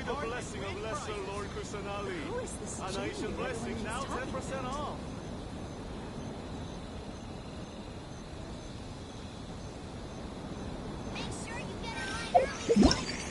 the blessing of Lesser Lord Kusanali. Who is this An genie Asian blessing now everyone keeps 10% off. Make sure you get in line early.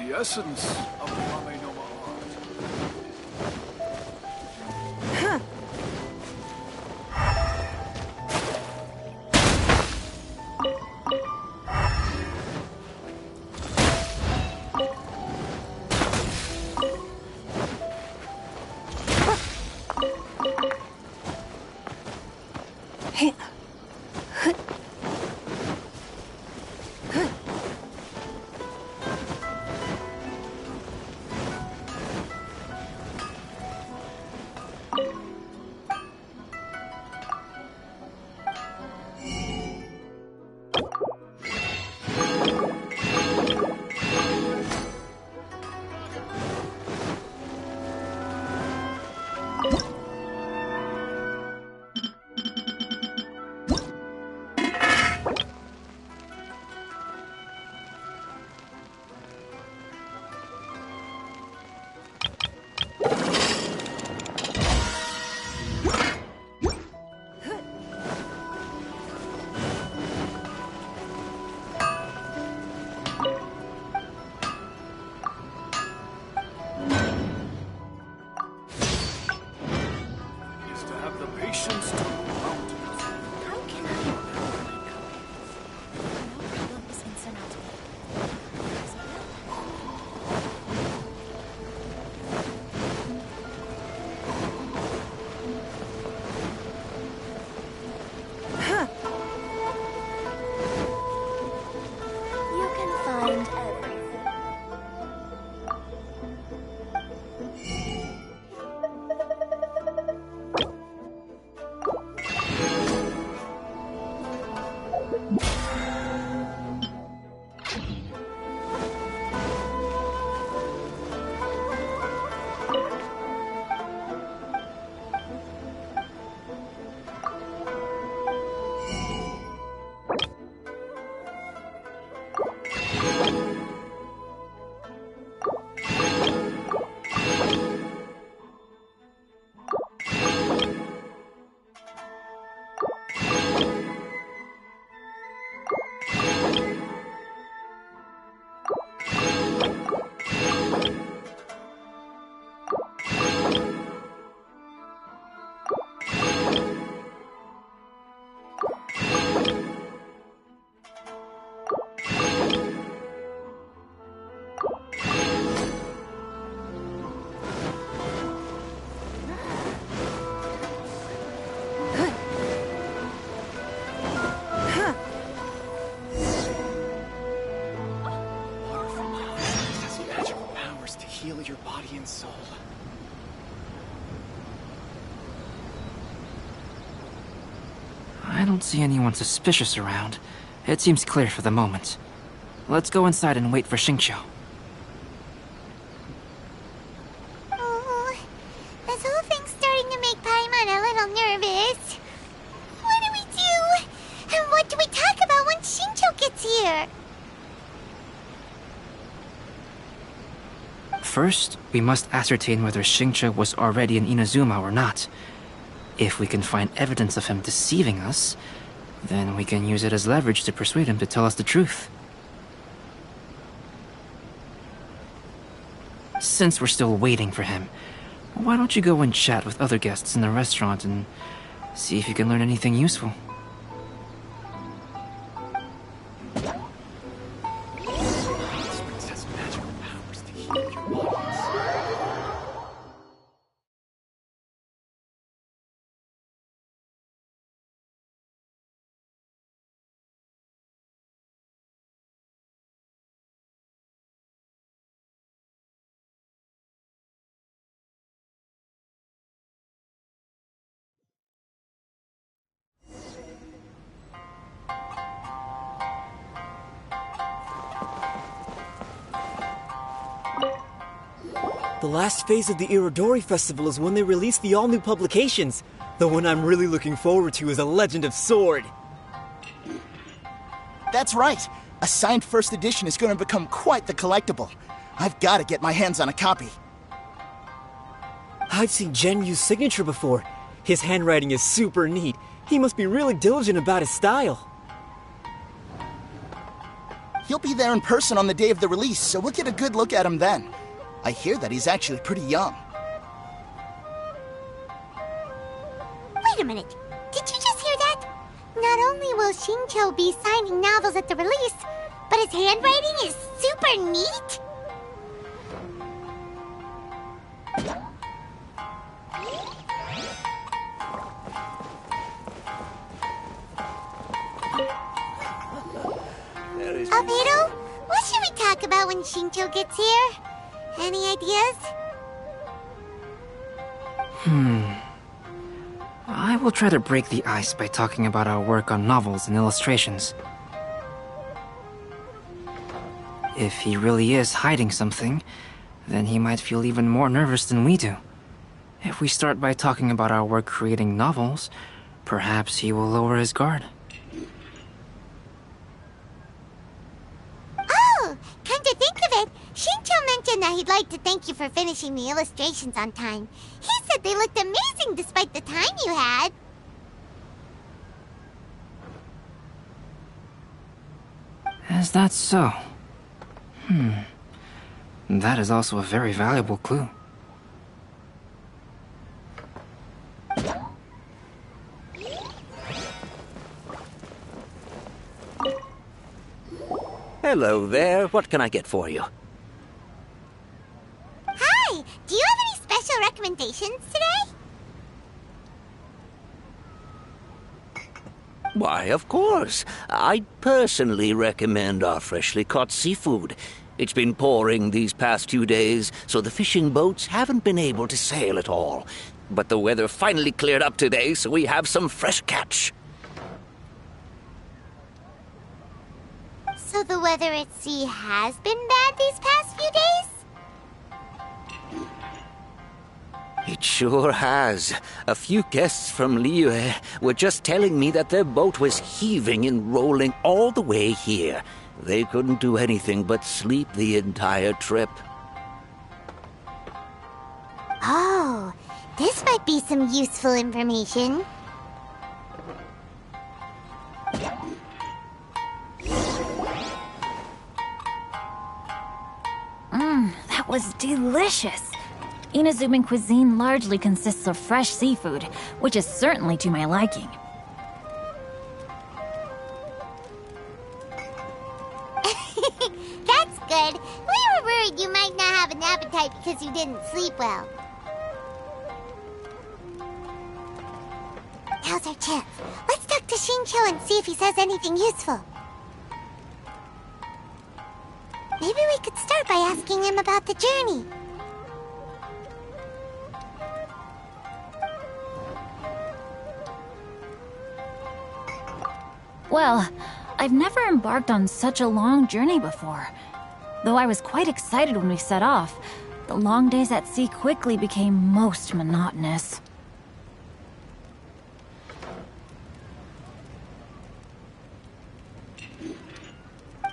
The essence of the Kame no Ma art. I don't see anyone suspicious around. It seems clear for the moment. Let's go inside and wait for Xingqiu. Oh, this whole thing's starting to make Paimon a little nervous. What do we do? And what do we talk about when Xingqiu gets here? First, we must ascertain whether Xingqiu was already in Inazuma or not. If we can find evidence of him deceiving us, Then we can use it as leverage to persuade him to tell us the truth. Since we're still waiting for him, why don't you go and chat with other guests in the restaurant and see if you can learn anything useful? The last phase of the Irodori Festival is when they release the all-new publications. The one I'm really looking forward to is A Legend of Sword. That's right. A signed first edition is going to become quite the collectible. I've got to get my hands on a copy. I've seen Gen Yu's signature before. His handwriting is super neat. He must be really diligent about his style. He'll be there in person on the day of the release, so we'll get a good look at him then. I hear that he's actually pretty young. Wait a minute. Did you just hear that? Not only will Shincho be signing novels at the release, but his handwriting is super neat? Albedo, what should we talk about when Shincho gets here? Any ideas? I will try to break the ice by talking about our work on novels and illustrations. If he really is hiding something, then he might feel even more nervous than we do. If we start by talking about our work creating novels, perhaps he will lower his guard. Oh, come to think of it, Shincho mentioned that he'd like to thank you for finishing the illustrations on time. He said they looked amazing despite the time you had. Is that so? That is also a very valuable clue. Hello there. What can I get for you? Hi, do you have any special recommendations today? Why, of course. I personally recommend our freshly caught seafood. It's been pouring these past few days, so the fishing boats haven't been able to sail at all. But the weather finally cleared up today, so we have some fresh catch. So the weather at sea has been bad these past few days? It sure has. A few guests from Liyue were just telling me that their boat was heaving and rolling all the way here. They couldn't do anything but sleep the entire trip. Oh, this might be some useful information. That was delicious. Inazuman cuisine largely consists of fresh seafood, which is certainly to my liking. That's good. We were worried you might not have an appetite because you didn't sleep well. Now's our chance. Let's talk to Shincho and see if he says anything useful. Maybe we could start by asking him about the journey. Well, I've never embarked on such a long journey before. Though I was quite excited when we set off, the long days at sea quickly became most monotonous.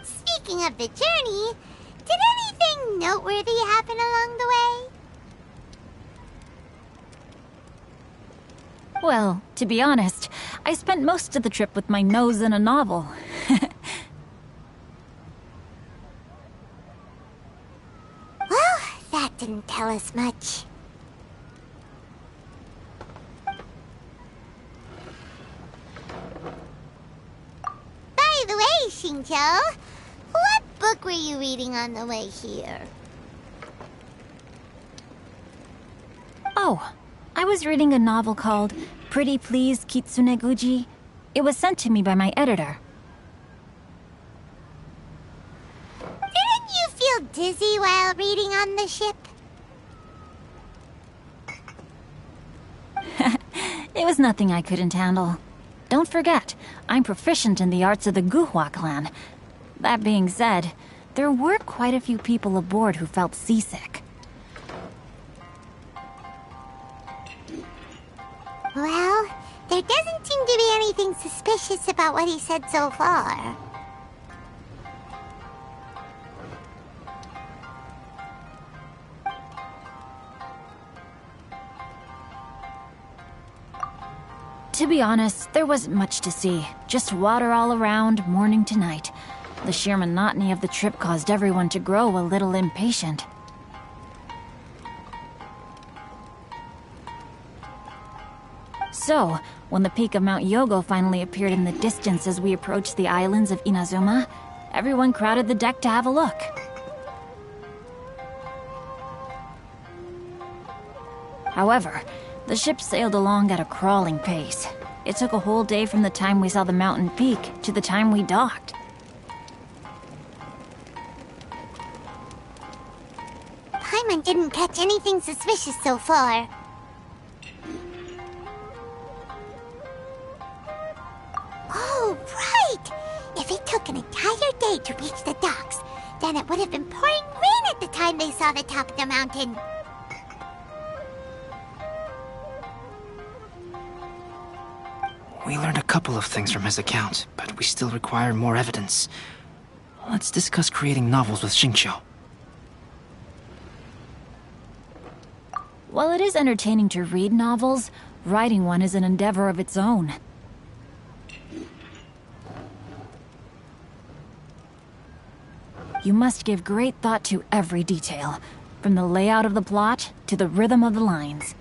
Speaking of the journey, did anything noteworthy happen along the way? Well, to be honest, I spent most of the trip with my nose in a novel. Well, that didn't tell us much. By the way, Shinjo, what book were you reading on the way here? Oh, I was reading a novel called Pretty Please Kitsune Guji. It was sent to me by my editor. Didn't you feel dizzy while reading on the ship? It was nothing I couldn't handle. Don't forget, I'm proficient in the arts of the Guhua clan. That being said, there were quite a few people aboard who felt seasick. Well, there doesn't seem to be anything suspicious about what he said so far. To be honest, there wasn't much to see. Just water all around, morning to night. The sheer monotony of the trip caused everyone to grow a little impatient. So, when the peak of Mount Yogo finally appeared in the distance as we approached the islands of Inazuma, everyone crowded the deck to have a look. However, the ship sailed along at a crawling pace. It took a whole day from the time we saw the mountain peak to the time we docked. Paimon didn't catch anything suspicious so far. Oh, right! If it took an entire day to reach the docks, then it would have been pouring rain at the time they saw the top of the mountain. We learned a couple of things from his account, but we still require more evidence. Let's discuss creating novels with Xingqiu. While it is entertaining to read novels, writing one is an endeavor of its own. You must give great thought to every detail, from the layout of the plot to the rhythm of the lines.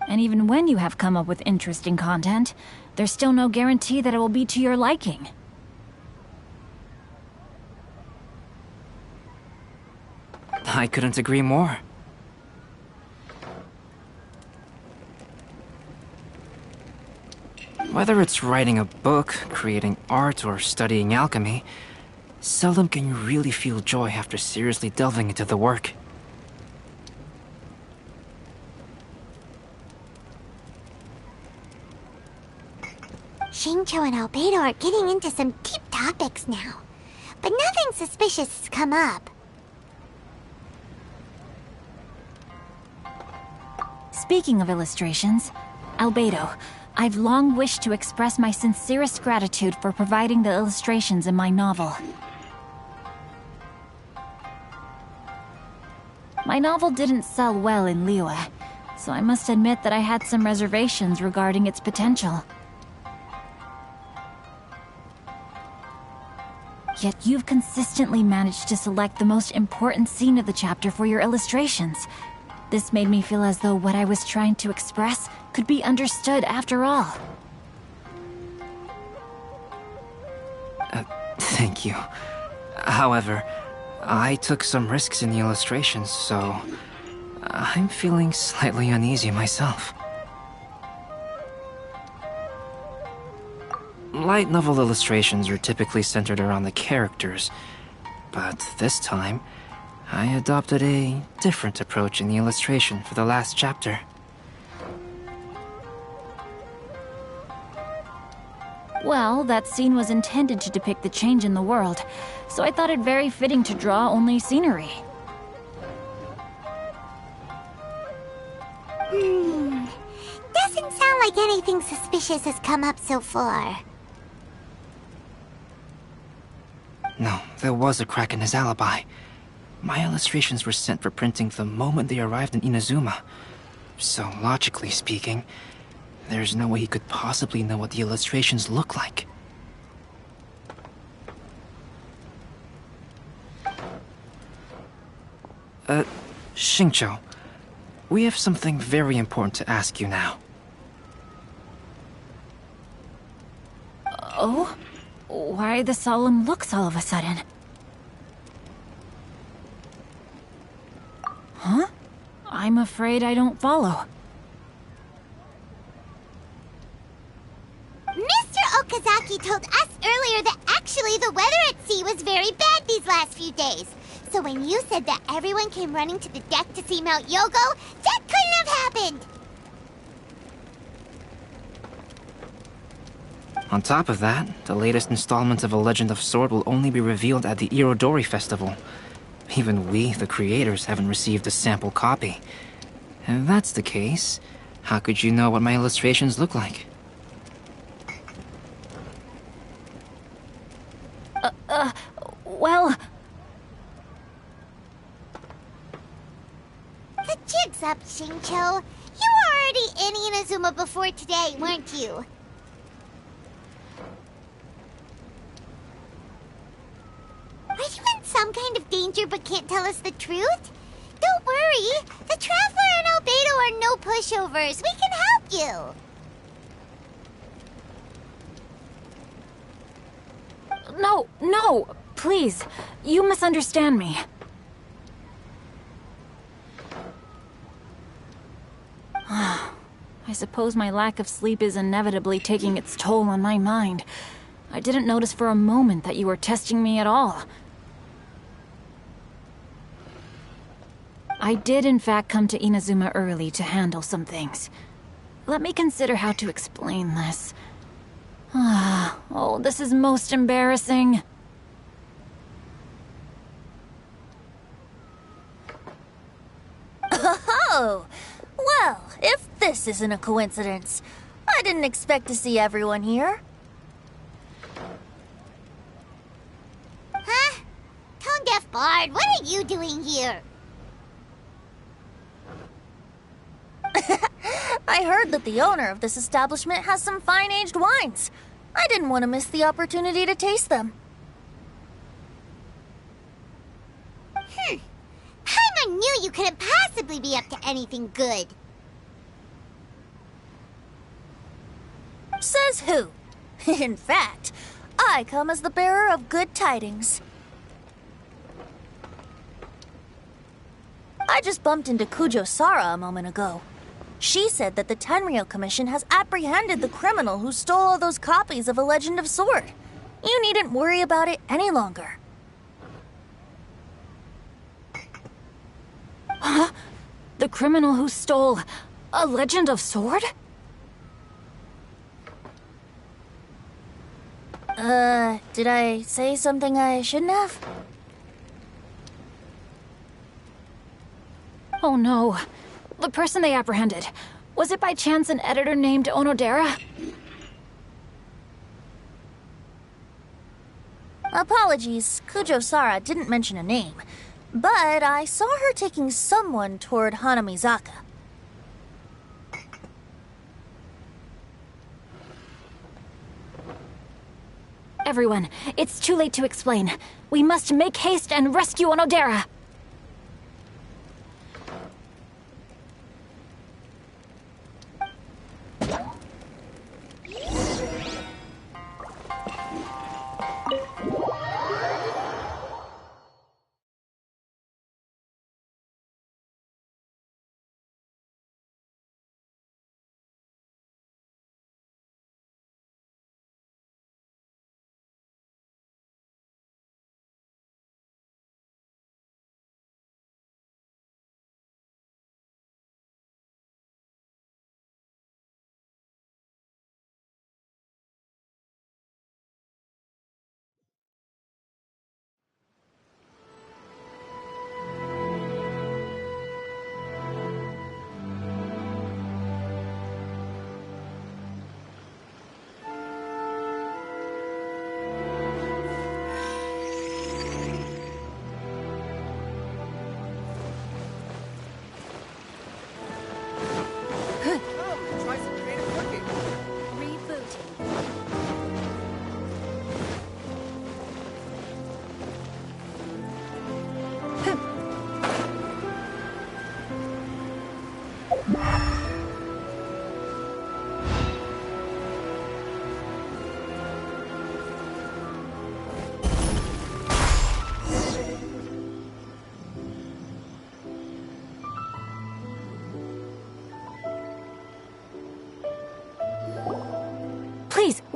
And even when you have come up with interesting content, there's still no guarantee that it will be to your liking. I couldn't agree more. Whether it's writing a book, creating art, or studying alchemy, seldom can you really feel joy after seriously delving into the work. Xingqiu and Albedo are getting into some deep topics now, but nothing suspicious has come up. Speaking of illustrations, Albedo, I've long wished to express my sincerest gratitude for providing the illustrations in my novel. My novel didn't sell well in Liyue, so I must admit that I had some reservations regarding its potential. Yet you've consistently managed to select the most important scene of the chapter for your illustrations. This made me feel as though what I was trying to express could be understood after all. Thank you. However, I took some risks in the illustrations, so I'm feeling slightly uneasy myself. Light novel illustrations are typically centered around the characters, but this time, I adopted a different approach in the illustration for the last chapter. Well, that scene was intended to depict the change in the world, so I thought it very fitting to draw only scenery. Doesn't sound like anything suspicious has come up so far. No, there was a crack in his alibi. My illustrations were sent for printing the moment they arrived in Inazuma. So logically speaking, there's no way he could possibly know what the illustrations look like. Xingqiu, we have something very important to ask you now. Oh? Why the solemn looks all of a sudden? Huh? I'm afraid I don't follow. Mr. Okazaki told us earlier that actually the weather at sea was very bad these last few days. So when you said that everyone came running to the deck to see Mount Yogo, that couldn't have happened! On top of that, the latest installment of A Legend of Sword will only be revealed at the Irodori Festival. Even we, the creators, haven't received a sample copy. If that's the case, how could you know what my illustrations look like? Well... The jig's up, Xingqiu. You were already in Inazuma before today, weren't you? Are you in some kind of danger but can't tell us the truth? Don't worry. The Traveler and Albedo are no pushovers. We can help you. No, please. You misunderstand me. I suppose my lack of sleep is inevitably taking its toll on my mind. I didn't notice for a moment that you were testing me at all. I did in fact come to Inazuma early to handle some things. Let me consider how to explain this. Oh, this is most embarrassing. Oh, well, if this isn't a coincidence, I didn't expect to see everyone here. Huh? Tone-deaf Bard, what are you doing here? I heard that the owner of this establishment has some fine-aged wines. I didn't want to miss the opportunity to taste them. Paimon knew you couldn't possibly be up to anything good. Says who? In fact, I come as the bearer of good tidings. I just bumped into Kujo Sara a moment ago. She said that the Tenryou Commission has apprehended the criminal who stole all those copies of A Legend of Sword. You needn't worry about it any longer. Huh? The criminal who stole A Legend of Sword? Did I say something I shouldn't have? Oh no. The person they apprehended. Was it by chance an editor named Onodera? Apologies, Kujo Sara didn't mention a name, but I saw her taking someone toward Hanamizaka. Everyone, it's too late to explain. We must make haste and rescue Onodera.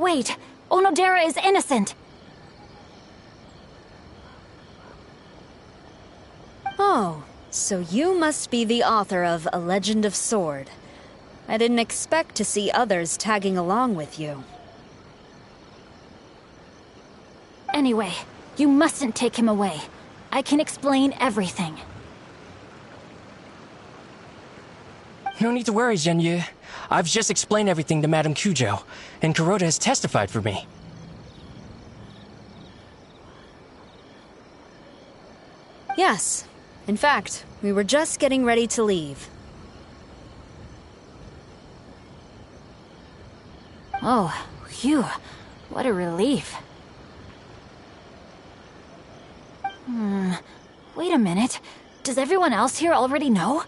Wait, Onodera is innocent! Oh, so you must be the author of A Legend of Sword. I didn't expect to see others tagging along with you. Anyway, you mustn't take him away. I can explain everything. No need to worry, Zhenyu. I've just explained everything to Madame Kujo, and Kuroda has testified for me. Yes. In fact, we were just getting ready to leave. Oh, phew. What a relief. Wait a minute. Does everyone else here already know?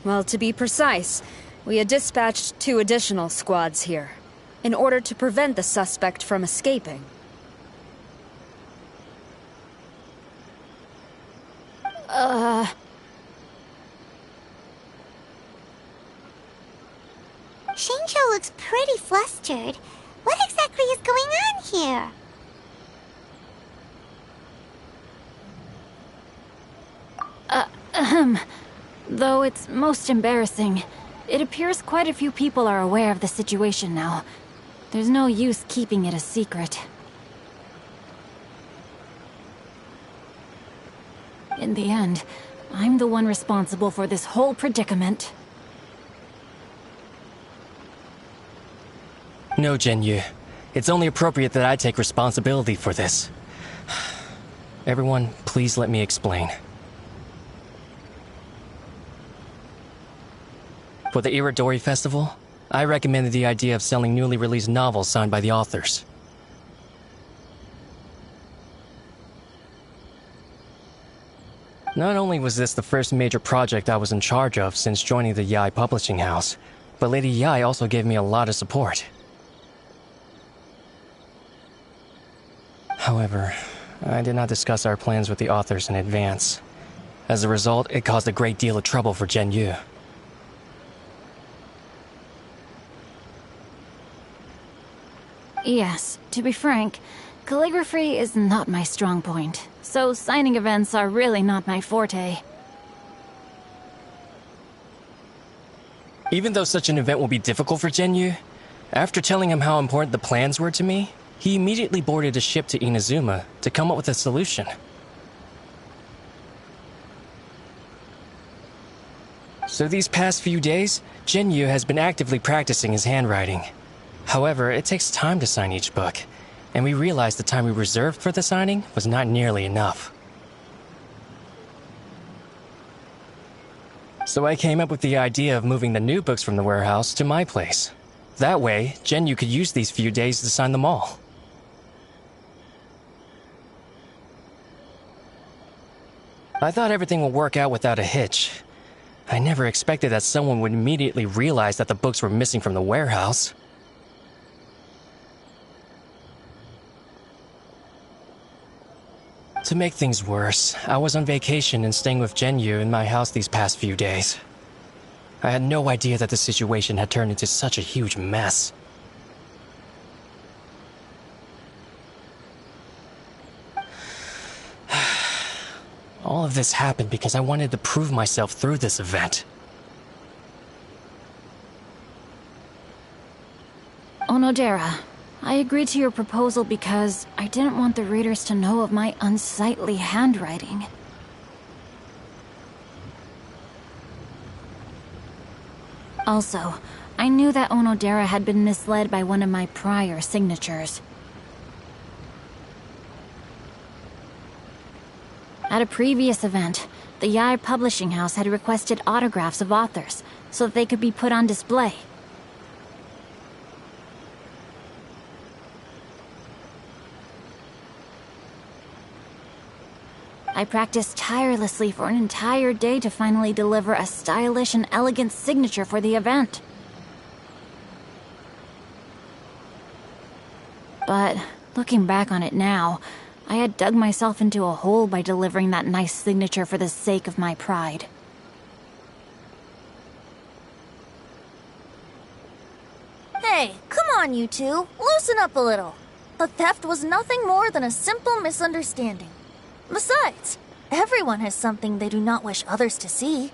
Well, to be precise, we had dispatched 2 additional squads here, in order to prevent the suspect from escaping. Shinjo looks pretty flustered. What exactly is going on here? Though it's most embarrassing, it appears quite a few people are aware of the situation now. There's no use keeping it a secret. In the end, I'm the one responsible for this whole predicament. No, Zhenyu. It's only appropriate that I take responsibility for this. Everyone, please let me explain. For the Iridori Festival, I recommended the idea of selling newly released novels signed by the authors. Not only was this the first major project I was in charge of since joining the Yai publishing house, but Lady Yai also gave me a lot of support. However, I did not discuss our plans with the authors in advance. As a result, it caused a great deal of trouble for Zhenyu. Yes, to be frank, calligraphy is not my strong point, so signing events are really not my forte. Even though such an event will be difficult for Zhenyu, after telling him how important the plans were to me, he immediately boarded a ship to Inazuma to come up with a solution. So these past few days, Zhenyu has been actively practicing his handwriting. However, it takes time to sign each book, and we realized the time we reserved for the signing was not nearly enough. So I came up with the idea of moving the new books from the warehouse to my place. That way, Zhenyu could use these few days to sign them all. I thought everything would work out without a hitch. I never expected that someone would immediately realize that the books were missing from the warehouse. To make things worse, I was on vacation and staying with Zhenyu in my house these past few days. I had no idea that the situation had turned into such a huge mess. All of this happened because I wanted to prove myself through this event. Onodera, I agreed to your proposal because I didn't want the readers to know of my unsightly handwriting. Also, I knew that Onodera had been misled by one of my prior signatures. At a previous event, the Yai Publishing House had requested autographs of authors so that they could be put on display. I practiced tirelessly for an entire day to finally deliver a stylish and elegant signature for the event. But looking back on it now, I had dug myself into a hole by delivering that nice signature for the sake of my pride. Hey, come on, you two. Loosen up a little. The theft was nothing more than a simple misunderstanding. Besides, everyone has something they do not wish others to see.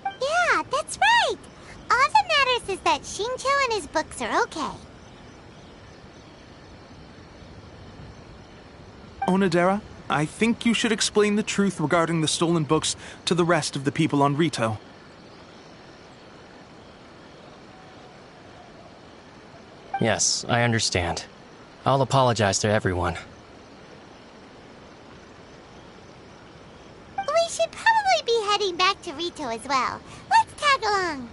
Yeah, that's right. All that matters is that Shincho and his books are okay. Onodera, I think you should explain the truth regarding the stolen books to the rest of the people on Rito. Yes, I understand. I'll apologize to everyone. We should probably be heading back to Rito as well. Let's tag along.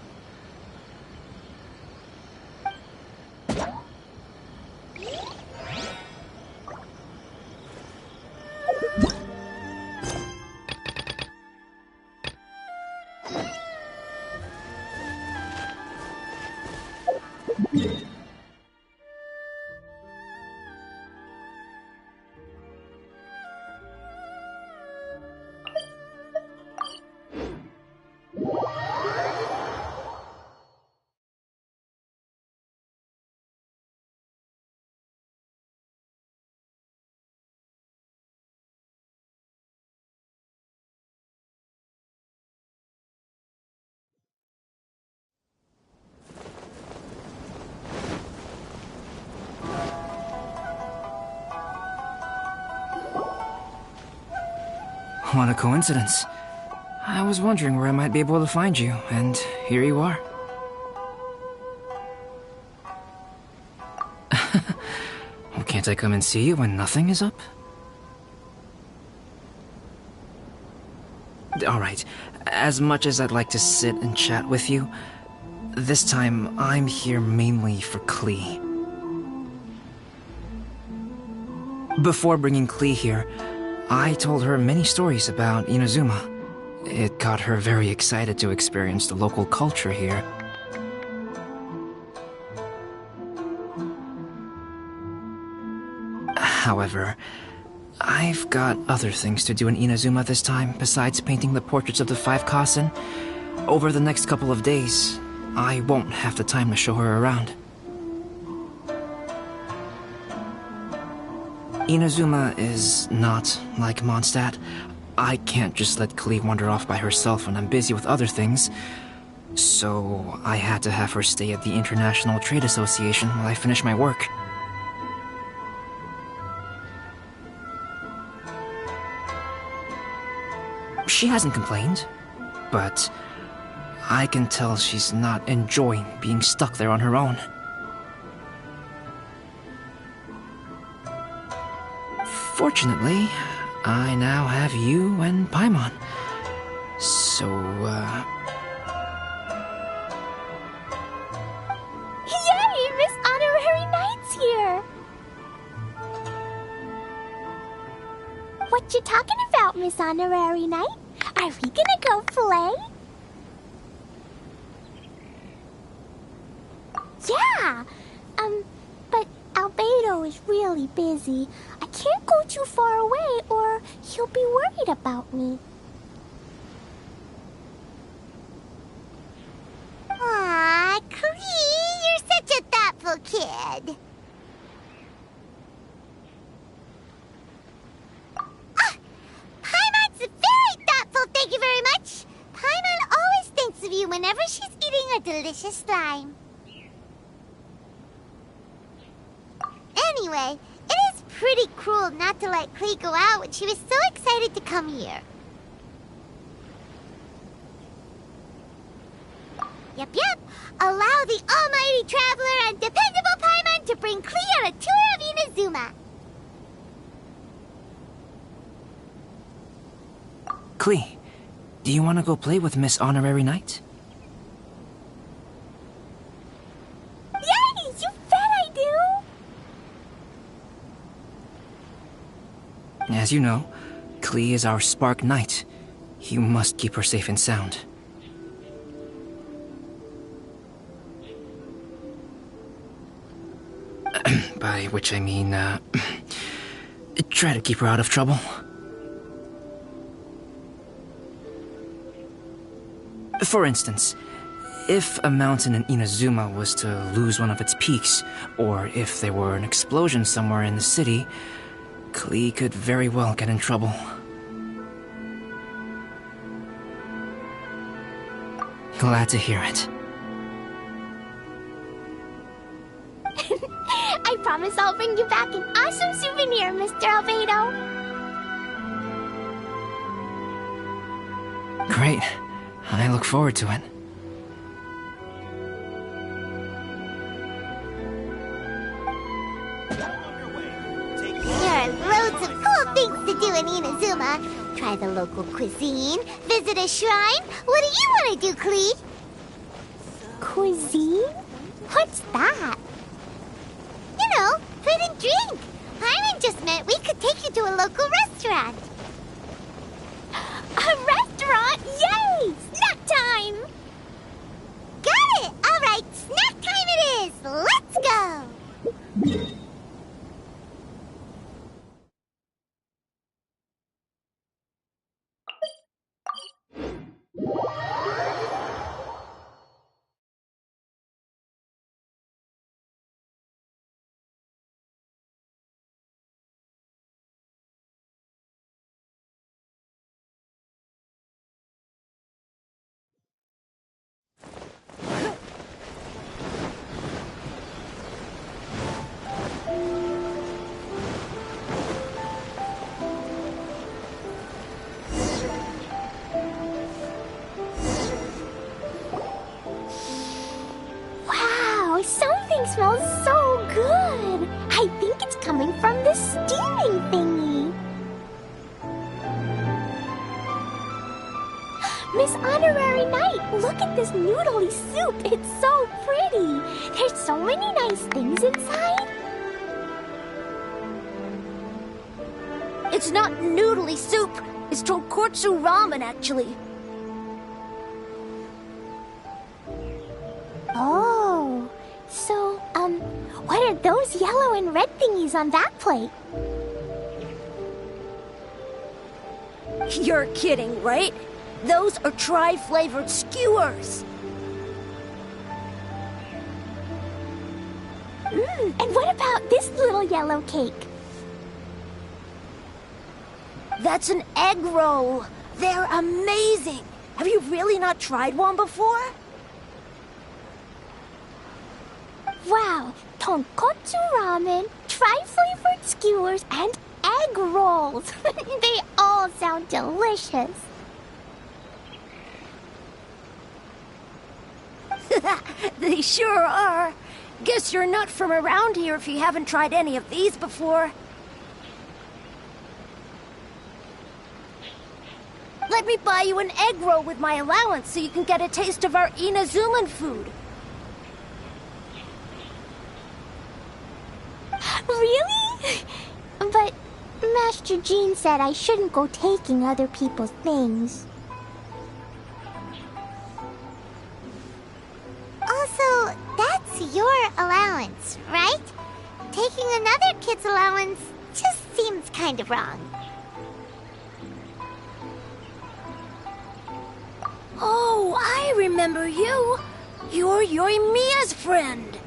What a coincidence. I was wondering where I might be able to find you, and here you are. Well, can't I come and see you when nothing is up? Alright, as much as I'd like to sit and chat with you, this time I'm here mainly for Klee. Before bringing Klee here, I told her many stories about Inazuma. It got her very excited to experience the local culture here. However, I've got other things to do in Inazuma this time besides painting the portraits of the 5 Kasen. Over the next couple of days, I won't have the time to show her around. Inazuma is not like Mondstadt. I can't just let Klee wander off by herself when I'm busy with other things. So I had to have her stay at the International Trade Association while I finish my work. She hasn't complained, but I can tell she's not enjoying being stuck there on her own. Fortunately, I now have you and Paimon. So, Yay! Miss Honorary Knight's here! What you talking about, Miss Honorary Knight? Are we gonna go play? Yeah! But Albedo is really busy. I can't go too far away or he'll be worried about me. Aw, Klee, you're such a thoughtful kid. Paimon's very thoughtful, thank you very much. Paimon always thinks of you whenever she's eating a delicious slime. Anyway, it is pretty cruel not to let Klee go out when she was so excited to come here. Yep. Allow the almighty traveler and dependable Paimon to bring Klee on a tour Klee, do you want to go play with Miss Honorary Knight? Yay! You bet I do! As you know, Klee is our Spark Knight. You must keep her safe and sound. By which I mean, try to keep her out of trouble. For instance, if a mountain in Inazuma was to lose one of its peaks, or if there were an explosion somewhere in the city, Klee could very well get in trouble. Glad to hear it. I promise I'll bring you back an awesome souvenir, Mr. Albedo. Great. I look forward to it. There are loads of cool things to do in Inazuma. Try the local cuisine, visit a shrine. What do you want to do, Klee? Cuisine? What's that? You know, food and drink. Hyman just meant we could take you to a local restaurant. A restaurant? Yay! Snack time! Got it! All right, snack time it is. Let's go! Wow, something smells so good. I think it's coming from the steaming thingy. Miss Honorary Knight, look at this noodly soup. It's so pretty. There's so many nice things inside. It's not noodly soup. It's tonkotsu ramen, actually. Oh, so, what are those yellow and red thingies on that plate? You're kidding, right? Those are tri-flavored skewers. And what about this little yellow cake? That's an egg roll. They're amazing. Have you really not tried one before? Wow, tonkotsu ramen, tri-flavored skewers, and egg rolls. They all sound delicious. They sure are. Guess you're not from around here if you haven't tried any of these before. Let me buy you an egg roll with my allowance so you can get a taste of our Inazuman food. Really? But Master Jean said I shouldn't go taking other people's things. Also, that's your allowance, right? Taking another kid's allowance just seems kind of wrong. Oh, I remember you. You're Yoimiya's friend.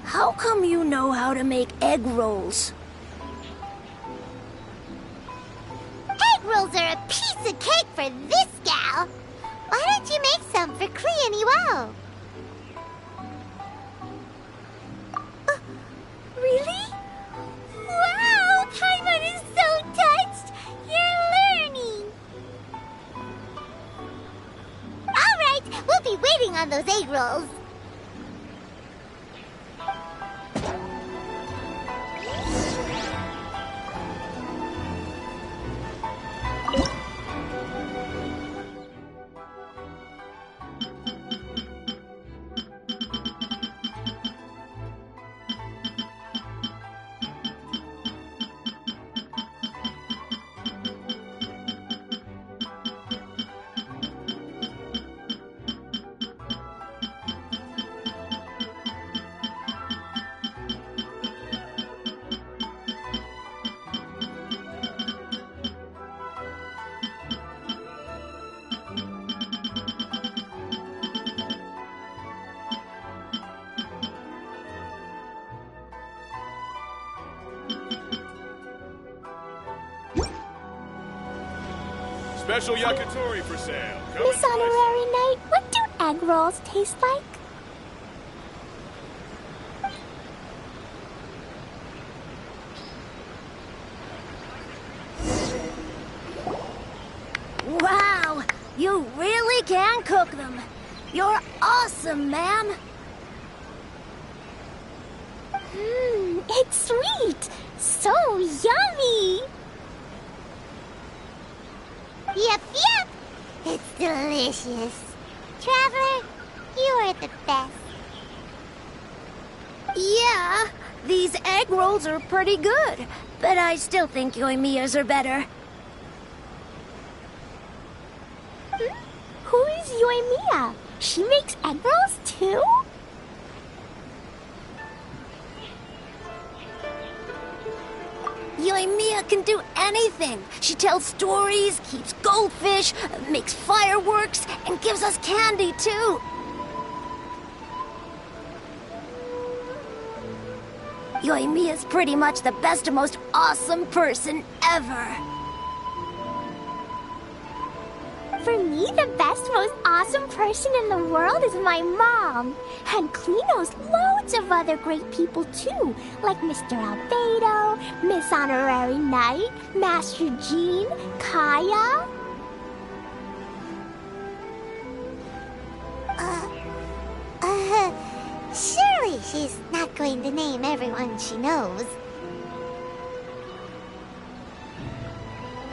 How come you know how to make egg rolls? Egg rolls are a piece of cake for this gal. Why don't you make some for Klee and Iwao? Really? Wow! Paimon is so touched! You're learning! Alright, we'll be waiting on those egg rolls. Special yakitori for sale. Miss Honorary Knight, what do egg rolls taste like? Wow! You really can cook them. You're awesome, ma'am. It's sweet. So yummy. Yep. It's delicious. Traveler, you are the best. Yeah, these egg rolls are pretty good, but I still think Yoimiya's are better. Who is Yoimiya? She makes egg rolls too? Yoimiya can do anything. She tells stories, keeps goldfish, makes fireworks, and gives us candy too. Yoimiya's pretty much the best and most awesome person ever. For me, the best, most awesome person in the world is my mom. And Klee knows loads of other great people too, like Mr. Albedo, Miss Honorary Knight, Master Jean, Kaya. Surely she's not going to name everyone she knows.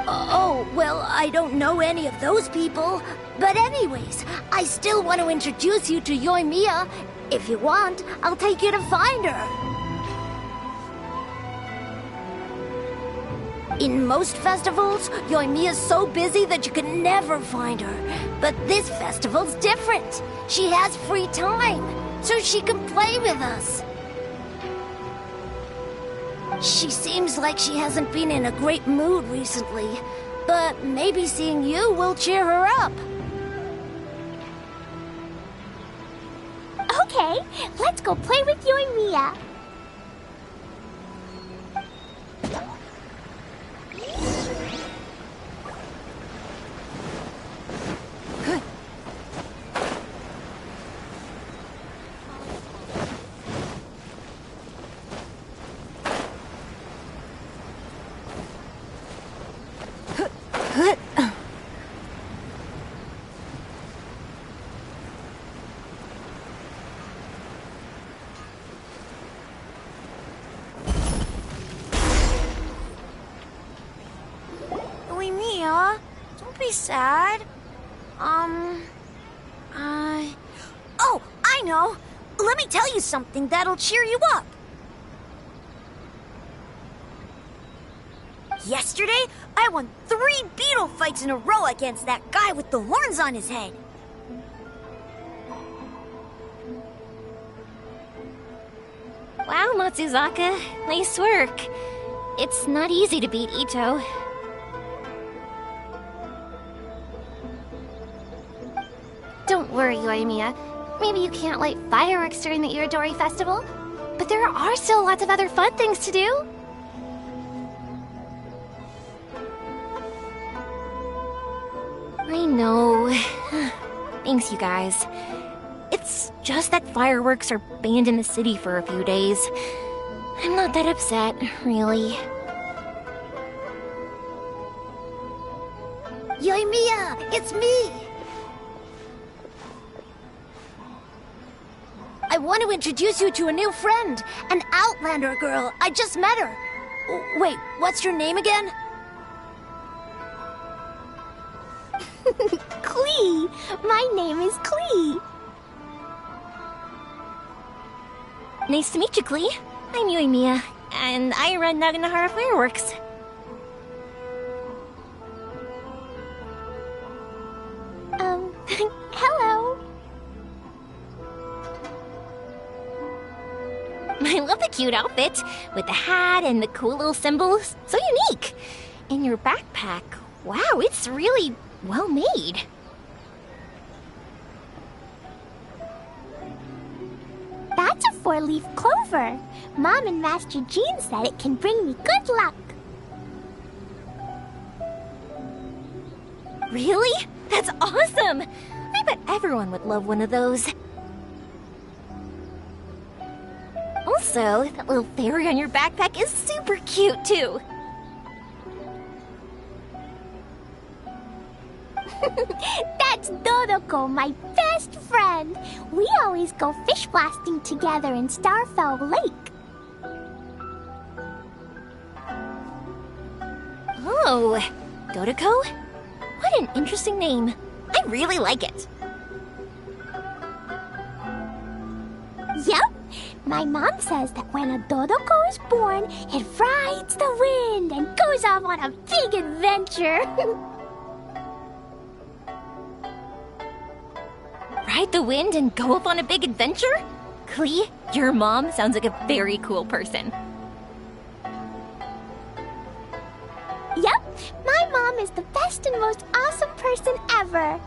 Oh, well, I don't know any of those people. But anyways, I still want to introduce you to Yoimiya. If you want, I'll take you to find her. In most festivals, Yoimiya's so busy that you can never find her. But this festival's different. She has free time, so she can play with us. She seems like she hasn't been in a great mood recently, but maybe seeing you will cheer her up. Okay, let's go play with Yoimiya. Yoimiya, don't be sad. Oh, I know. Let me tell you something that'll cheer you up. Yesterday, I won 3 beetle fights in a row against that guy with the horns on his head. Wow, Matsuzaka. Nice work. It's not easy to beat Ito. Don't worry, Yoimiya. Maybe you can't light fireworks during the Iridori Festival, but there are still lots of other fun things to do. I know. Thanks, you guys. It's just that fireworks are banned in the city for a few days. I'm not that upset, really. Yoimiya, it's me! I want to introduce you to a new friend, an Outlander girl. I just met her. Wait, what's your name again? Klee! My name is Klee. Nice to meet you, Klee. I'm Yoimiya, and I run Naganohara Fireworks. Hello. I love the cute outfit, with the hat and the cool little symbols. So unique. And your backpack, wow, it's really well made. That's a 4-leaf clover. Mom and Master Jean said it can bring me good luck. Really? That's awesome! I bet everyone would love one of those. Also, that little fairy on your backpack is super cute, too. That's Dodoko, my best friend. We always go fish blasting together in Starfell Lake. Oh, Dodoko? What an interesting name. I really like it. Yep. My mom says that when a Dodoko is born, it rides the wind and goes off on a big adventure. Ride the wind and go off on a big adventure? Klee, your mom sounds like a very cool person. Yep, my mom is the best and most awesome person ever.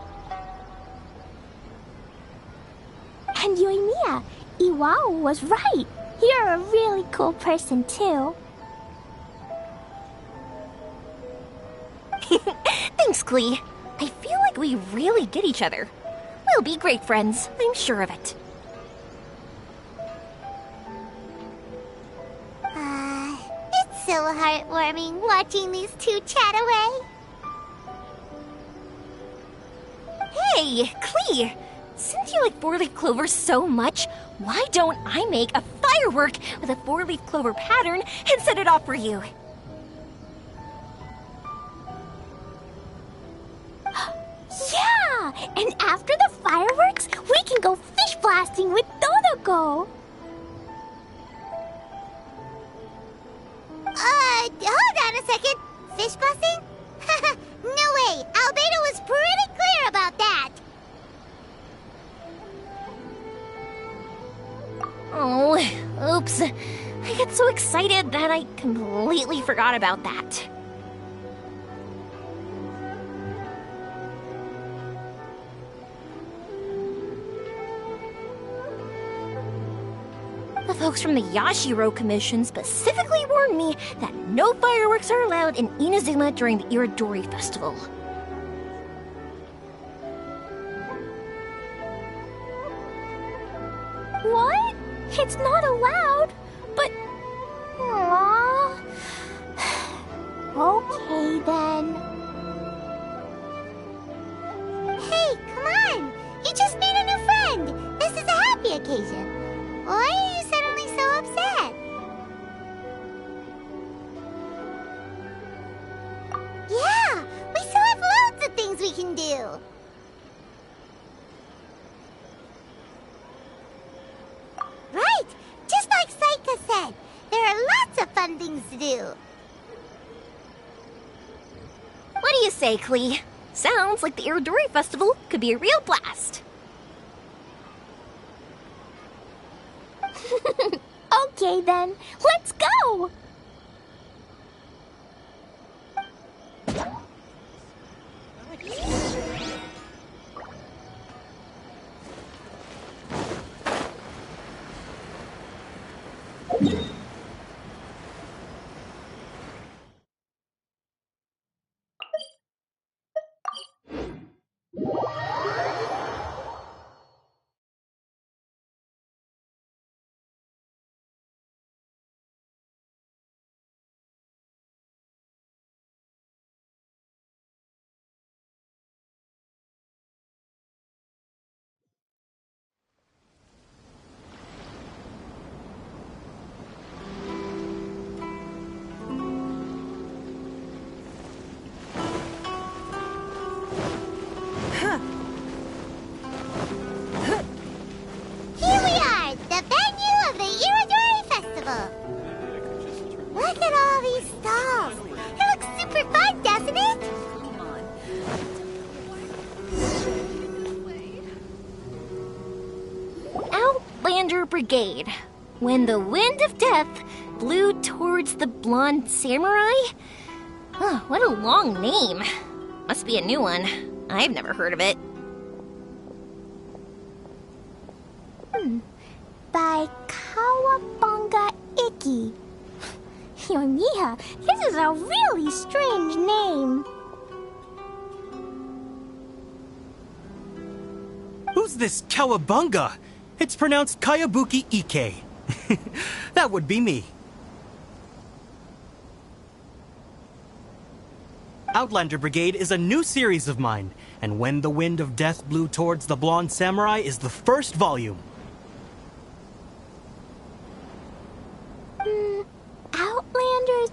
And Yoimiya, Iwao was right. You're a really cool person, too. Thanks, Klee. I feel like we really get each other. We'll be great friends, I'm sure of it. It's so heartwarming watching these two chat away. Hey, Klee! Since you like 4-leaf clover so much, why don't I make a firework with a 4-leaf clover pattern and set it off for you? Yeah! And after the fireworks, we can go fish blasting with Dodoko. Hold on a second. Fish blasting? No way. Albedo was pretty clear about that. Oh, oops. I get so excited that I completely forgot about that. The folks from the Yashiro Commission specifically warned me that no fireworks are allowed in Inazuma during the Irodori Festival. What? It's not allowed? But... Aww... Okay, then. Hey, come on. You just made a new friend. This is a happy occasion. Why are you suddenly so upset? Yeah, we still have loads of things we can do. Right, just like Saika said, there are lots of fun things to do. What do you say, Klee? Sounds like the Irodori Festival could be a real blast. Okay, then. Let's go! Here we are, the venue of the Irodori Festival. Look at all these stalls. It looks super fun, doesn't it? Outlander Brigade. When the wind of death blew towards the blonde samurai? Oh, what a long name. Must be a new one. I've never heard of it. by Kawabunga Iki. Yoimiya, this is a really strange name. Who's this Kawabunga? It's pronounced Kayabuki Ike. That would be me. Outlander Brigade is a new series of mine, and When the Wind of Death Blew Towards the Blonde Samurai is the first volume. Outlander's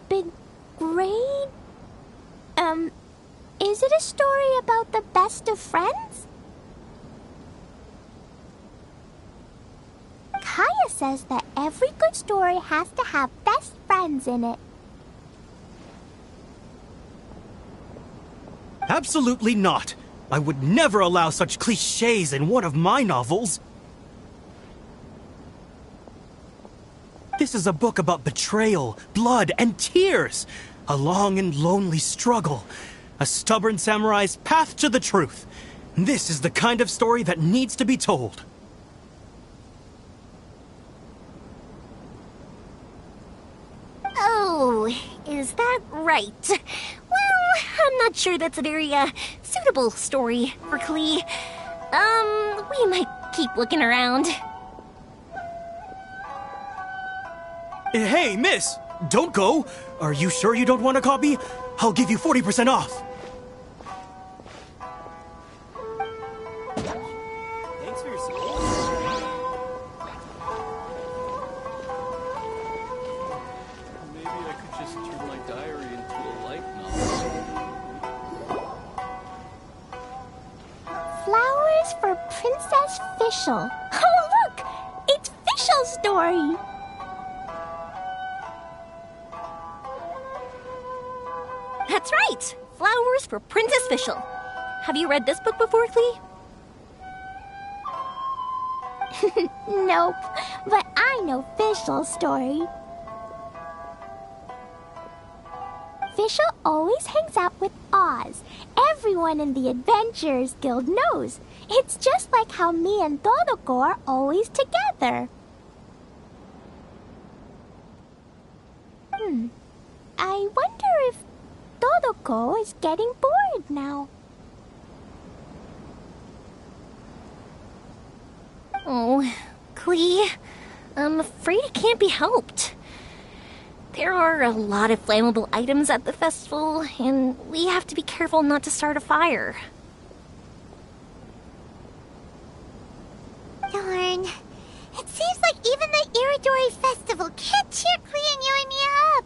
Brigade? Is it a story about the best of friends? Kaya says that every good story has to have best friends in it. Absolutely not. I would never allow such cliches in one of my novels. This is a book about betrayal, blood, and tears. A long and lonely struggle. A stubborn samurai's path to the truth. This is the kind of story that needs to be told. Oh, is that right? Well, I'm not sure that's a very, suitable story for Klee. We might keep looking around. Hey, miss! Don't go! Are you sure you don't want a copy? I'll give you 40% off! Thanks for your support. Maybe I could just turn my diary into a light novel. Flowers for Princess Fischl. Oh, look! It's Fischl's story! That's right! Flowers for Princess Fischl. Have you read this book before, Klee? Nope, but I know Fischl's story. Fischl always hangs out with Oz. Everyone in the Adventurers Guild knows. It's just like how me and Todoko are always together. I wonder if Todoko is getting bored now. Oh, Klee, I'm afraid it can't be helped. There are a lot of flammable items at the festival, and we have to be careful not to start a fire. Darn. It seems like even the Iridori Festival can't cheer Klee and Yoimiya up.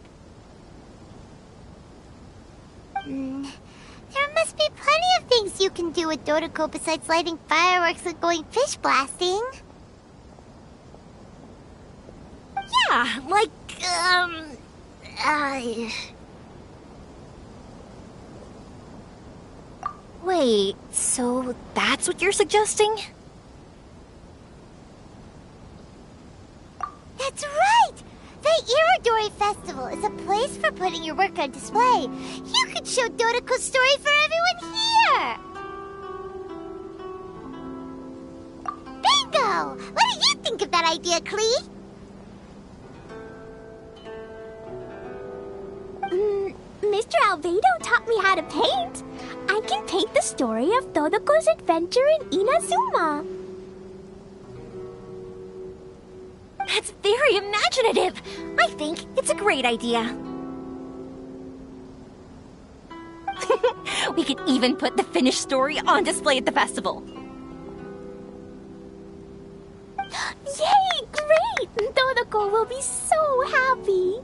There must be plenty of things you can do with Dodoko besides lighting fireworks and going fish blasting. Yeah, like, Wait, so that's what you're suggesting? That's right! The Iridori Festival is a place for putting your work on display. You could show Dodoko's story for everyone here! Bingo! What do you think of that idea, Klee? Mr. Albedo taught me how to paint. I can paint the story of Dodoko's adventure in Inazuma. That's very imaginative. I think it's a great idea. We could even put the finished story on display at the festival. Yay! Great! Dodoko will be so happy.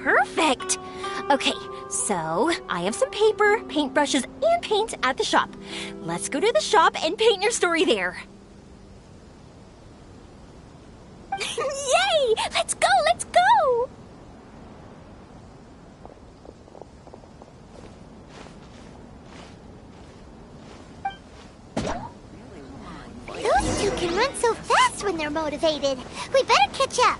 Perfect! Okay, so I have some paper, paintbrushes, and paint at the shop. Let's go to the shop and paint your story there. Yay! Let's go! Let's go! Those two can run so fast when they're motivated. We better catch up.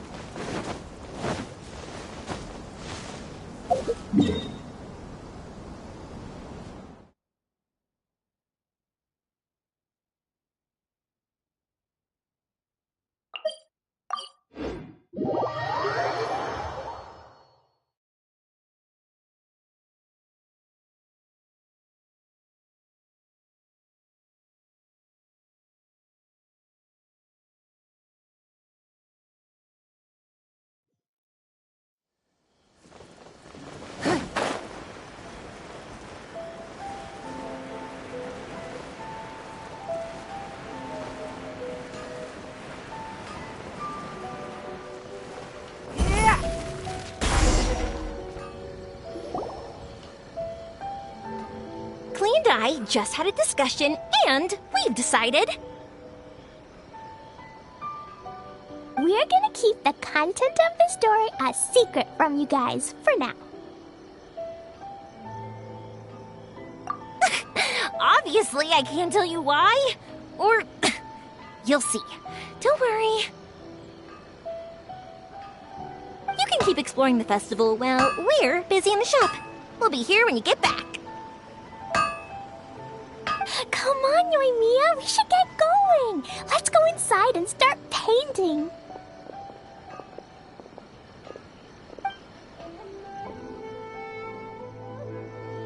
I just had a discussion, and we've decided... We're gonna keep the content of the story a secret from you guys for now. Obviously, I can't tell you why. Or... you'll see. Don't worry. You can keep exploring the festival while we're busy in the shop. We'll be here when you get back. Come on, Yoimiya, we should get going. Let's go inside and start painting.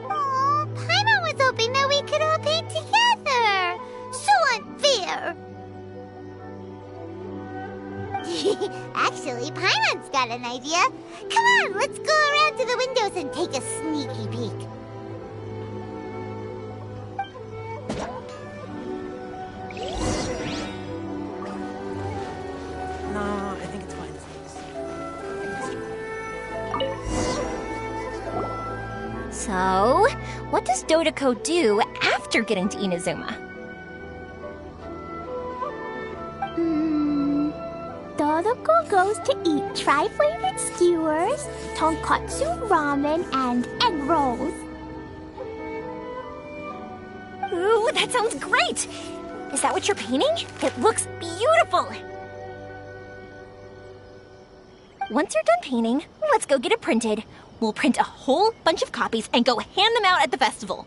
Aw, Paimon was hoping that we could all paint together. So unfair. Actually, Paimon's got an idea. Come on, let's go around to the windows and take a sneaky peek. No, I think it's fine. So, what does Dodoko do after getting to Inazuma? Dodoko goes to eat tri-flavored skewers, tonkatsu ramen, and egg rolls. Ooh, that sounds great! Is that what you're painting? It looks beautiful! Once you're done painting, let's go get it printed. We'll print a whole bunch of copies and go hand them out at the festival.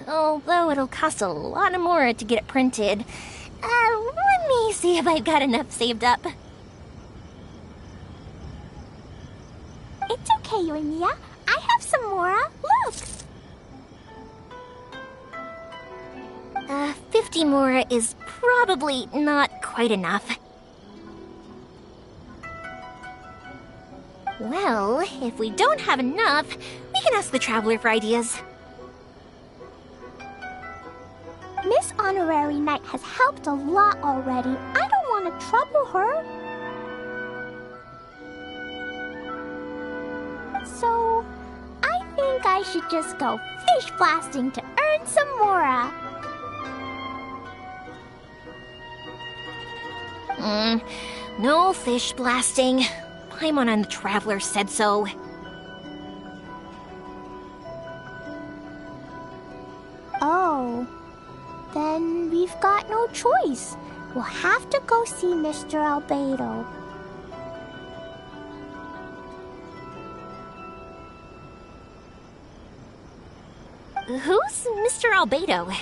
Although it'll cost a lot more to get it printed. Let me see if I've got enough saved up. It's okay, Yoimiya. I have some more. Look! 50 more is probably not quite enough. Well, if we don't have enough, we can ask the Traveler for ideas. Miss Honorary Knight has helped a lot already. I don't want to trouble her. So, I think I should just go fish blasting to earn some mora. No fish blasting. Paimon and the Traveler said so. Oh, then we've got no choice. We'll have to go see Mr. Albedo. Who's Mr. Albedo?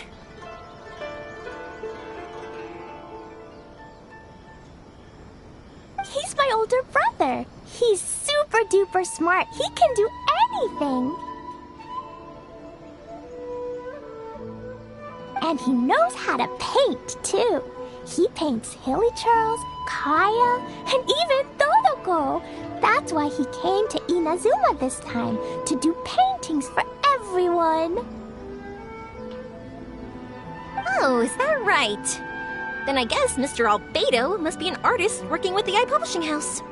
He's my older brother. He's super duper smart. He can do anything. And he knows how to paint, too. He paints Hilly Charles, Kaya, and even Dodoko. That's why he came to Inazuma this time, to do paintings for everyone. Oh, is that right? Then I guess Mr. Albedo must be an artist working with the iPublishing House.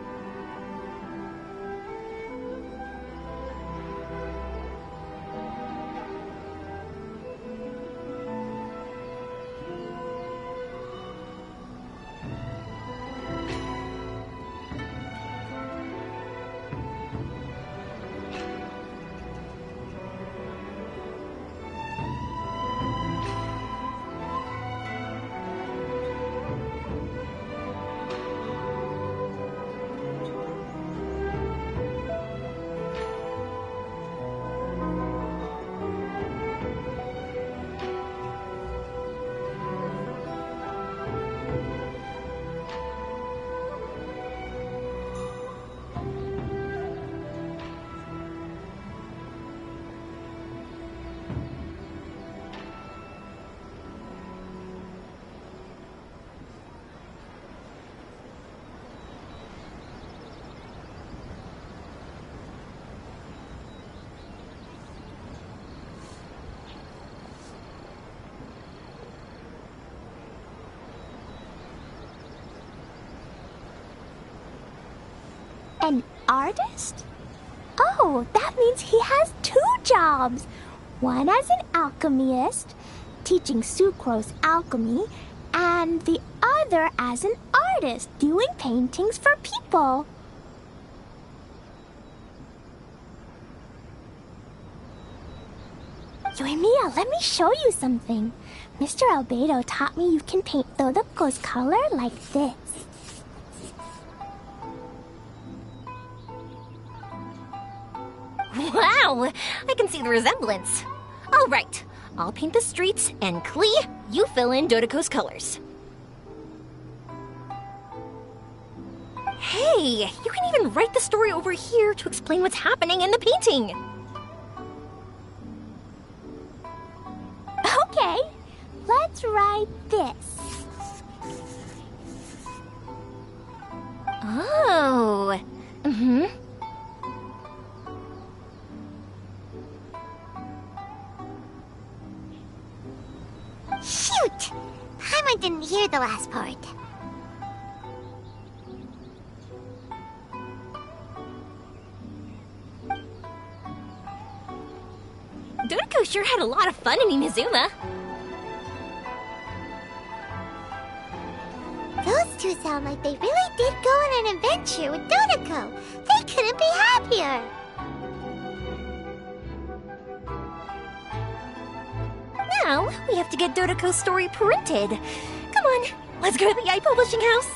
An artist? Oh, Oh, that means he has 2 jobs. One as an alchemist, teaching sucrose alchemy, and the other as an artist, doing paintings for people. Yoimiya, let me show you something. Mr. Albedo taught me you can paint Dodoko's color like this. Wow! I can see the resemblance. All right, I'll paint the streets, and Klee, you fill in Dodoko's colors. Hey, you can even write the story over here to explain what's happening in the painting. Okay, let's write this. Oh. Shoot! Paimon didn't hear the last part. Dodoko sure had a lot of fun in Inazuma. Those two sound like they really did go on an adventure with Dodoko. They couldn't be happier. Now, we have to get Dodoko's story printed. Come on, let's go to the Publishing House.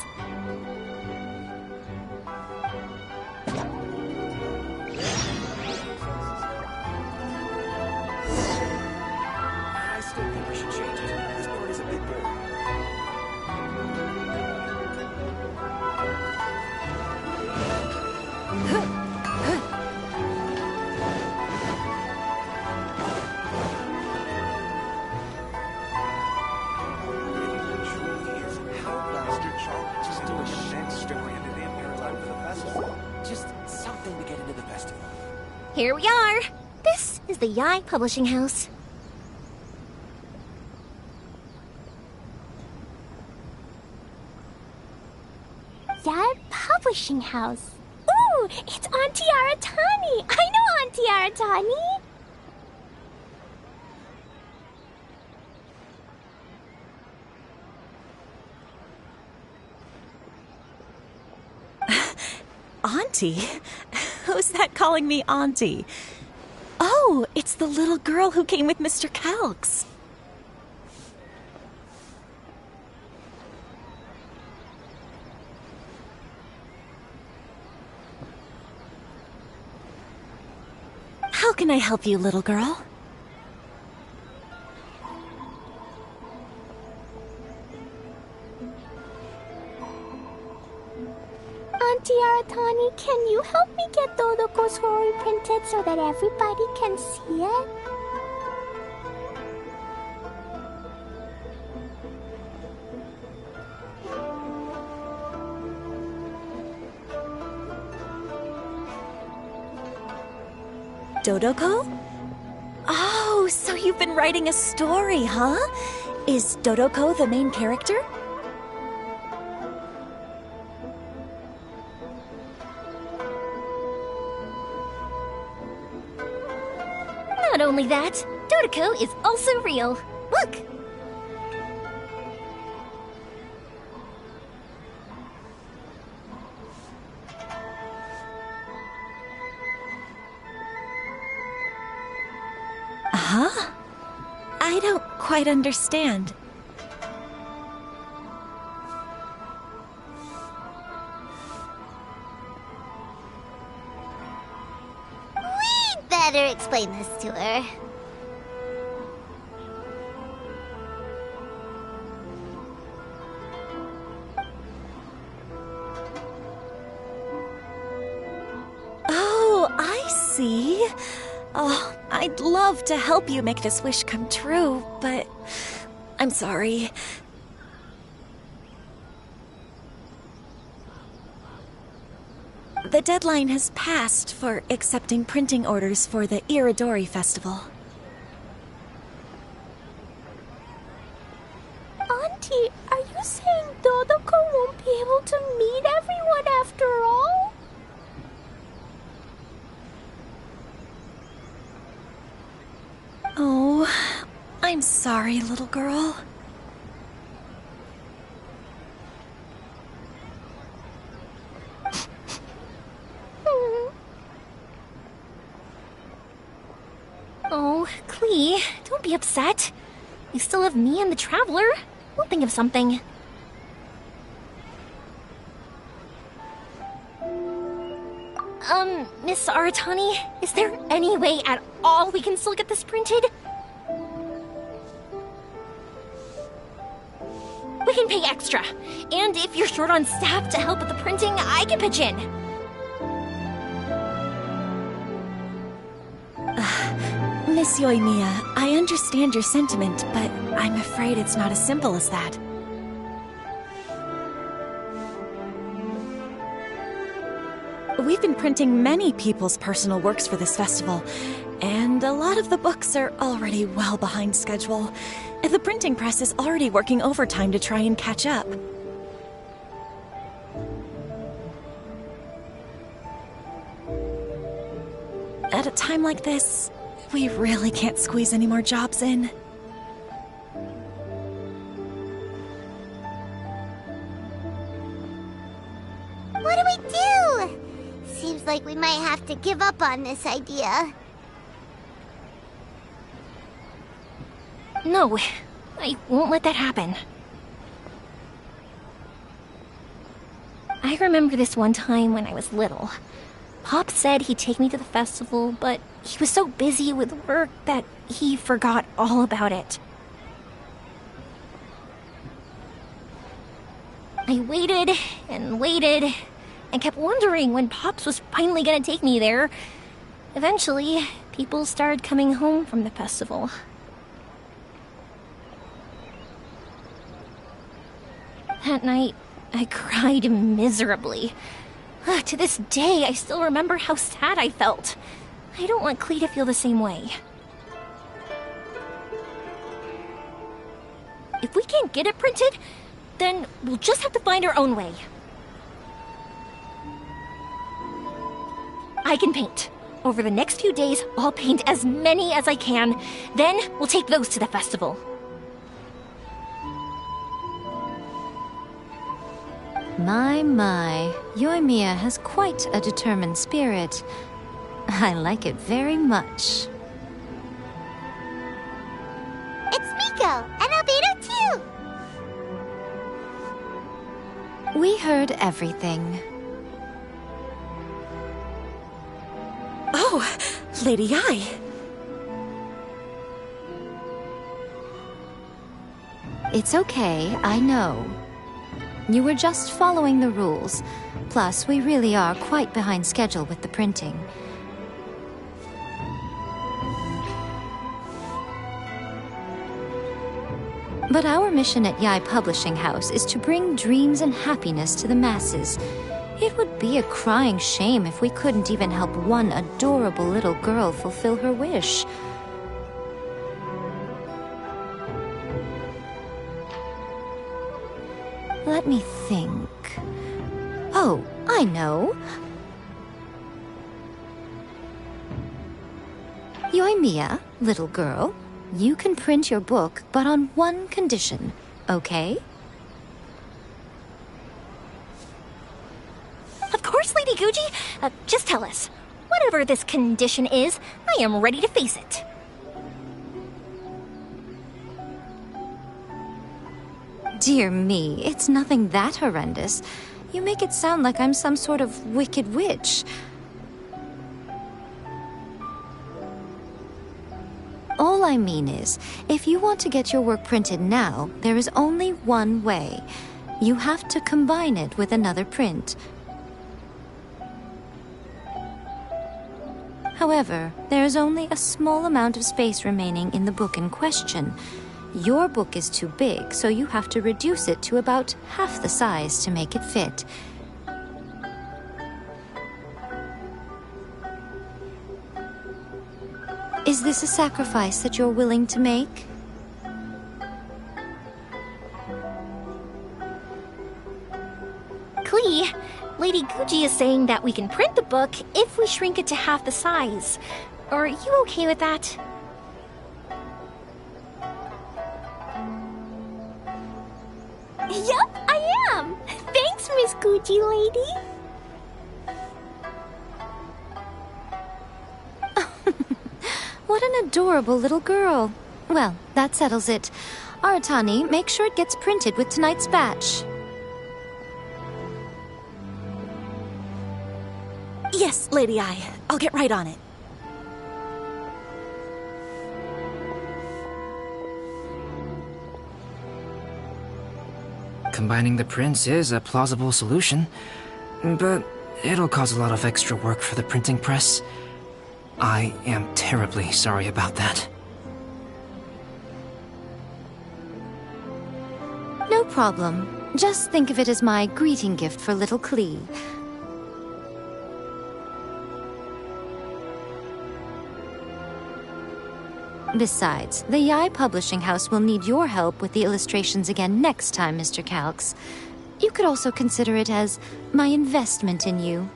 I still think we should change it. This part is a bit boring. Here we are. This is the Yae Publishing House. Yae Publishing House. Ooh, it's Auntie Aratani. I know Auntie Aratani. Auntie? Who's that calling me Auntie? Oh, it's the little girl who came with Mr. Calx. How can I help you, little girl? Auntie Aratani, can you help me get Dodoko's story printed so that everybody can see it? Dodoko? Oh, so you've been writing a story, huh? Is Dodoko the main character? Not only that, Dodoko is also real. Look! Huh? I don't quite understand. We'd better explain this to her. Oh, I see. Oh, I'd love to help you make this wish come true, but I'm sorry. The deadline has passed for accepting printing orders for the Iridori Festival. Auntie, are you saying Dodoko won't be able to meet everyone after all? sorry, little girl. Oh, Klee, don't be upset. You still have me and the Traveler. We'll think of something. Miss Aratani, is there any way at all we can still get this printed? We can pay extra. And if you're short on staff to help with the printing, I can pitch in. Miss Yoimiya, I understand your sentiment, but I'm afraid it's not as simple as that. We've been printing many people's personal works for this festival, and a lot of the books are already well behind schedule. The printing press is already working overtime to try and catch up. At a time like this, we really can't squeeze any more jobs in. What do we do? Seems like we might have to give up on this idea. No, I won't let that happen. I remember this one time when I was little. Pop said he'd take me to the festival, but he was so busy with work that he forgot all about it. I waited and kept wondering when Pops was finally gonna take me there. Eventually, people started coming home from the festival. That night, I cried miserably. To this day, I still remember how sad I felt. I don't want Klee to feel the same way. If we can't get it printed, then we'll just have to find our own way. I can paint. Over the next few days, I'll paint as many as I can. Then we'll take those to the festival. My, Yoimiya has quite a determined spirit. I like it very much. It's Miko and Albedo too! We heard everything. Oh, Lady Ai. It's okay, I know. You were just following the rules. Plus, we really are quite behind schedule with the printing. But our mission at Yae Publishing House is to bring dreams and happiness to the masses. It would be a crying shame if we couldn't even help one adorable little girl fulfill her wish. Let me think. Oh, I know. Yoimiya, little girl, you can print your book, but on one condition, okay? Of course, Lady Guji. Just tell us. Whatever this condition is, I am ready to face it. Dear me, it's nothing that horrendous. You make it sound like I'm some sort of wicked witch. All I mean is, if you want to get your work printed now, there is only one way. You have to combine it with another print. However, there is only a small amount of space remaining in the book in question. Your book is too big, so you have to reduce it to about half the size to make it fit. Is this a sacrifice that you're willing to make? Klee, Lady Guji is saying that we can print the book if we shrink it to half the size. Are you okay with that? Yup, I am! Thanks, Miss Gucci Lady! What an adorable little girl. Well, that settles it. Aratani, make sure it gets printed with tonight's batch. Yes, Lady Ai. I'll get right on it. Combining the prints is a plausible solution, but it'll cause a lot of extra work for the printing press. I am terribly sorry about that. No problem. Just think of it as my greeting gift for little Klee. Besides, the Yai Publishing House will need your help with the illustrations again next time, Mr. Calx. You could also consider it as my investment in you,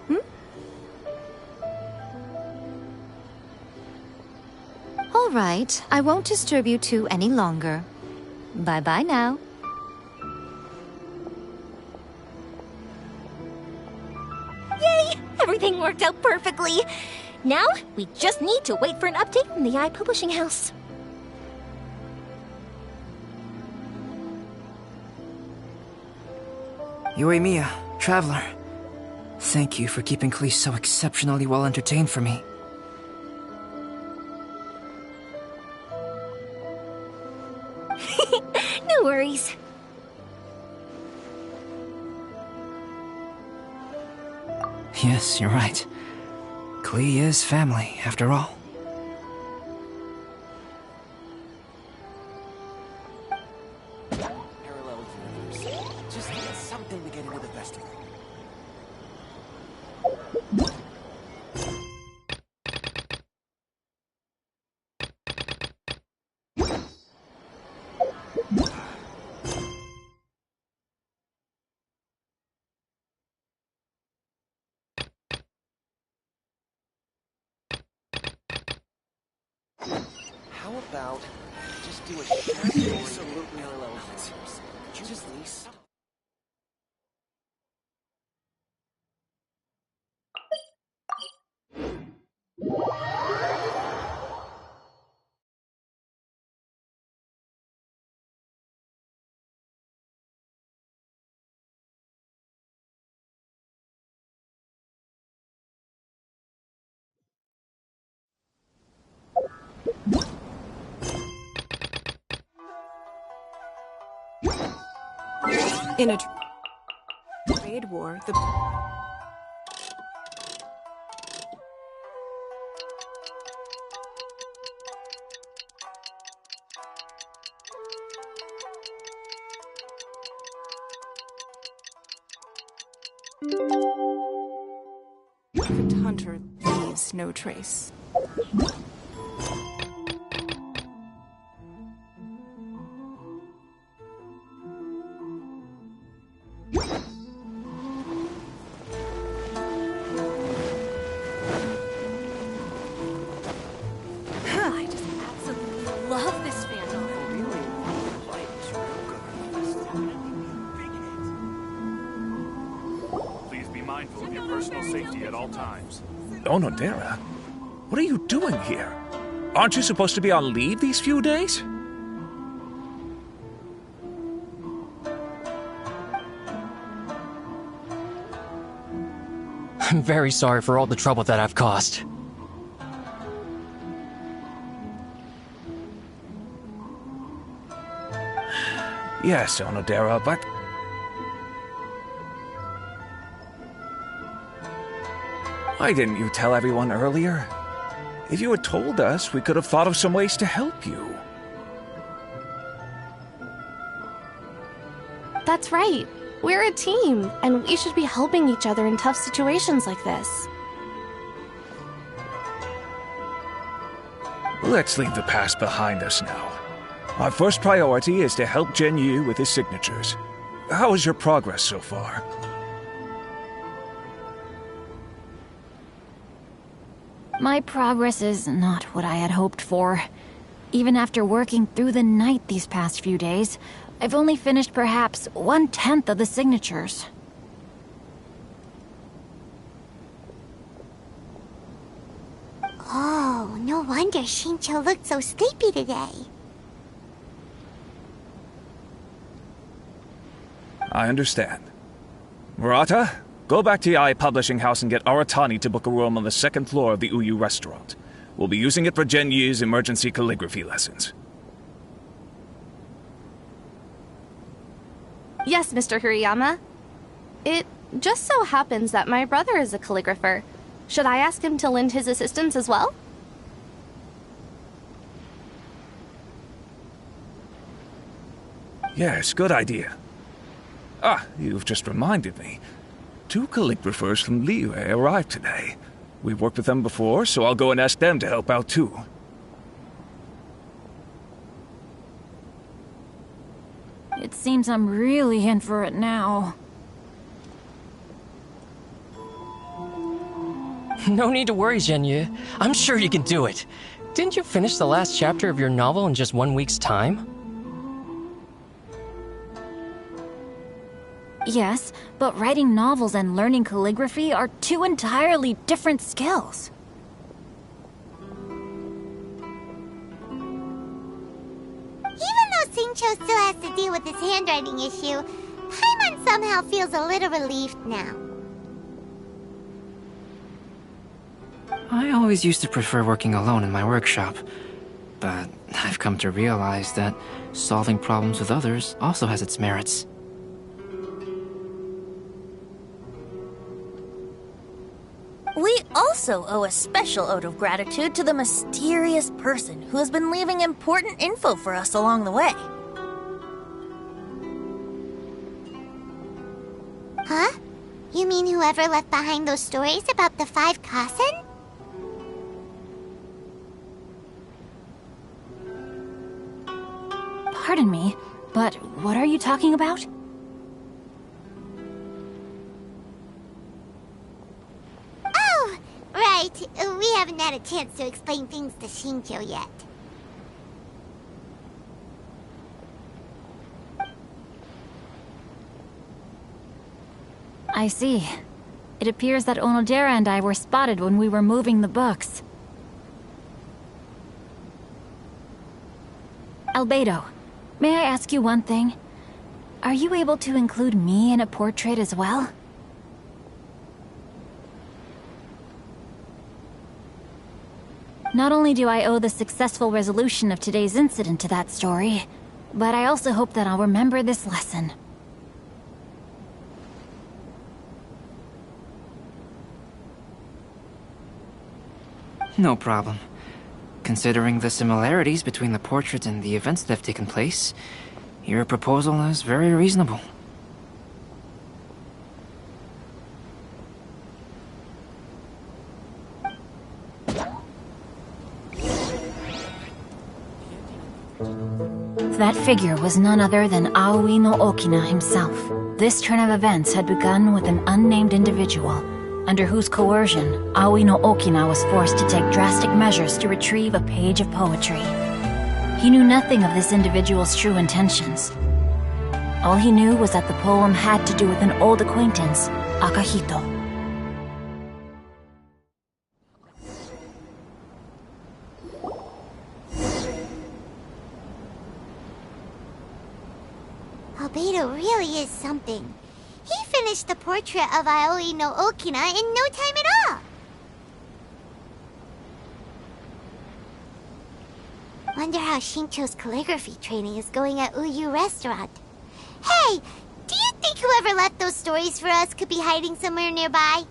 All right, I won't disturb you two any longer. Bye-bye now. Yay! Everything worked out perfectly. Now, we just need to wait for an update from the Yai Publishing House. Yoimiya, Traveler. Thank you for keeping Klee so exceptionally well entertained for me. No worries. Yes, you're right. Klee is family, after all. Parallel universe. Just something to get into the festival. How about just do a short story parallel universe? Just least. In a trade war, the hunter leaves no trace. I just absolutely love this fandom. Please be mindful of your personal safety at all times. Onodera? What are you doing here? Aren't you supposed to be on leave these few days? I'm very sorry for all the trouble that I've caused. Yes, Onodera, but... Why didn't you tell everyone earlier? If you had told us, we could have thought of some ways to help you. That's right. We're a team, and we should be helping each other in tough situations like this. Let's leave the past behind us now. Our first priority is to help Genyu with his signatures. How is your progress so far? My progress is not what I had hoped for. Even after working through the night these past few days, I've only finished perhaps 1/10 of the signatures. Oh, no wonder Shincho looked so sleepy today. I understand. Murata, go back to Yae Publishing House and get Aratani to book a room on the second floor of the Uyu restaurant. We'll be using it for Gen Yu's emergency calligraphy lessons. Yes, Mr. Hirayama. It just so happens that my brother is a calligrapher. Should I ask him to lend his assistance as well? Yes, good idea. Ah, you've just reminded me. 2 calligraphers from Liyue arrived today. We've worked with them before, so I'll go and ask them to help out too. It seems I'm really in for it now. No need to worry, Zhenyu. I'm sure you can do it. Didn't you finish the last chapter of your novel in just 1 week's time? Yes, but writing novels and learning calligraphy are 2 entirely different skills. Even though Shincho still has to deal with his handwriting issue, Paimon somehow feels a little relieved now. I always used to prefer working alone in my workshop, but I've come to realize that solving problems with others also has its merits. We also owe a special ode of gratitude to the mysterious person who has been leaving important info for us along the way. Huh? You mean whoever left behind those stories about the 5 Kasen? Pardon me, but what are you talking about? Oh, right. We haven't had a chance to explain things to Shincho yet. I see. It appears that Onodera and I were spotted when we were moving the books. Albedo, may I ask you one thing? Are you able to include me in a portrait as well? Not only do I owe the successful resolution of today's incident to that story, but I also hope that I'll remember this lesson. No problem. Considering the similarities between the portrait and the events that have taken place, your proposal is very reasonable. That figure was none other than Aoi no Okina himself. This turn of events had begun with an unnamed individual, under whose coercion, Aoi no Okina was forced to take drastic measures to retrieve a page of poetry. He knew nothing of this individual's true intentions. All he knew was that the poem had to do with an old acquaintance, Akahito. Albedo really is something. He finished the portrait of Aoi no Okina in no time at all. Wonder how Shincho's calligraphy training is going at Uyu Restaurant. Hey, do you think whoever left those stories for us could be hiding somewhere nearby?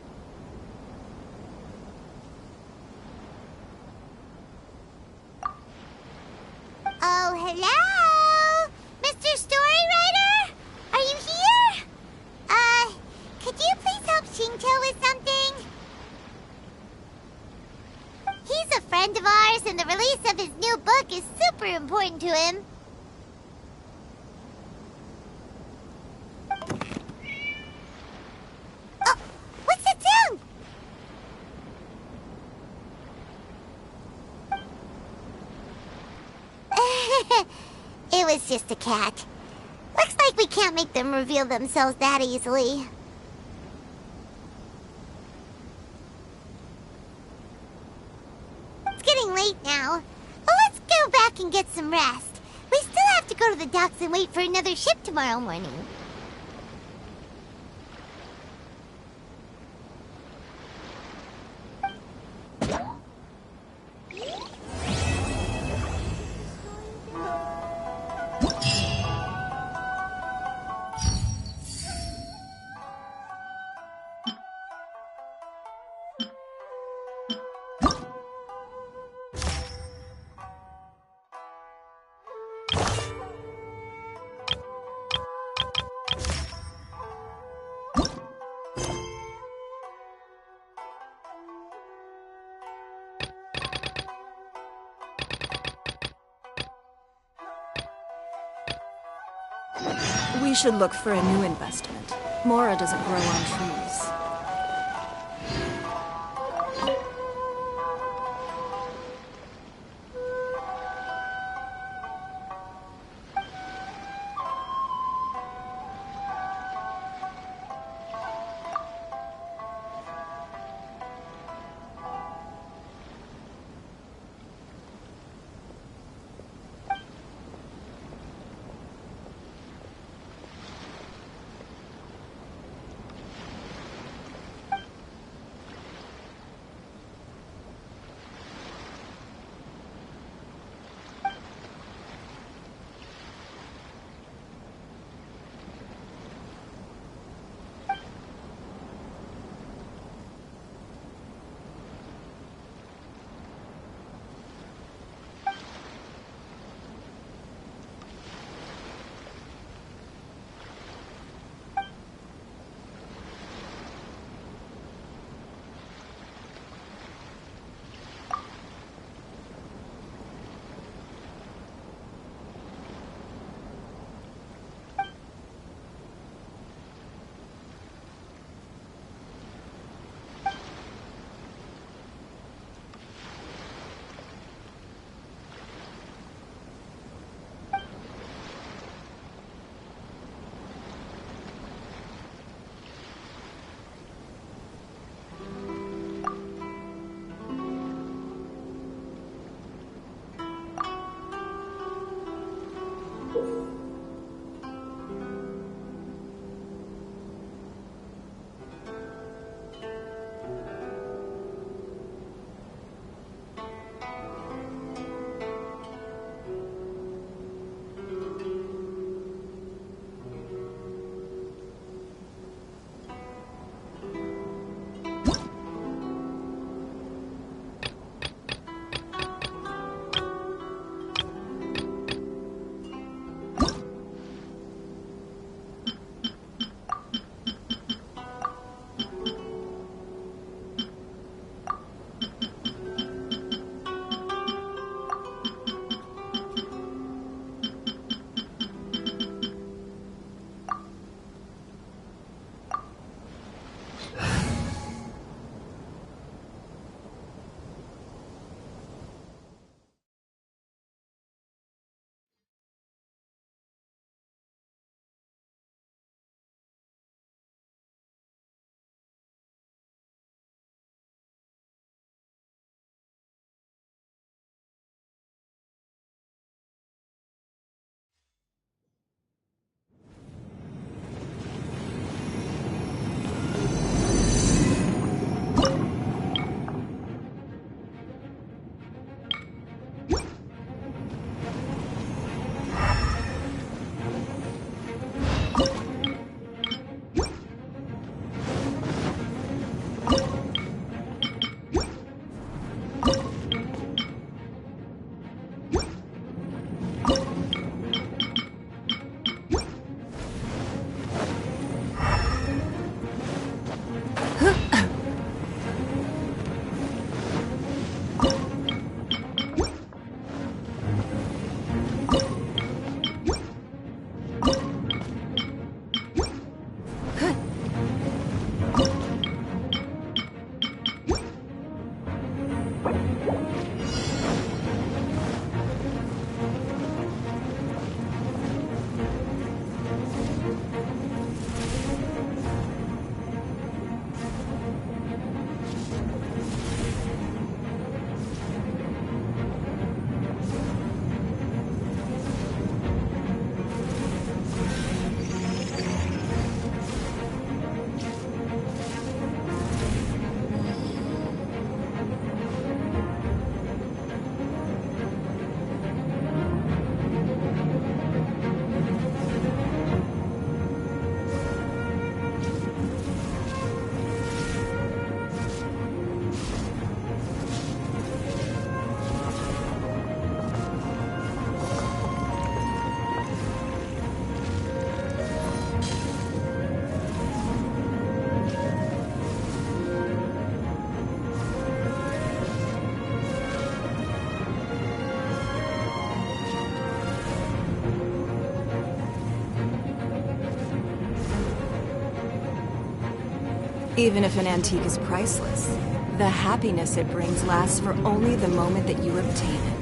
Oh, hello? Mr. Storywriter? Are you here? Could you please help Shincho with something? He's a friend of ours, and the release of his new book is super important to him. Oh, what's that sound? It was just a cat. We can't make them reveal themselves that easily. It's getting late now. Well, let's go back and get some rest. We still have to go to the docks and wait for another ship tomorrow morning. We should look for a new investment. Mora doesn't grow on trees. Even if an antique is priceless, the happiness it brings lasts for only the moment that you obtain it.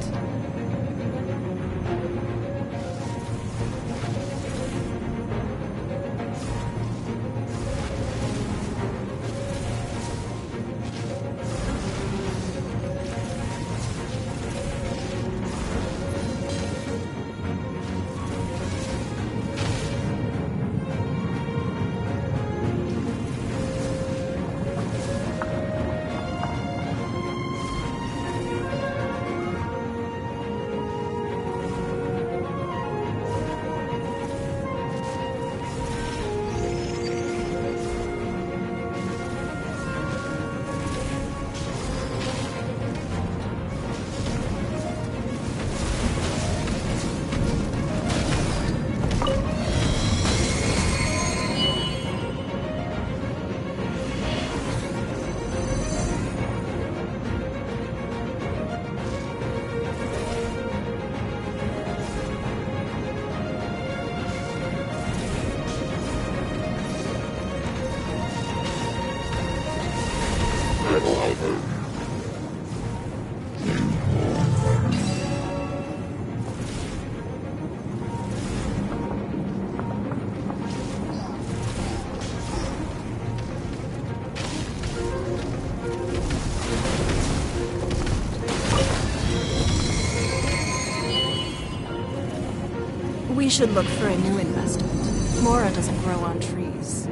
We should look for a new investment. Mora doesn't grow on trees.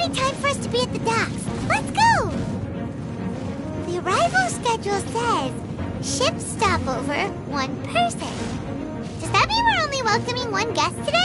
already time for us to be at the docks. Let's go! The arrival schedule says ship stopover, 1 person. Does that mean we're only welcoming 1 guest today?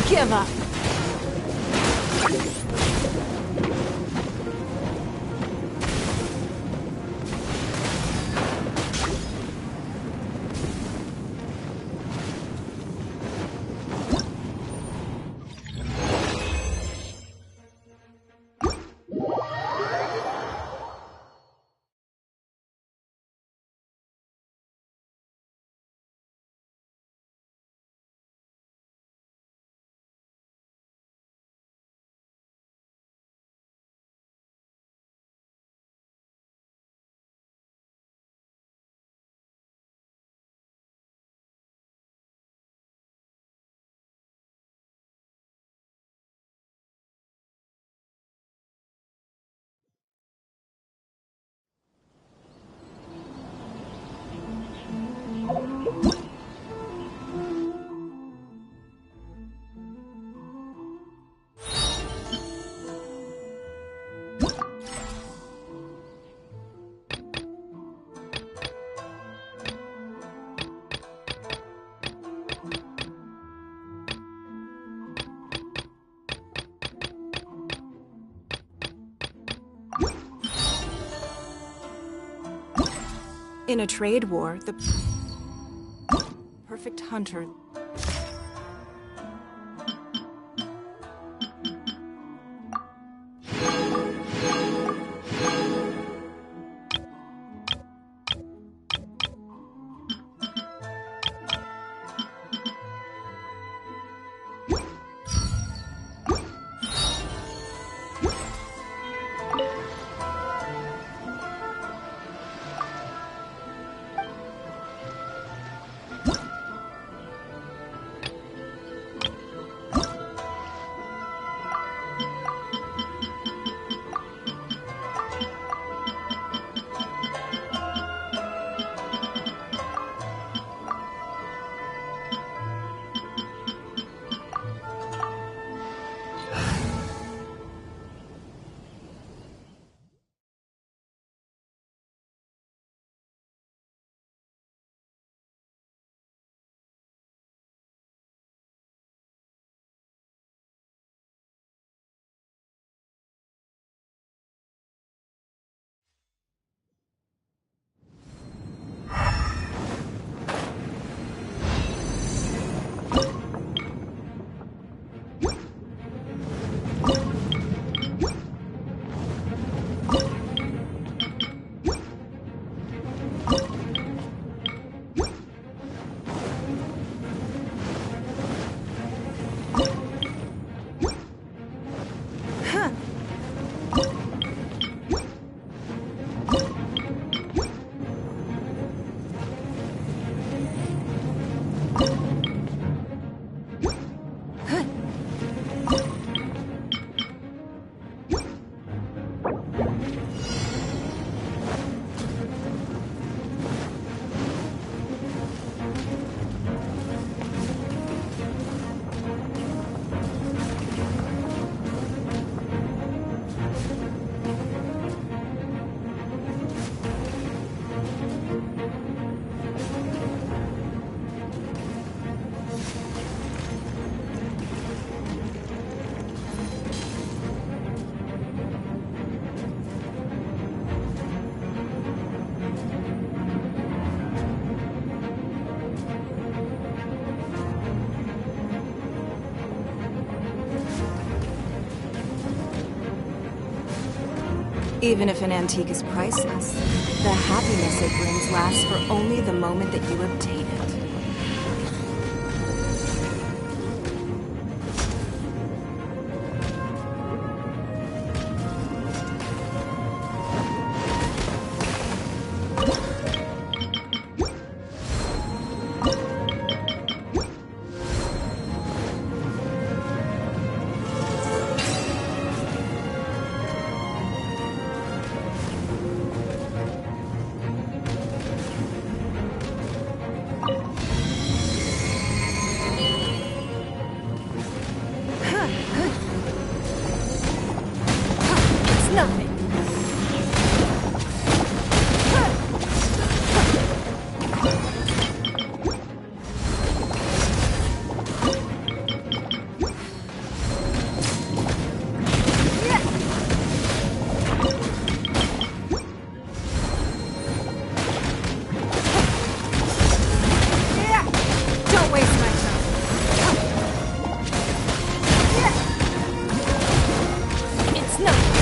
Give up. In a trade war, the perfect hunter. Even if an antique is priceless, the happiness it brings lasts for only the moment that you obtain it. nothing. Don't waste my time. It's nothing.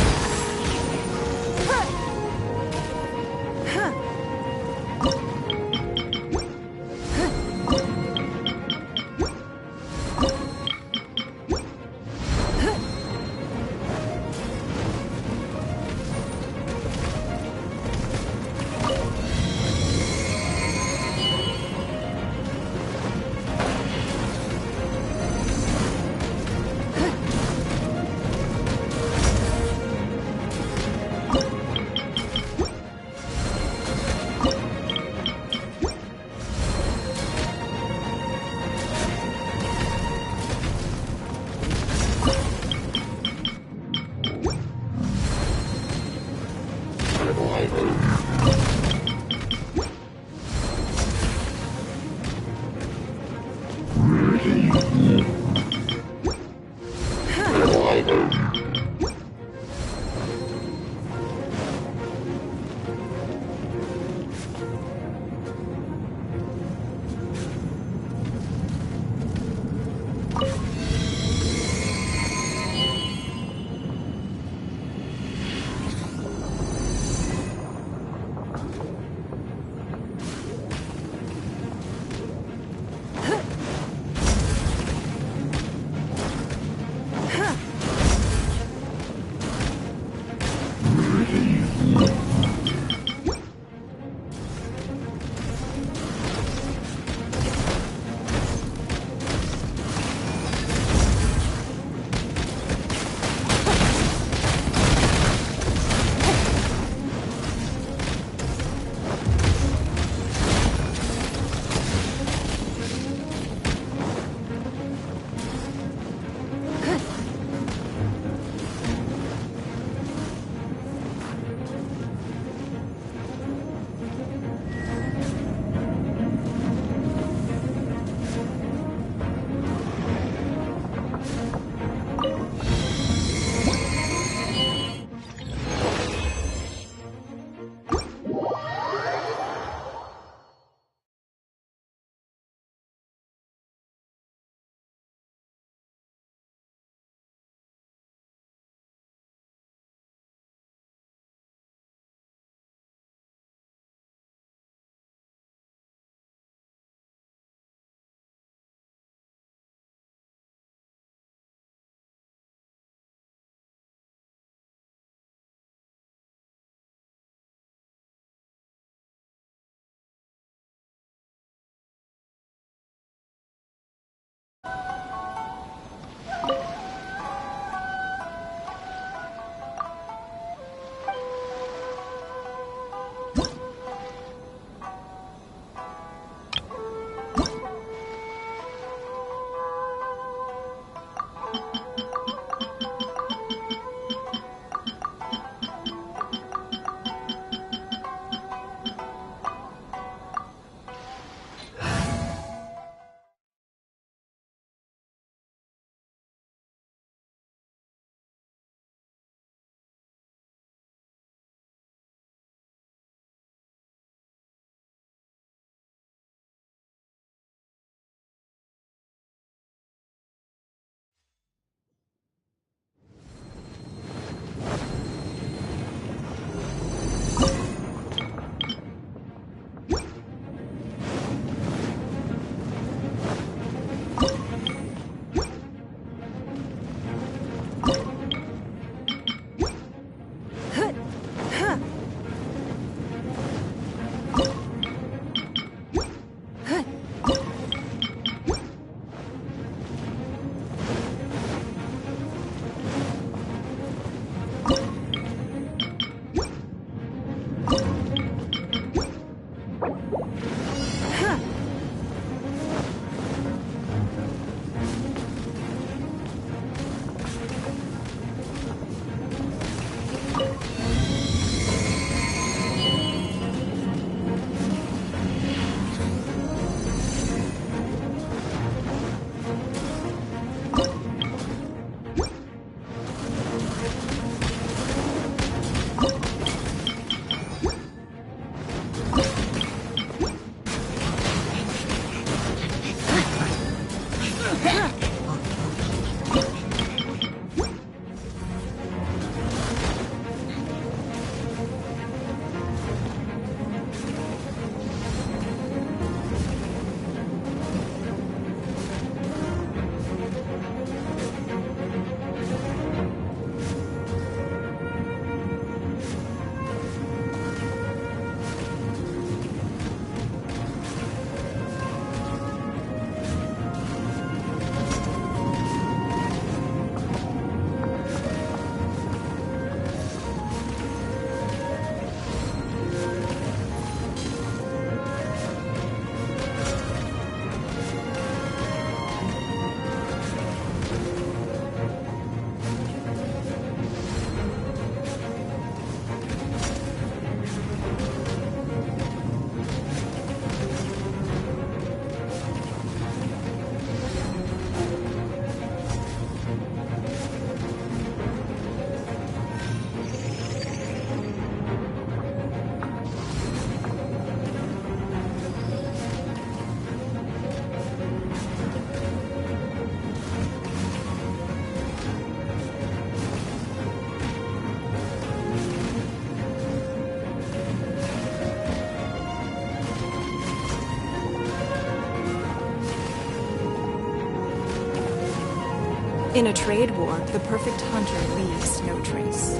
In a trade war, the perfect hunter leaves no trace.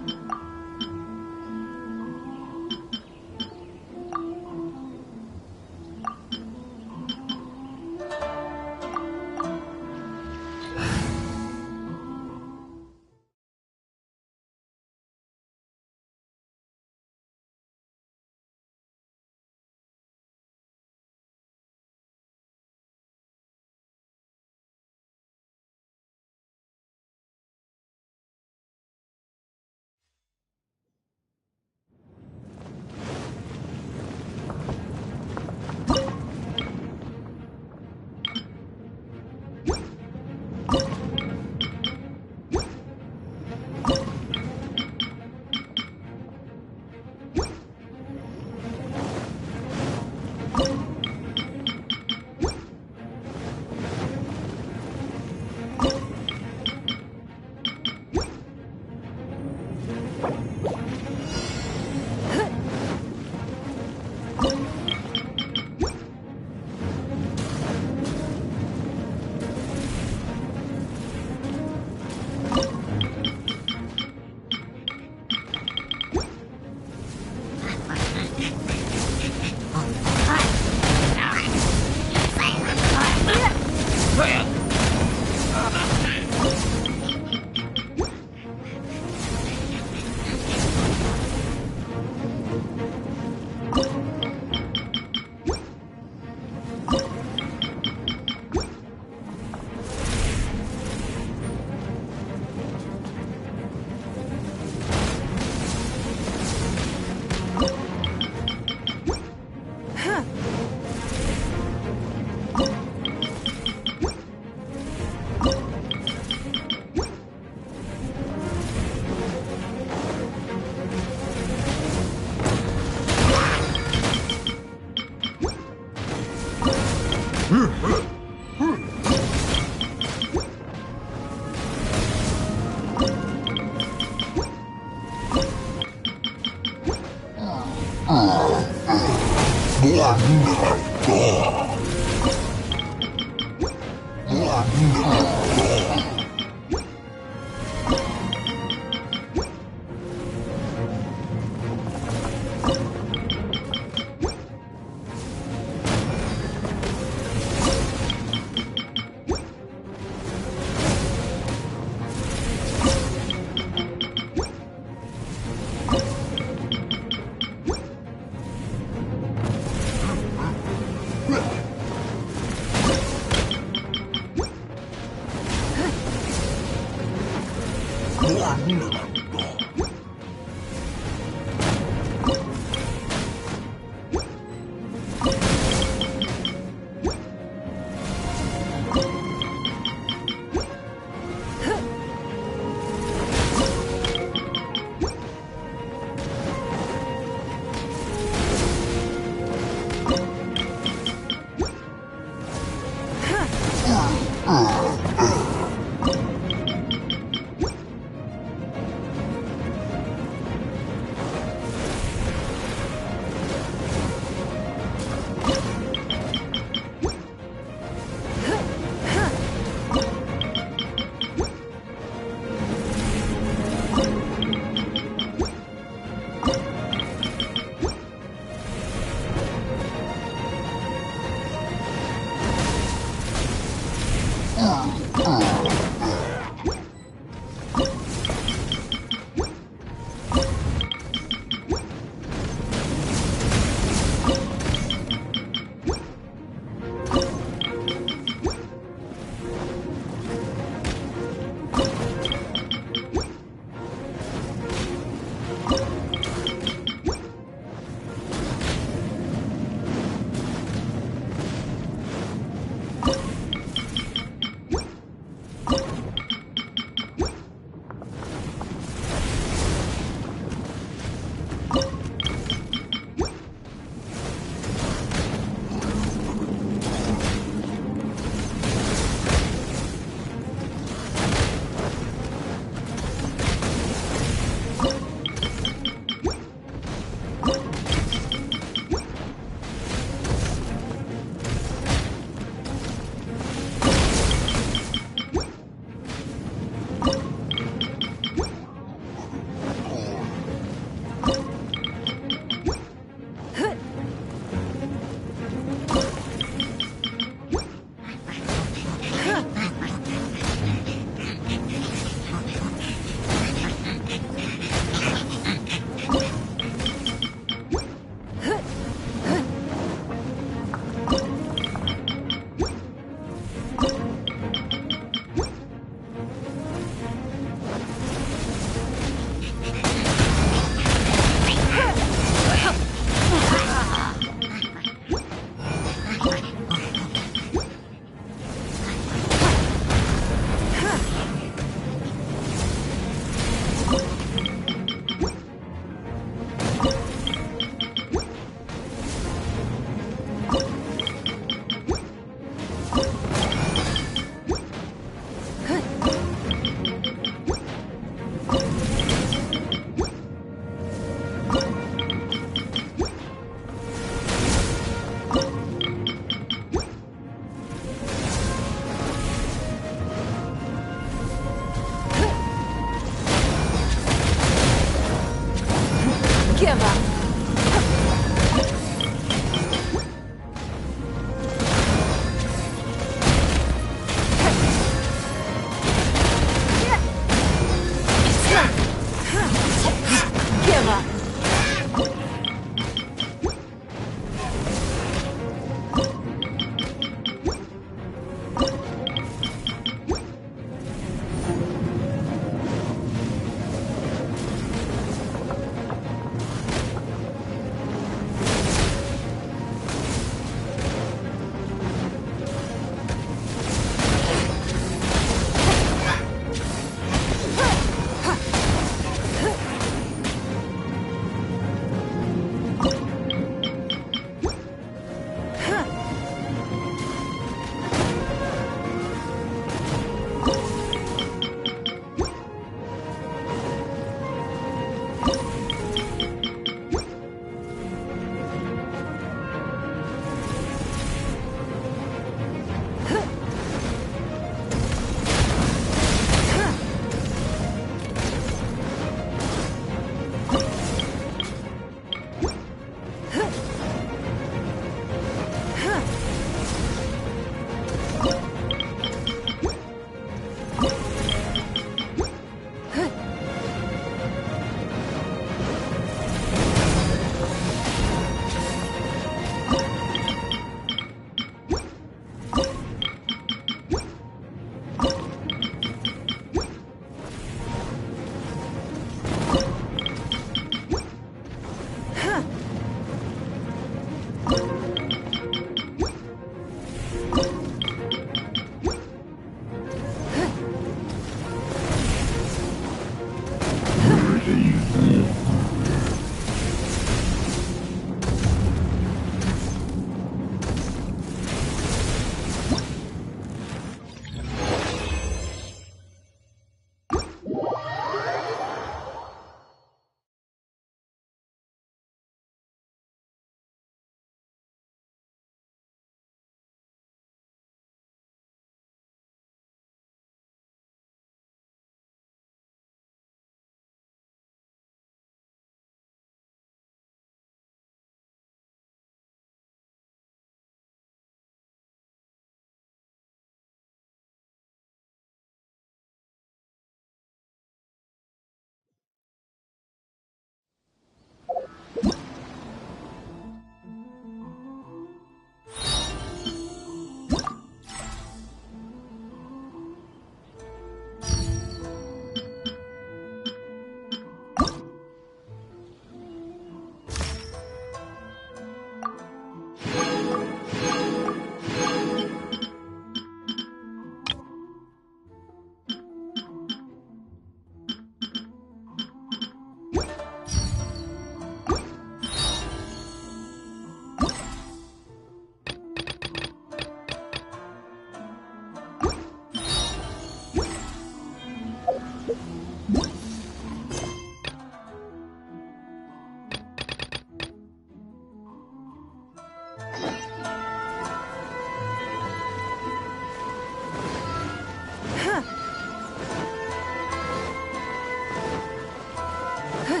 Look,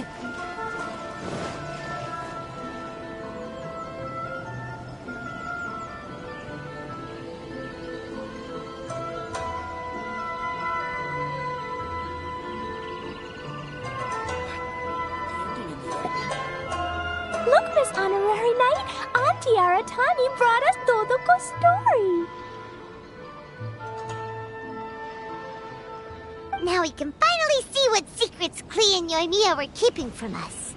Miss Honorary Knight, Auntie Aratani brought us Dodoko's story. Now we can finally see what secrets Klee and Yoimiya were keeping from us.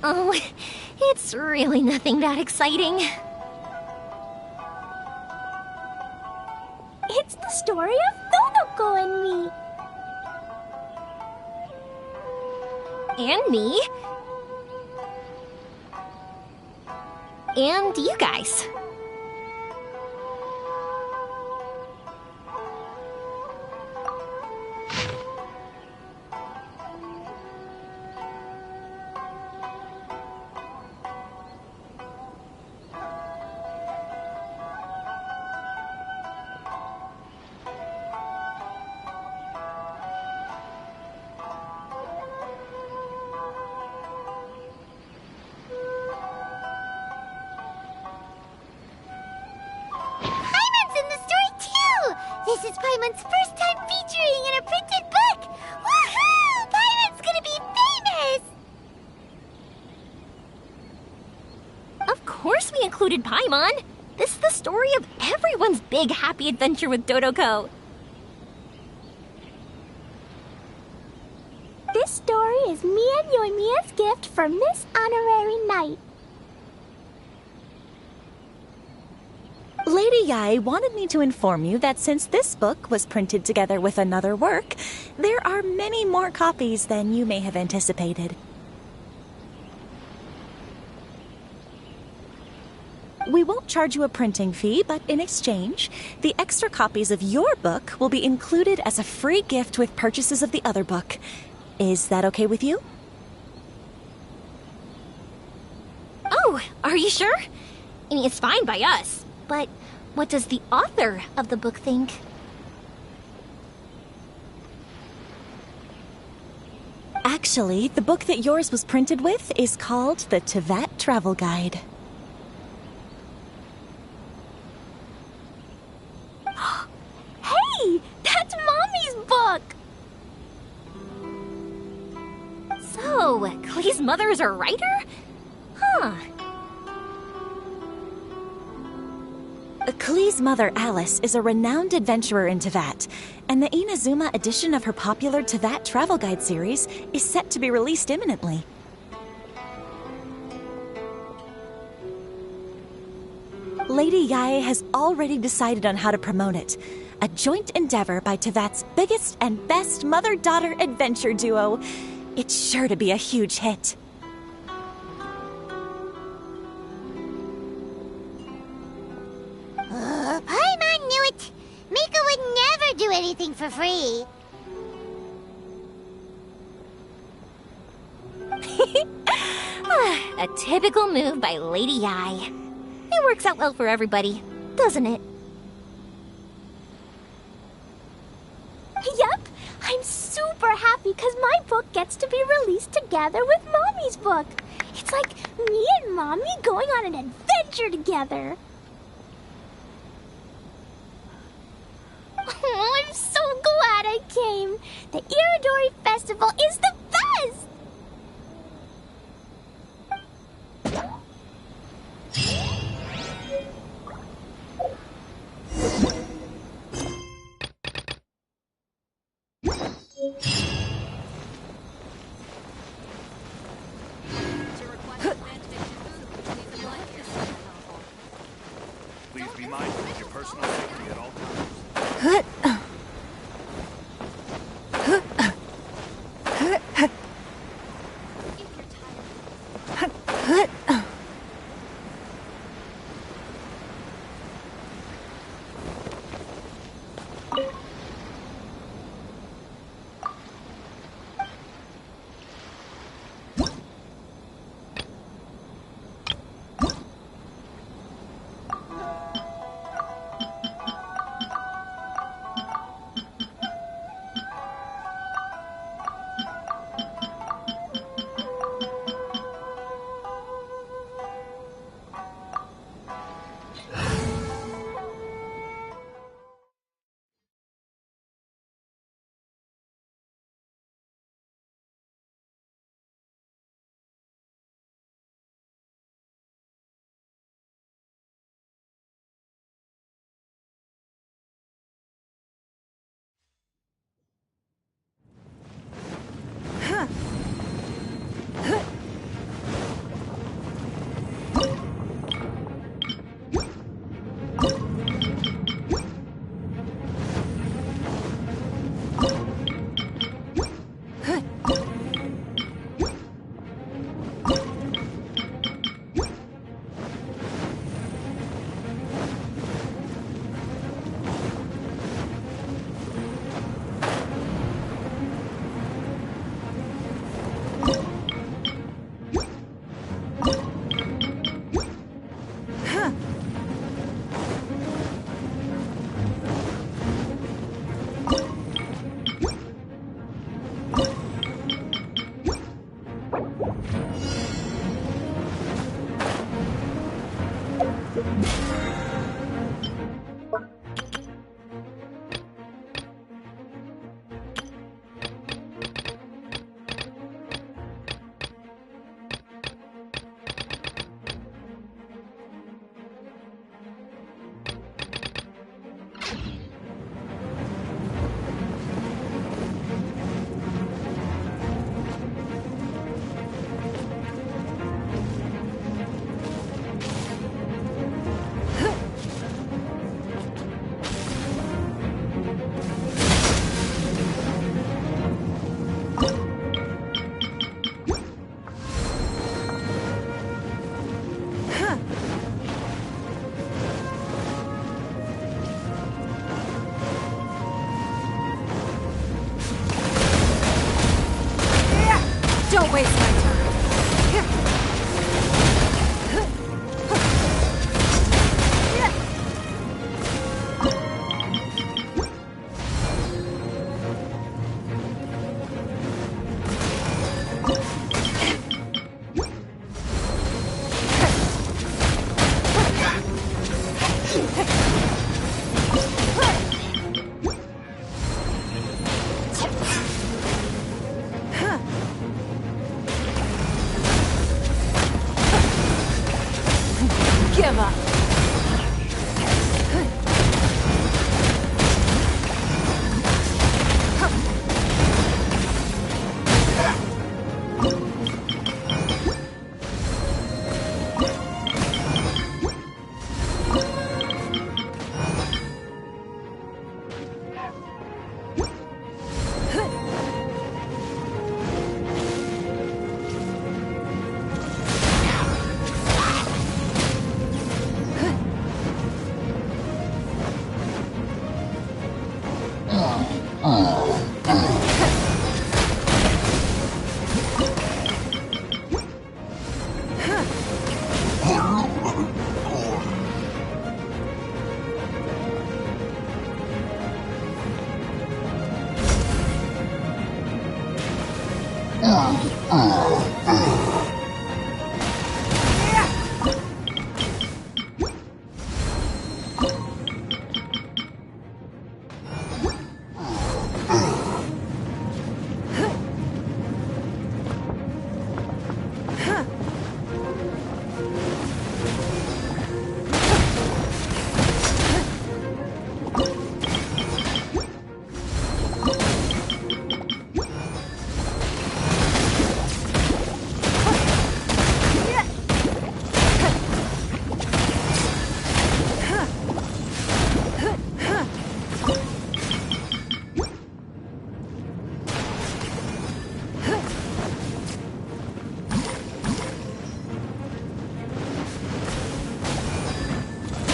Oh, it's really nothing that exciting. It's the story of Dodoko and me. And me. And you guys. This is Paimon's first time featuring in a printed book! Woohoo! Paimon's gonna be famous! Of course we included Paimon! This is the story of everyone's big happy adventure with Dodoko. This story is me and Yoimiya's gift for Miss Honorary Knight. Lady Yai wanted me to inform you that since this book was printed together with another work, there are many more copies than you may have anticipated. We won't charge you a printing fee, but in exchange, the extra copies of your book will be included as a free gift with purchases of the other book. Is that okay with you? Oh, are you sure? I mean, it's fine by us. But what does the author of the book think? Actually, the book that yours was printed with is called the Teyvat Travel Guide. Hey! That's Mommy's book! So, Klee's mother is a writer? Huh. Klee's mother, Alice, is a renowned adventurer in Teyvat, and the Inazuma edition of her popular Teyvat Travel Guide series is set to be released imminently. Lady Yae has already decided on how to promote it, a joint endeavor by Teyvat's biggest and best mother-daughter adventure duo. It's sure to be a huge hit. Paimon knew it! Mika would never do anything for free. A typical move by Lady Yae. It works out well for everybody, doesn't it? Yep! I'm super happy because my book gets to be released together with Mommy's book. It's like me and Mommy going on an adventure together. Oh, I'm so glad I came. The Iridori Festival is the best! Please be mindful of your personal safety at all times. Don't waste my time. Give up.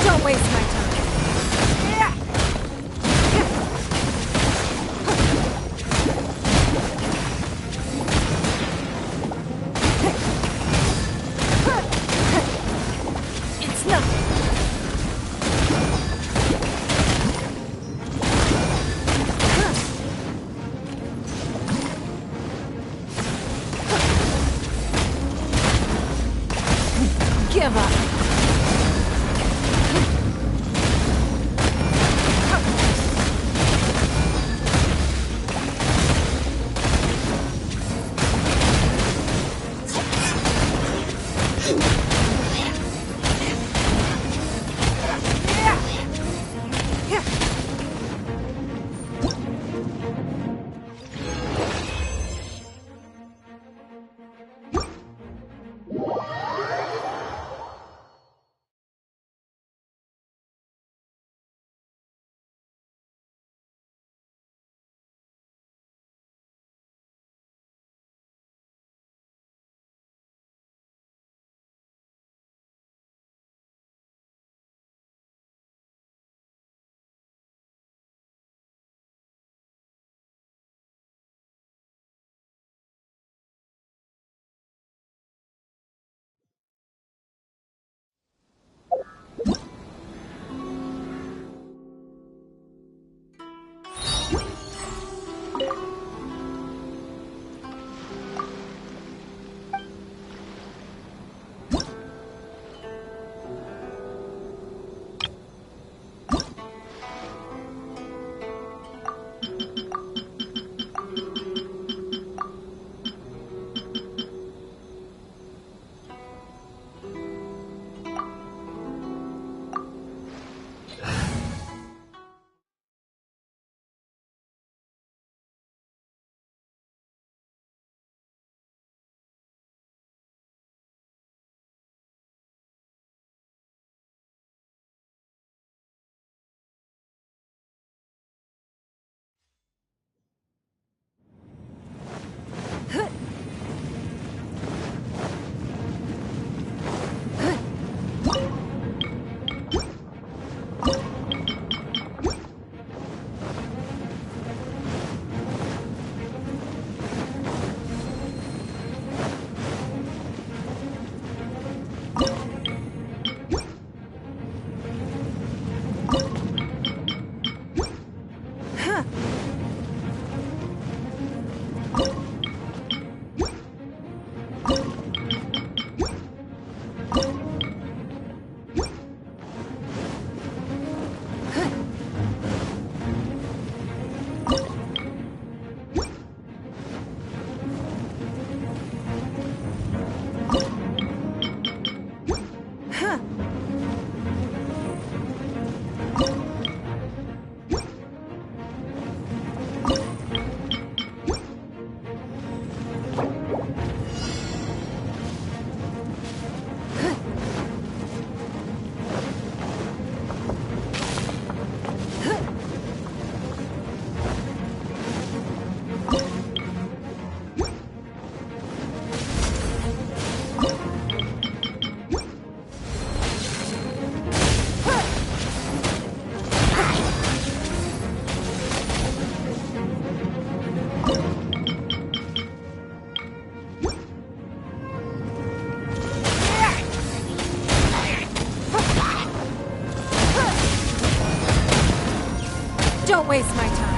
Don't waste my time. It's nothing. Give up. Don't waste my time.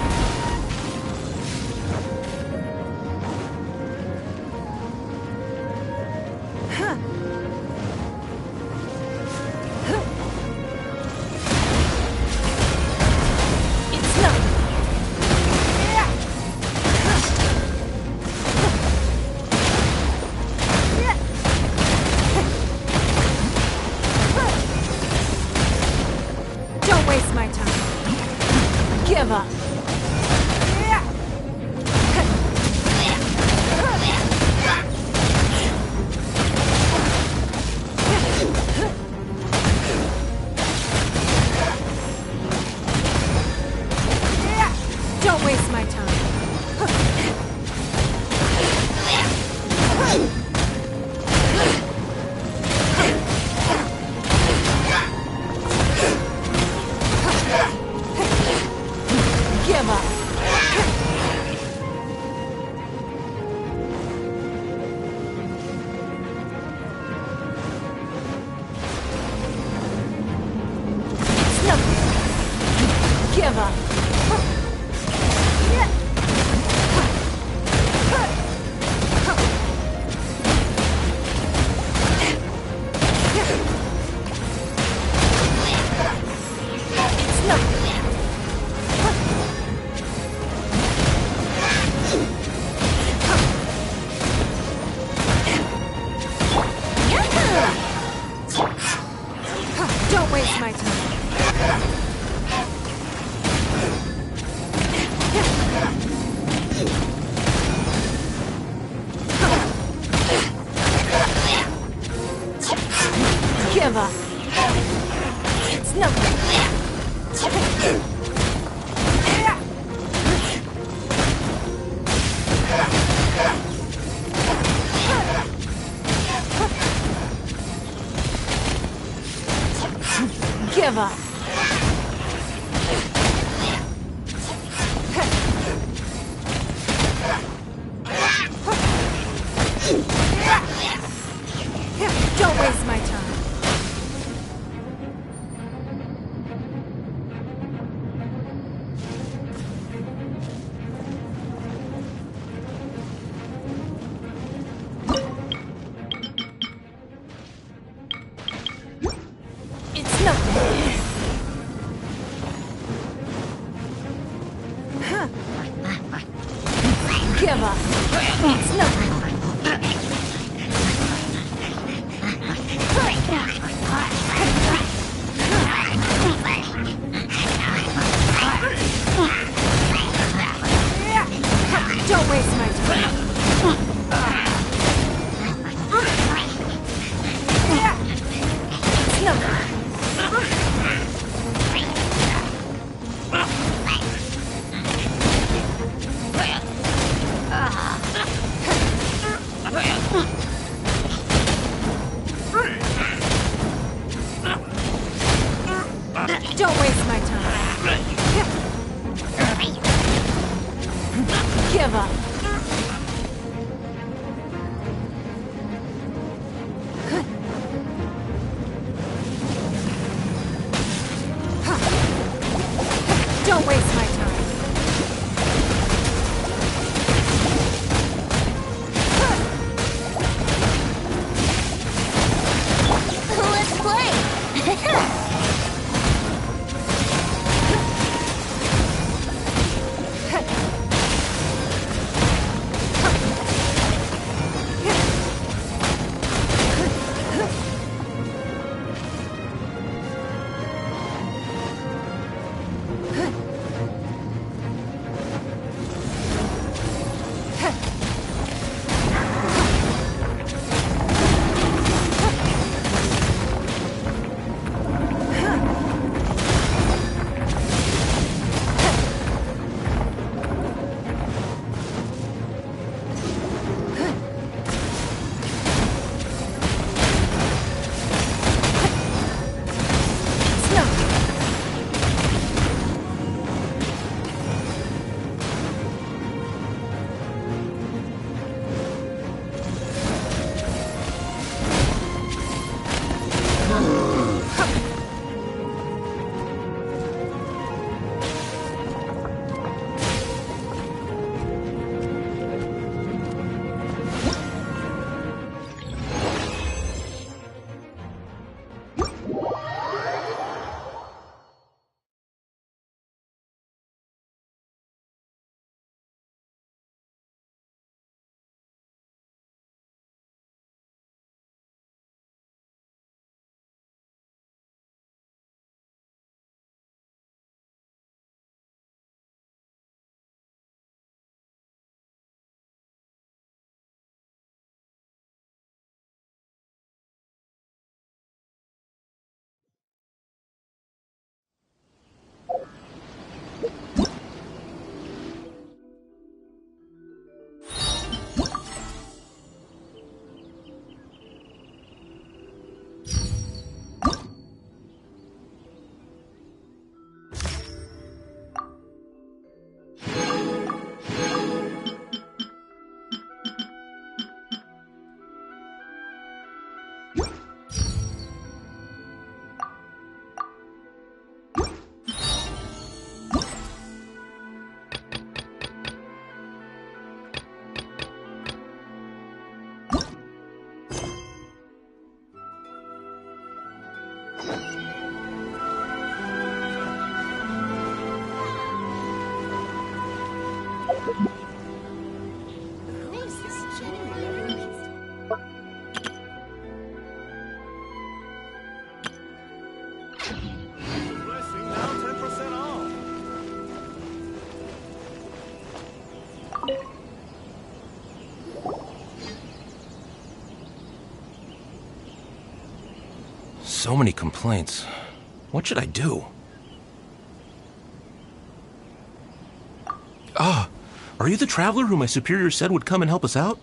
It's nothing. Don't waste my time. Give up. Don't waste my time. Give up. It's nothing. Give up. It's nothing. Don't waste my time. Give up. It's nothing. Give up. Don't waste my time. It's nothing. Give up. It's nothing. Don't waste my time. It's nothing. Don't waste my time. Give up. Don't waste my time. Blessing now 10% off. So many complaints. What should I do? Ah, are you the traveler who my superior said would come and help us out?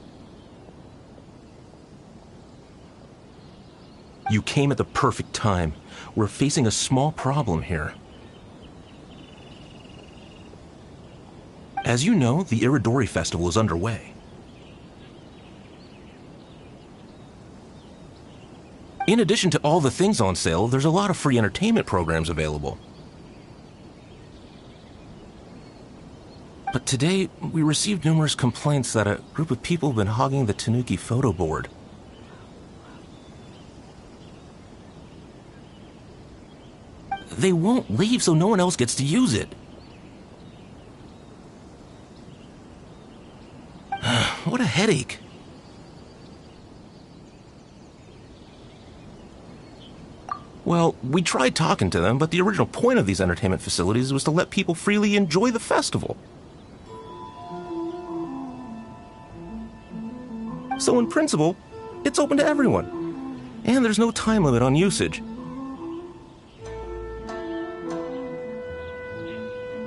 You came at the perfect time. We're facing a small problem here. As you know, the Iridori Festival is underway. In addition to all the things on sale, there's a lot of free entertainment programs available. But today, we received numerous complaints that a group of people have been hogging the Tanuki photo board. They won't leave so no one else gets to use it. What a headache. Well, we tried talking to them, but the original point of these entertainment facilities was to let people freely enjoy the festival. So in principle, it's open to everyone. And there's no time limit on usage.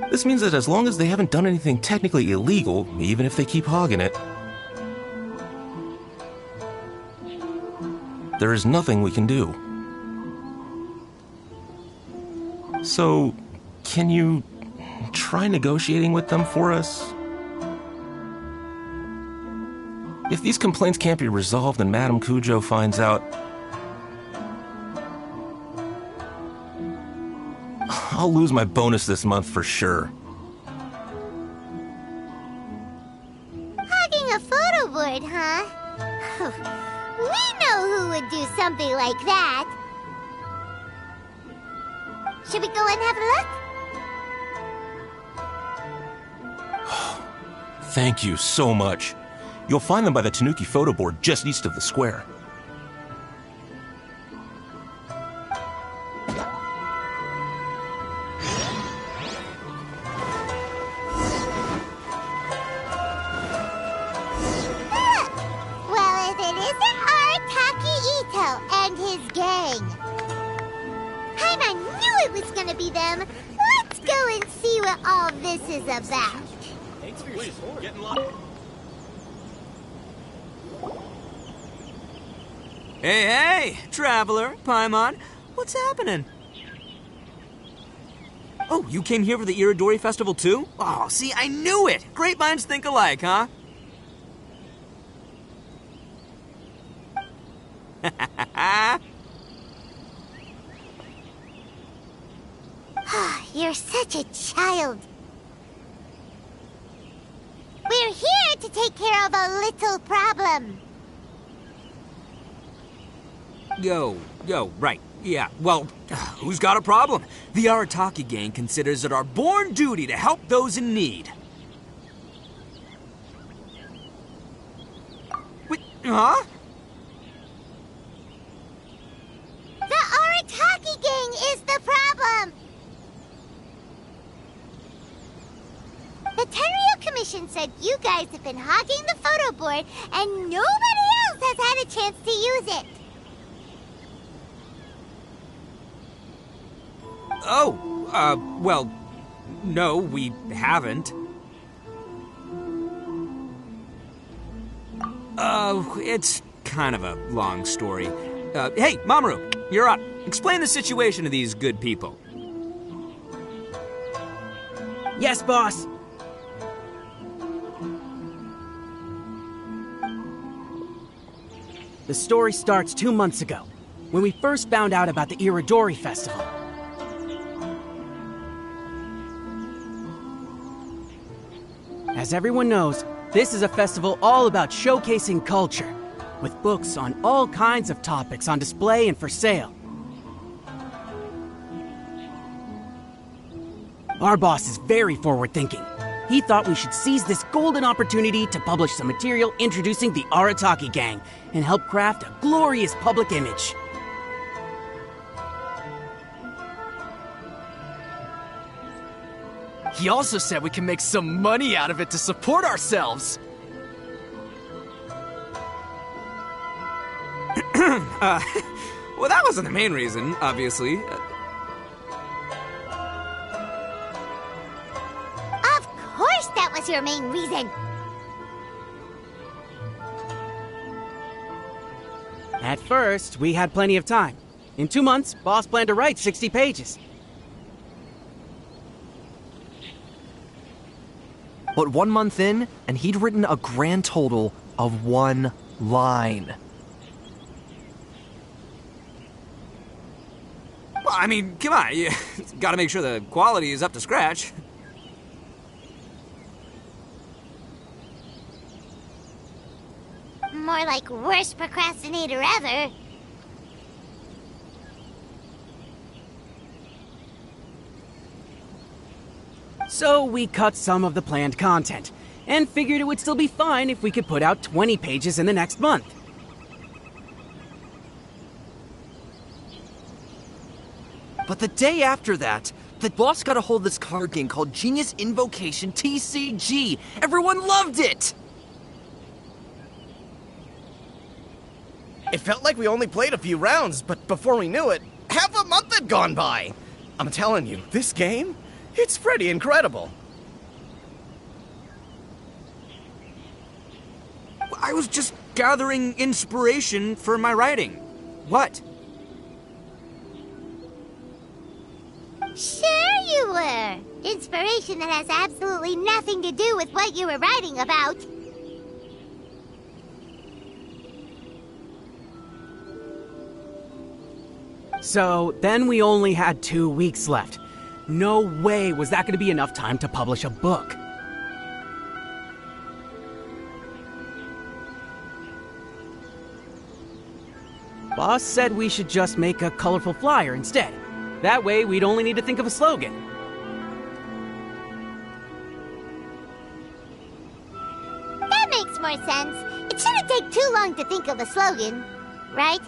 This means that as long as they haven't done anything technically illegal, even if they keep hogging it, there is nothing we can do. So, can you try negotiating with them for us? If these complaints can't be resolved and Madame Cujo finds out, I'll lose my bonus this month for sure. Hogging a photo board, huh? We know who would do something like that. Should we go and have a look? Thank you so much. You'll find them by the Tanuki photo board just east of the square. Well, if it isn't Arataki Ito and his gang. I knew it was gonna be them. Let's go and see what all this is about. Thanks for your support. Getting lost. Hey, traveler, Paimon, what's happening? Oh, you came here for the Iridori Festival too? Oh, see, I knew it! Great minds think alike, huh? You're such a child. We're here to take care of a little problem. Yo, right. Yeah, well, who's got a problem? The Arataki gang considers it our born duty to help those in need. Wait, huh? The Arataki gang is the problem. The Tenryo Commission said you guys have been hogging the photo board and nobody else has had a chance to use it. Oh, well, no, we haven't. It's kind of a long story. Hey, Mamoru, you're up. Explain the situation to these good people. Yes, boss. The story starts 2 months ago, when we first found out about the Iridori Festival. As everyone knows, this is a festival all about showcasing culture, with books on all kinds of topics on display and for sale. Our boss is very forward-thinking. He thought we should seize this golden opportunity to publish some material introducing the Arataki gang and help craft a glorious public image. He also said we can make some money out of it to support ourselves. Well, that wasn't the main reason, obviously. Of course that was your main reason. At first, we had plenty of time. In 2 months, Boss planned to write 60 pages. But 1 month in, and he'd written a grand total of 1 line. Well, I mean, come on, you gotta make sure the quality is up to scratch. More like worst procrastinator ever. So we cut some of the planned content, and figured it would still be fine if we could put out 20 pages in the next month. But the day after that, the boss got a hold of this card game called Genius Invocation TCG. Everyone loved it! It felt like we only played a few rounds, but before we knew it, half a month had gone by. I'm telling you, this game, it's pretty incredible. I was just gathering inspiration for my writing. What? Sure you were. Inspiration that has absolutely nothing to do with what you were writing about. So then we only had 2 weeks left. No way was that going to be enough time to publish a book. Boss said we should just make a colorful flyer instead. That way we'd only need to think of a slogan. That makes more sense. It shouldn't take too long to think of a slogan, right?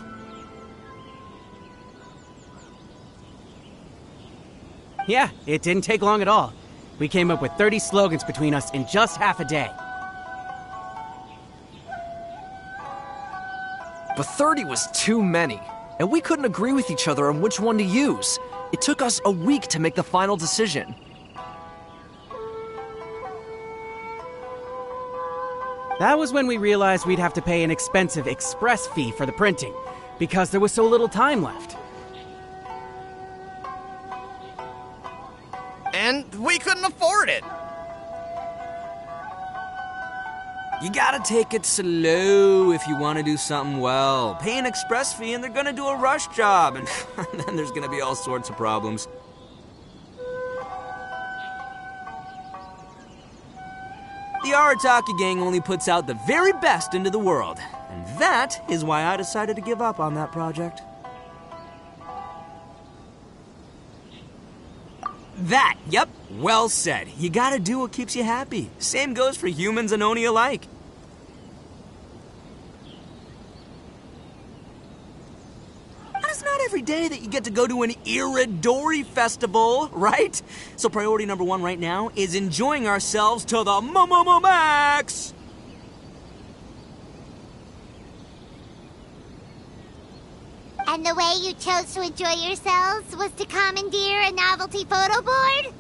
Yeah, it didn't take long at all. We came up with 30 slogans between us in just half a day. But 30 was too many, and we couldn't agree with each other on which one to use. It took us a week to make the final decision. That was when we realized we'd have to pay an expensive express fee for the printing, because there was so little time left. And we couldn't afford it. You gotta take it slow if you want to do something well. Pay an express fee and they're gonna do a rush job, and then there's gonna be all sorts of problems. The Arataki gang only puts out the very best into the world, and that is why I decided to give up on that project. That, yep, well said. You gotta do what keeps you happy. Same goes for humans and Oni alike. And it's not every day that you get to go to an Iridori festival, right? So priority number 1 right now is enjoying ourselves to the max! And the way you chose to enjoy yourselves was to commandeer a novelty photo board?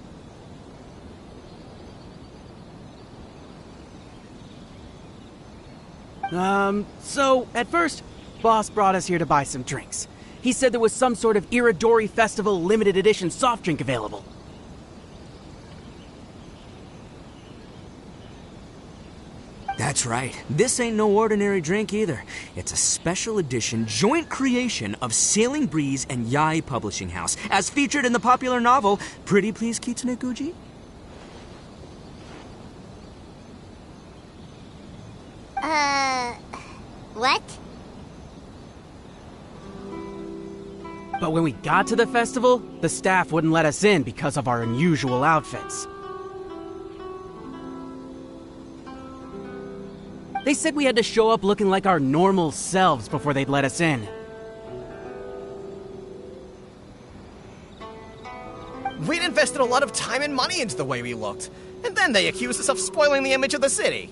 So, at first, Boss brought us here to buy some drinks. He said there was some sort of Iridori Festival limited edition soft drink available. That's right. This ain't no ordinary drink either. It's a special edition joint creation of Sailing Breeze and Yae Publishing House, as featured in the popular novel Pretty Please Kitsune Guji. What? But when we got to the festival, the staff wouldn't let us in because of our unusual outfits. They said we had to show up looking like our normal selves before they'd let us in. We'd invested a lot of time and money into the way we looked, and then they accused us of spoiling the image of the city.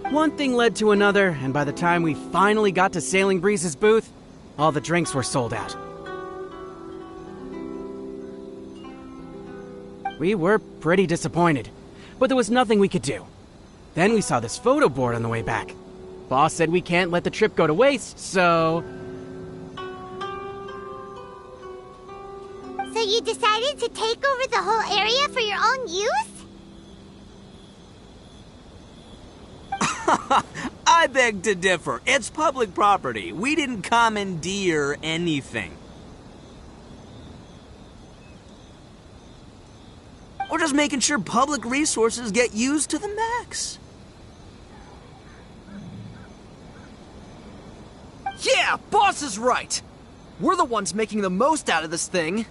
One thing led to another, and by the time we finally got to Sailing Breeze's booth, all the drinks were sold out. We were pretty disappointed, but there was nothing we could do. Then we saw this photo board on the way back. Boss said we can't let the trip go to waste, so... So you decided to take over the whole area for your own use? I beg to differ. It's public property. We didn't commandeer anything. We're just making sure public resources get used to the max. Yeah, boss is right. We're the ones making the most out of this thing.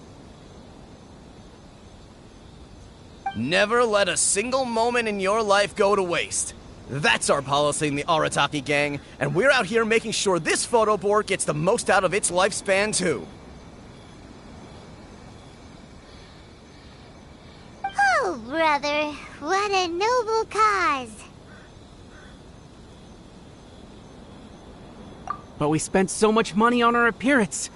Never let a single moment in your life go to waste. That's our policy in the Arataki gang, and we're out here making sure this photo board gets the most out of its lifespan, too. Oh, brother, what a noble cause. But we spent so much money on our appearance.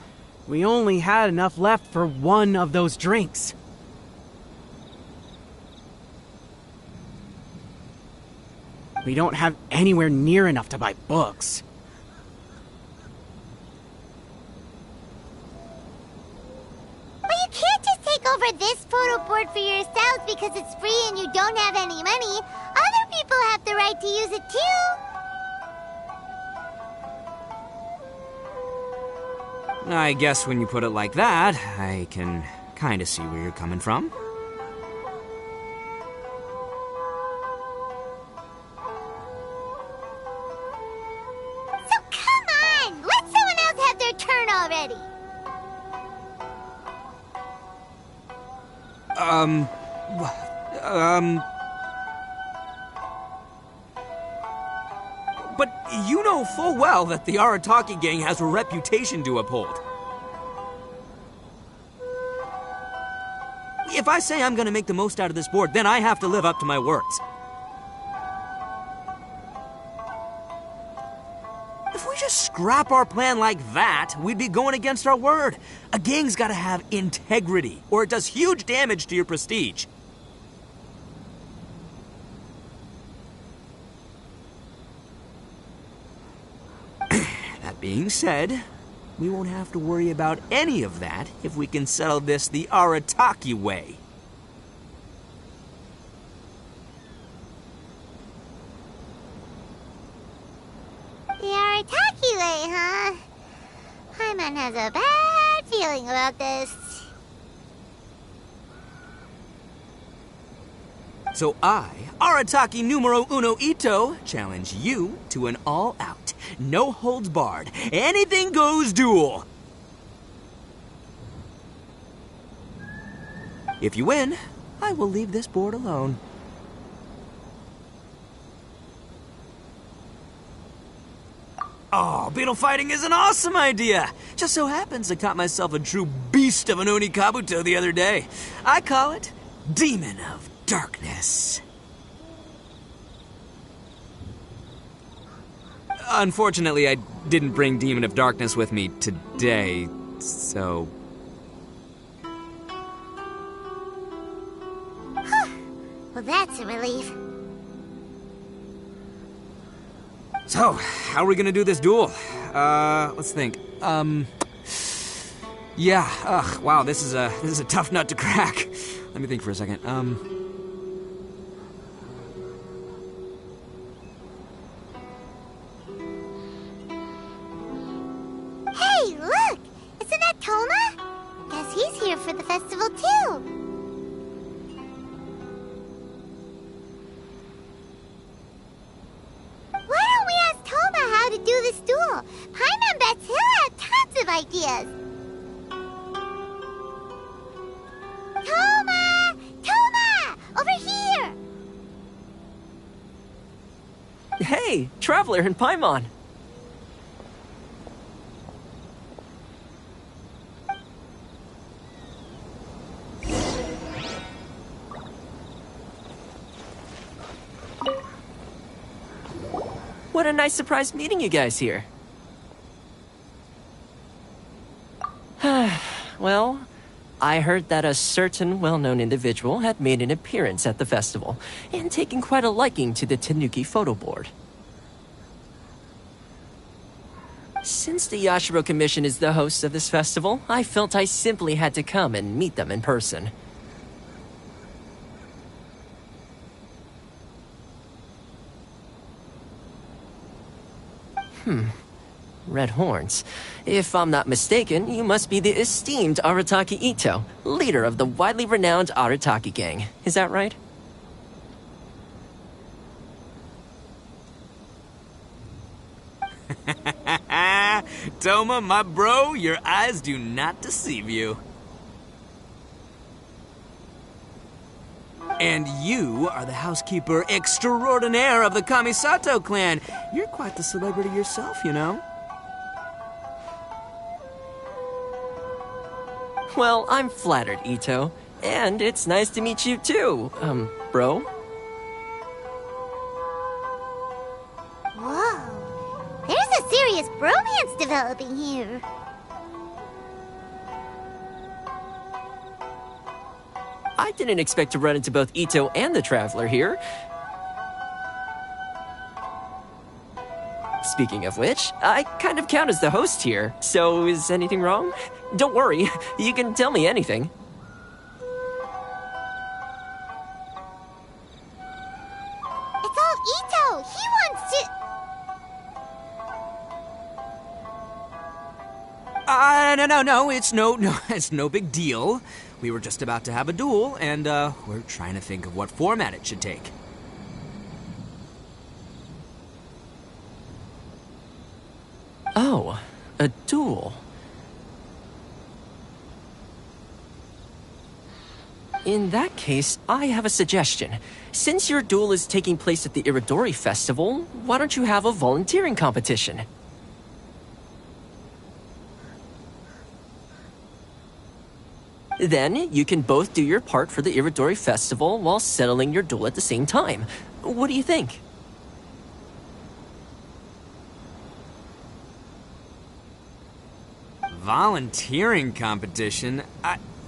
We only had enough left for one of those drinks. We don't have anywhere near enough to buy books. But you can't just take over this photo board for yourselves because it's free and you don't have any money. Other people have the right to use it too. I guess when you put it like that, I can kind of see where you're coming from. But you know full well that the Arataki gang has a reputation to uphold. If I say I'm gonna make the most out of this board, then I have to live up to my words. If we just scrap our plan like that, we'd be going against our word. A gang's gotta have integrity, or it does huge damage to your prestige. That being said, we won't have to worry about any of that if we can settle this the Arataki way. The Arataki way, huh? Paimon has a bad feeling about this. So I, Arataki numero uno Ito, challenge you to an all-out, no-holds-barred, anything-goes duel. If you win, I will leave this board alone. Oh, beetle fighting is an awesome idea! Just so happens I caught myself a true beast of an Onikabuto the other day. I call it Demon of Darkness. Unfortunately, I didn't bring Demon of Darkness with me today, so... Well, that's a relief. So, how are we gonna do this duel? Let's think. Yeah, wow, this is a tough nut to crack. Let me think for a second. Hey, look! Isn't that Toma? Guess he's here for the festival too. Why don't we ask Toma how to do this duel? Paimon bets he'll have tons of ideas. Toma! Toma! Over here! hey, Traveler and Paimon. What a nice surprise meeting you guys here. Well, I heard that a certain well-known individual had made an appearance at the festival and taken quite a liking to the Tanuki photo board. Since the Yashiro Commission is the host of this festival, I felt I simply had to come and meet them in person. Red horns. If I'm not mistaken, you must be the esteemed Arataki Ito, leader of the widely renowned Arataki gang. Is that right? Toma, my bro, your eyes do not deceive you. And you are the housekeeper extraordinaire of the Kamisato clan. You're quite the celebrity yourself, you know. Well, I'm flattered, Ito. And it's nice to meet you too, bro. Whoa. There's a serious bromance developing here. I didn't expect to run into both Ito and the Traveler here. Speaking of which, I kind of count as the host here, so is anything wrong? Don't worry, you can tell me anything. It's all Ito! He wants to... No, it's no big deal. We were just about to have a duel, and, we're trying to think of what format it should take. Oh, a duel. In that case, I have a suggestion. Since your duel is taking place at the Iridori Festival, why don't you have a volunteering competition? Then, you can both do your part for the Iridori Festival while settling your duel at the same time. What do you think? Volunteering competition?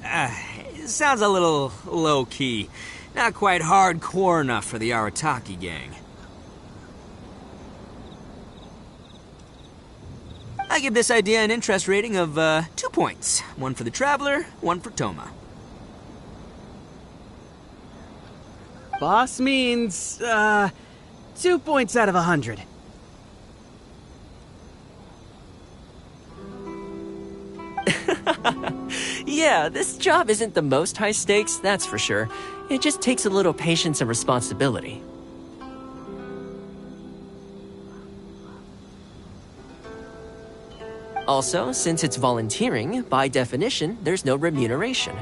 It sounds a little low-key. Not quite hardcore enough for the Arataki gang. I give this idea an interest rating of 2 points. One for the Traveler, one for Toma. Boss means, 2 points out of 100. Yeah, this job isn't the most high stakes, that's for sure. It just takes a little patience and responsibility. Also, since it's volunteering, by definition, there's no remuneration.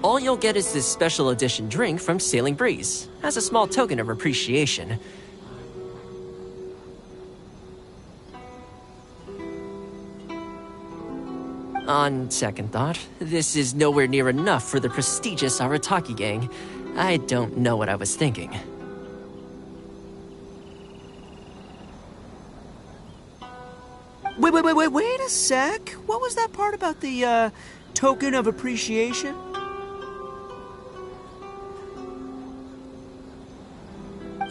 All you'll get is this special edition drink from Sailing Breeze, as a small token of appreciation. On second thought, this is nowhere near enough for the prestigious Arataki gang. I don't know what I was thinking. Wait a sec. What was that part about the, token of appreciation?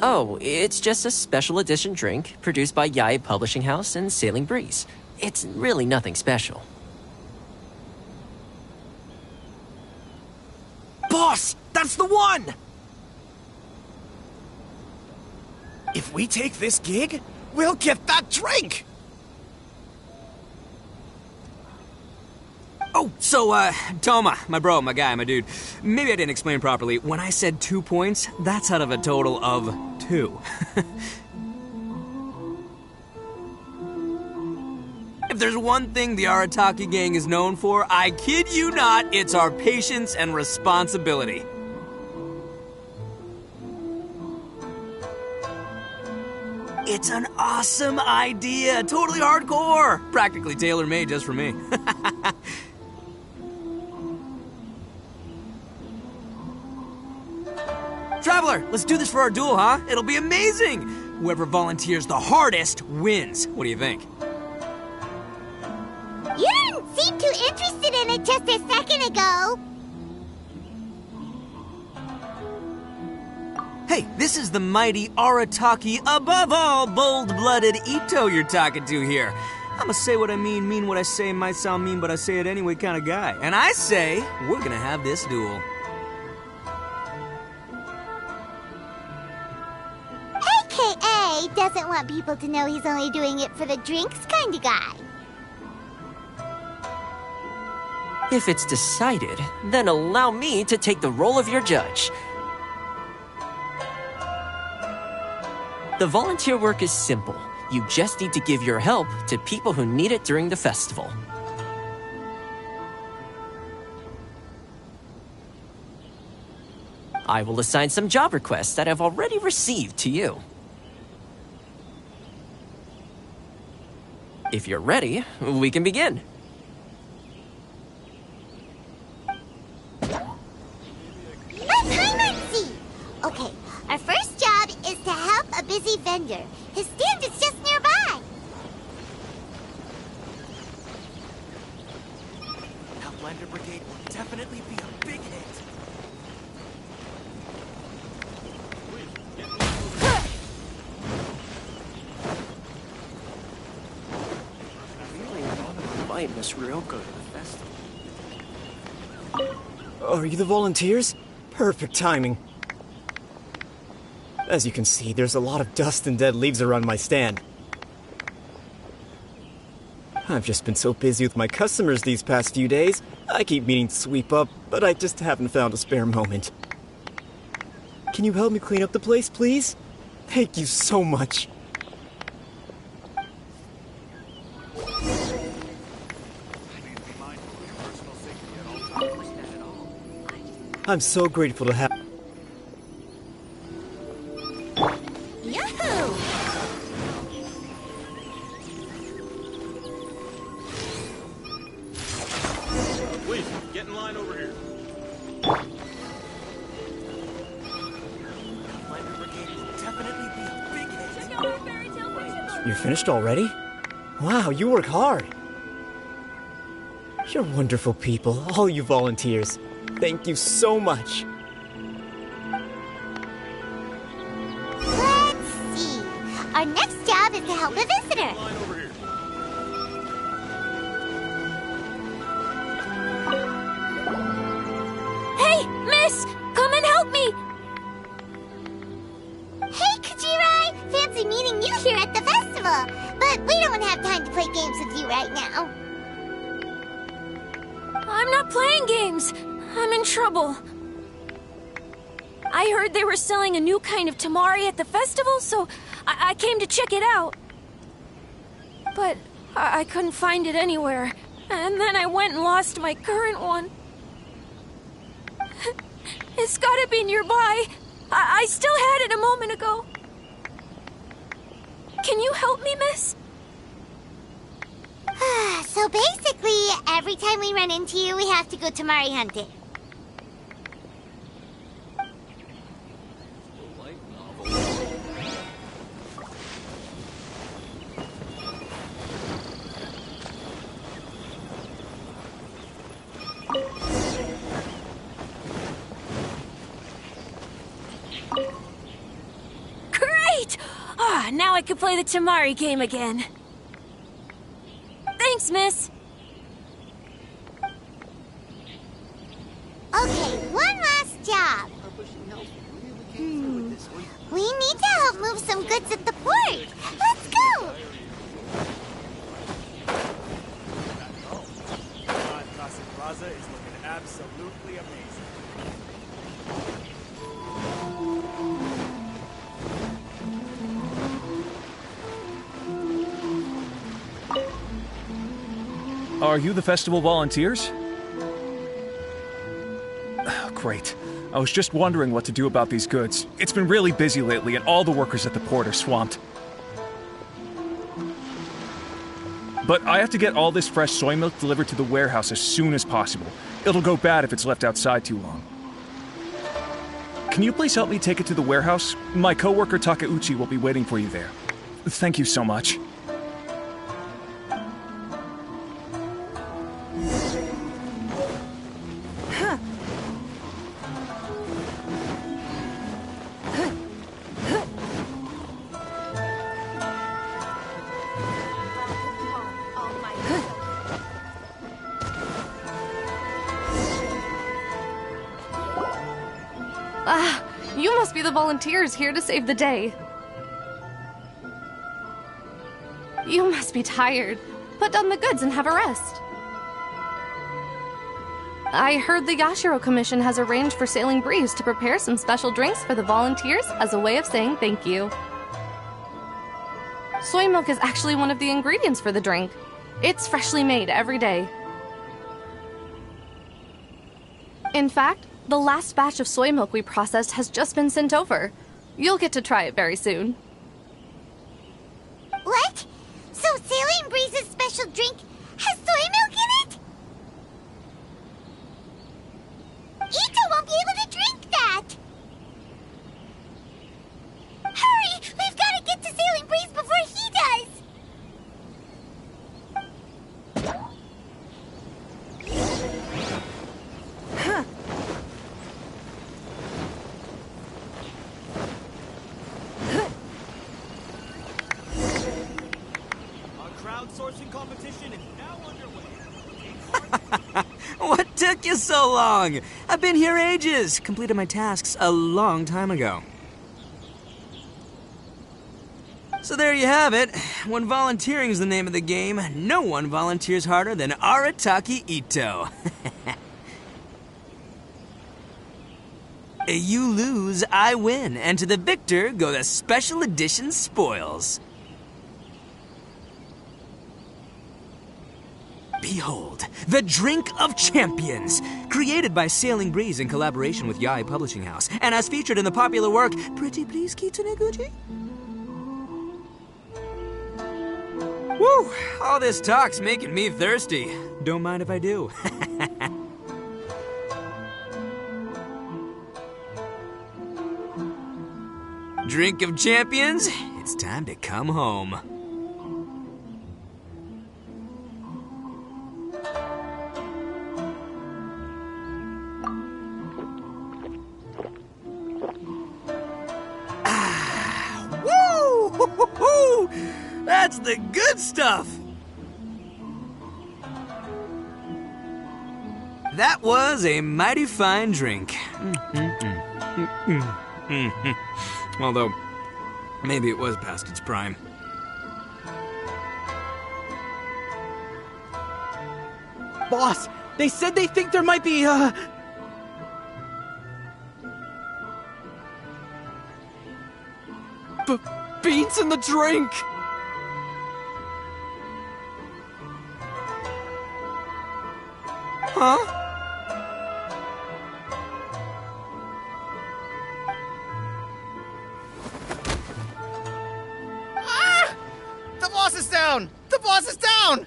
Oh, it's just a special edition drink produced by Yae Publishing House and Sailing Breeze. It's really nothing special. Boss, that's the one! If we take this gig, we'll get that drink! Oh, so, Toma, my bro, my guy, my dude. Maybe I didn't explain properly. When I said 2 points, that's out of a total of 2. If there's one thing the Arataki gang is known for, I kid you not, it's our patience and responsibility. It's an awesome idea! Totally hardcore! Practically tailor-made just for me. Traveler, let's do this for our duel, huh? It'll be amazing! Whoever volunteers the hardest wins. What do you think? You didn't seem too interested in it just a second ago. Hey, this is the mighty Arataki, above all bold-blooded Ito you're talking to here. I'm a say what I mean what I say, might sound mean, but I say it anyway kind of guy. And I say, we're gonna have this duel. AKA doesn't want people to know he's only doing it for the drinks kind of guy. If it's decided, then allow me to take the role of your judge. The volunteer work is simple. You just need to give your help to people who need it during the festival. I will assign some job requests that I've already received to you. If you're ready, we can begin. Okay, our first job is to help a busy vendor. His stand is just nearby. Outlander Brigade will definitely be a big hit. Invite Miss Ryoko to the festival. Are you the volunteers? Perfect timing. As you can see, there's a lot of dust and dead leaves around my stand. I've just been so busy with my customers these past few days. I keep meaning to sweep up, but I just haven't found a spare moment. Can you help me clean up the place, please? Thank you so much. I'm so grateful to have... Yahoo! Please, get in line over here. You're finished already? Wow, you work hard. You're wonderful people, all you volunteers. Thank you so much. Let's see. Our next job is to help a visitor. Hey, miss! Come and help me! Hey, Kujirai! Fancy meeting you here at the festival. But we don't have time to play games with you right now. I'm not playing games. I'm in trouble. I heard they were selling a new kind of tamari at the festival, so I came to check it out. But I couldn't find it anywhere. And then I went and lost my current one. It's gotta be nearby. I still had it a moment ago. Can you help me, miss? So basically, every time we run into you, we have to go tamari hunting. Great! Now I can play the tamari game again. Thanks, miss. Okay, one last job. We need to help move some goods at the port. Let's go! Casa Plaza is looking absolutely amazing. Are you the festival volunteers? Great. I was just wondering what to do about these goods. It's been really busy lately, and all the workers at the port are swamped. But I have to get all this fresh soy milk delivered to the warehouse as soon as possible. It'll go bad if it's left outside too long. Can you please help me take it to the warehouse? My coworker Takeuchi will be waiting for you there. Thank you so much. You must be the volunteers here to save the day. You must be tired. Put down the goods and have a rest. I heard the Yashiro Commission has arranged for Sailing Breeze to prepare some special drinks for the volunteers as a way of saying thank you. Soy milk is actually one of the ingredients for the drink. It's freshly made every day. In fact, the last batch of soy milk we processed has just been sent over. You'll get to try it very soon. What? So Sailing Breeze's special drink has soy milk in it? Ito won't be able to drink that! Hurry! We've got to get to Sailing Breeze before he does! Crowdsourcing competition is now underway. What took you so long? I've been here ages. Completed my tasks a long time ago. So there you have it. When volunteering is the name of the game, no one volunteers harder than Arataki Ito. You lose, I win, and to the victor go the special edition spoils. Behold, the Drink of Champions, created by Sailing Breeze in collaboration with Yae Publishing House, and as featured in the popular work, Pretty Please Kitsune Guji? Woo! All this talk's making me thirsty. Don't mind if I do. Drink of Champions, it's time to come home. Woo! That's the good stuff! That was a mighty fine drink. Although, maybe it was past its prime. Boss, they said they think there might be, beans in the drink! Huh? Ah! The boss is down! The boss is down!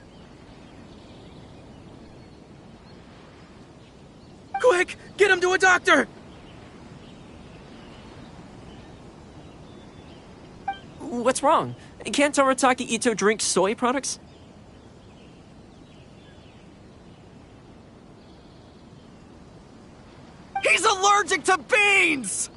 Quick! Get him to a doctor! What's wrong? Can't Arataki Ito drink soy products? He's allergic to beans!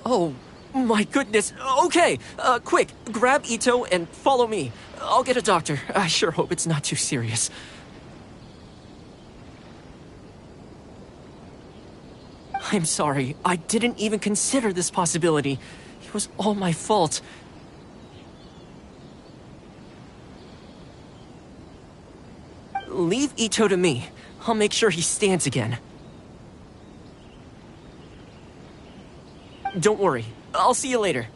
Oh, my goodness. Okay, quick, grab Ito and follow me. I'll get a doctor. I sure hope it's not too serious. I'm sorry. I didn't even consider this possibility. It was all my fault. Leave Ito to me. I'll make sure he stands again. Don't worry. I'll see you later.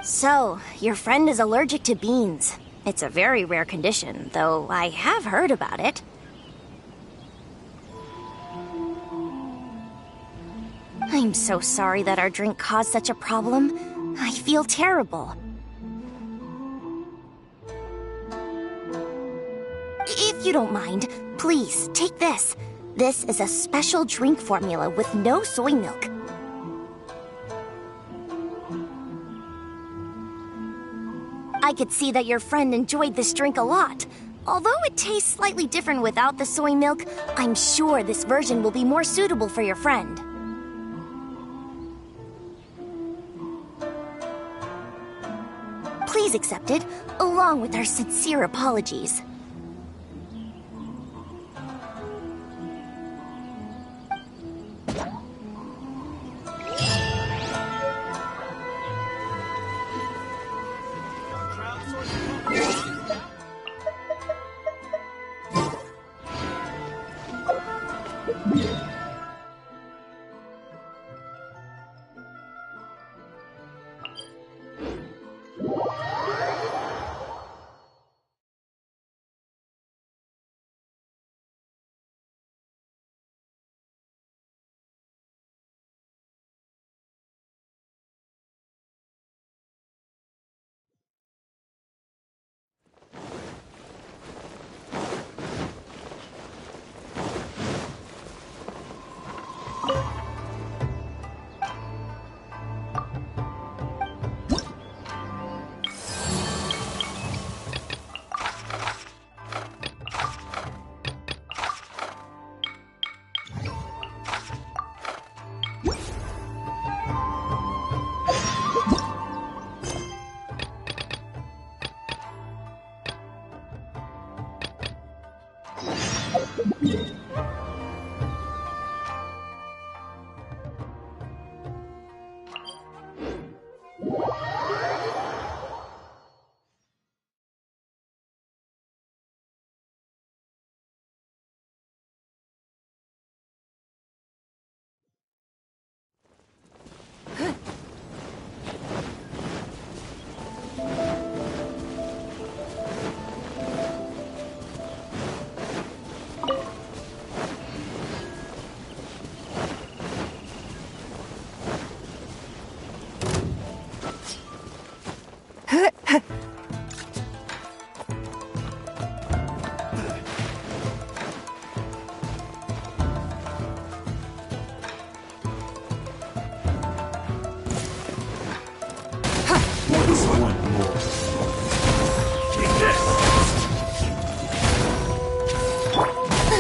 So, your friend is allergic to beans. It's a very rare condition, though I have heard about it. I'm so sorry that our drink caused such a problem. I feel terrible. If you don't mind, please take this. This is a special drink formula with no soy milk. I could see that your friend enjoyed this drink a lot. Although it tastes slightly different without the soy milk, I'm sure this version will be more suitable for your friend. Please accept it, along with our sincere apologies.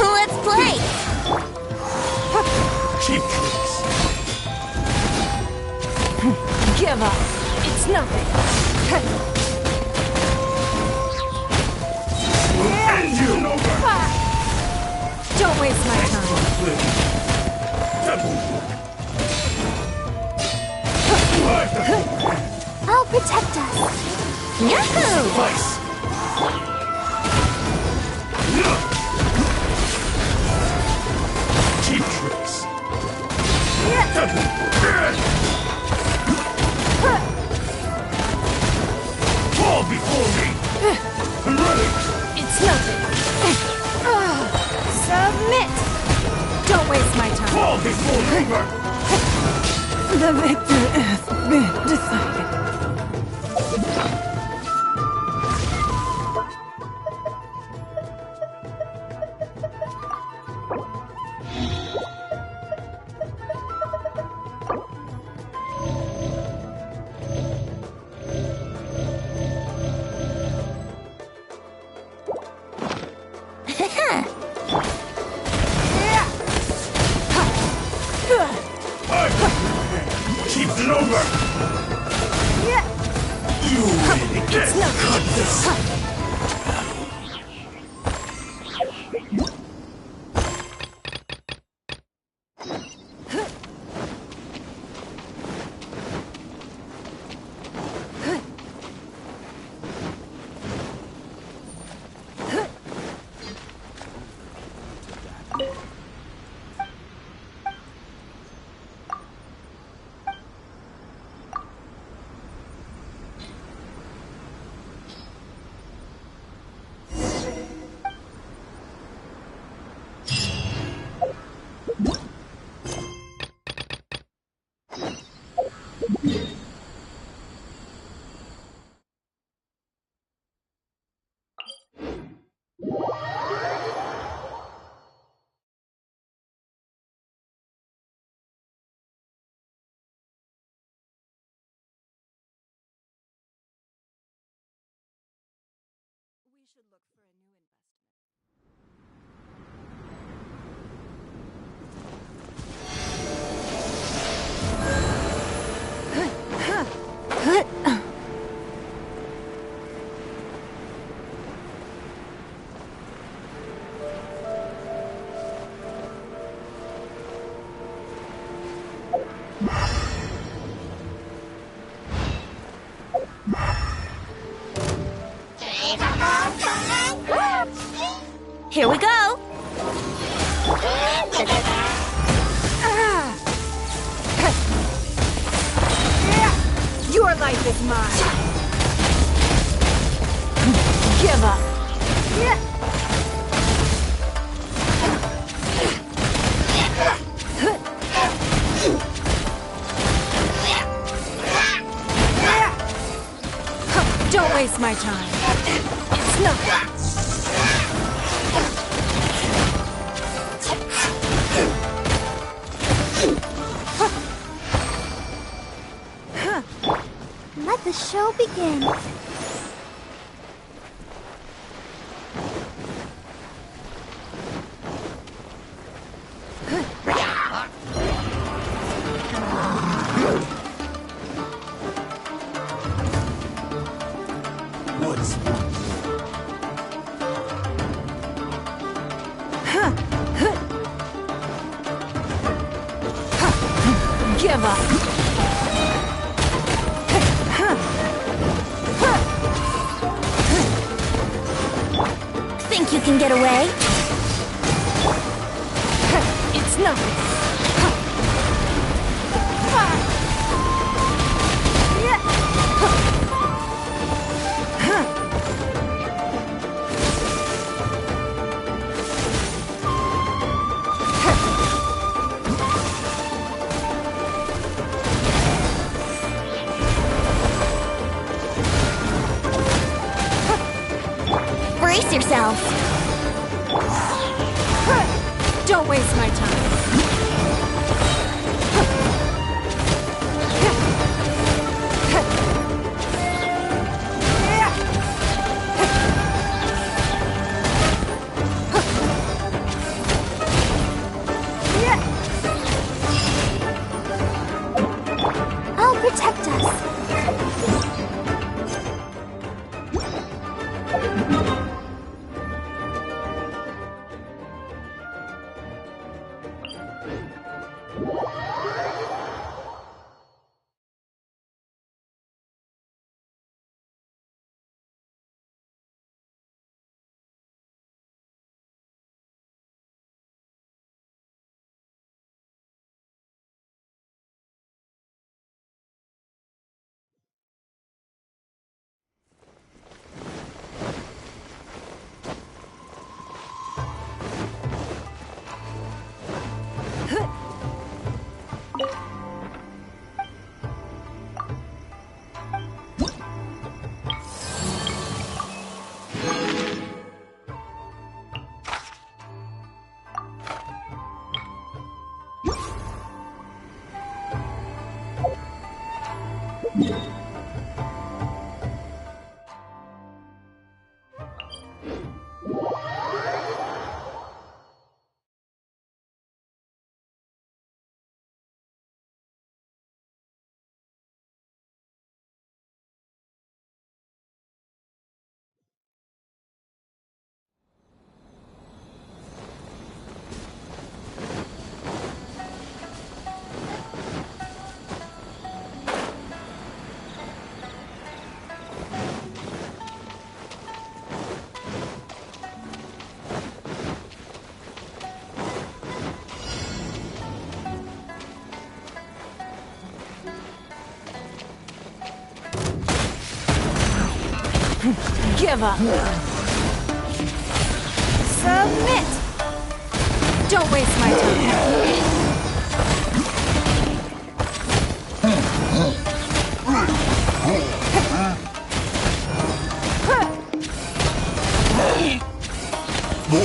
Let's play! Cheap tricks. Give up. It's nothing. And you know Don't waste my time. I'll protect us. Yahoo! Cheap tricks. Fall before me. I'm ready. It's nothing. Submit! Don't waste my time. Fall before me. The victor has been decided. Keep it over. We should look for a new investment. Here we go! Your life is mine. Give up. Don't waste my time. It's nothing. Let the show begin. Woods. Give up. Think you can get away? It's nothing. Brace yourself. Don't waste my time. I'll protect us. Give up. Submit. Don't waste my time. It's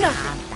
nothing.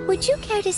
Would you care to...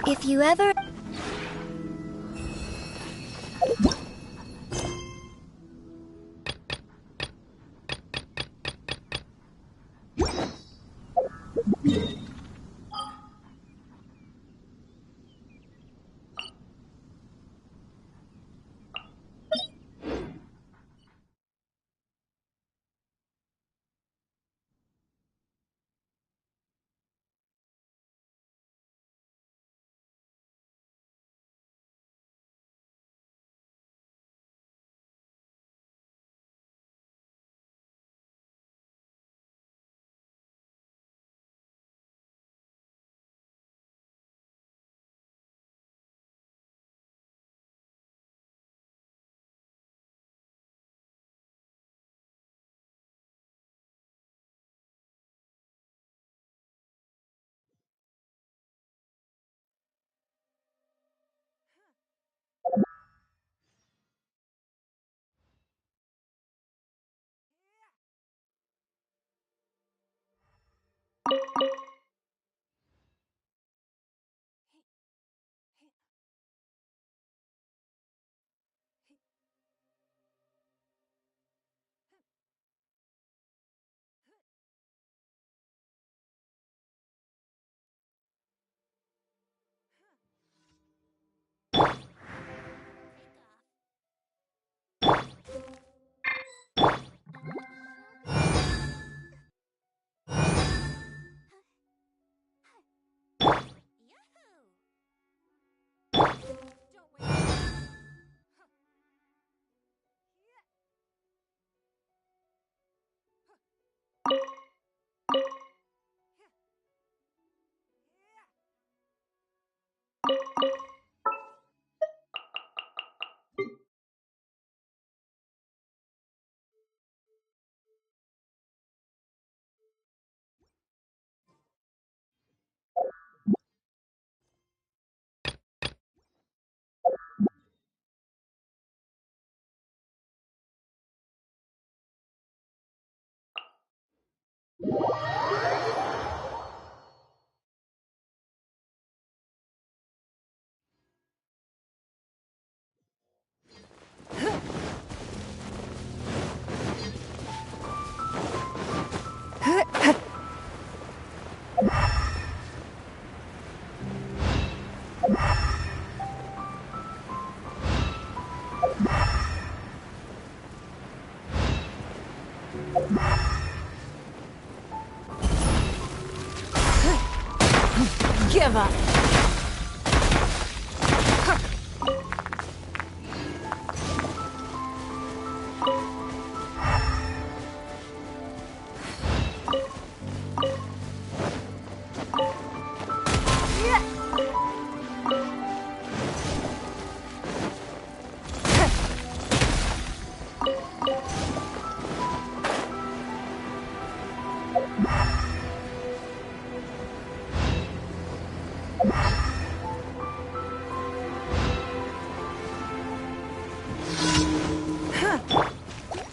If you ever... Give up.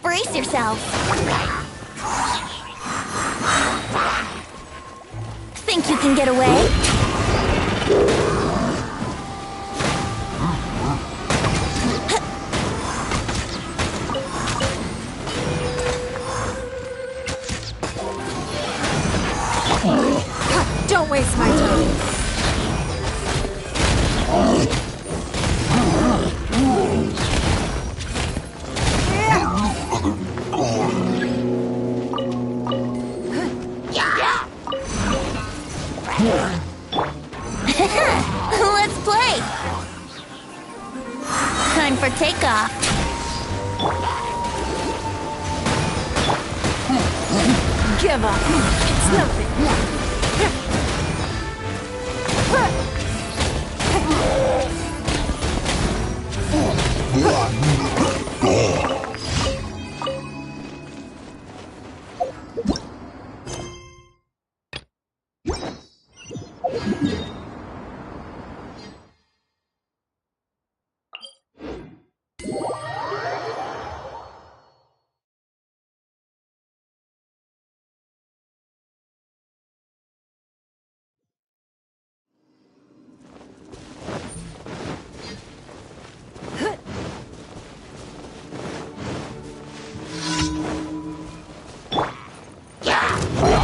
Brace yourself. Think you can get away? Don't waste my time. Let's play! Time for takeoff. Give up. It's nothing.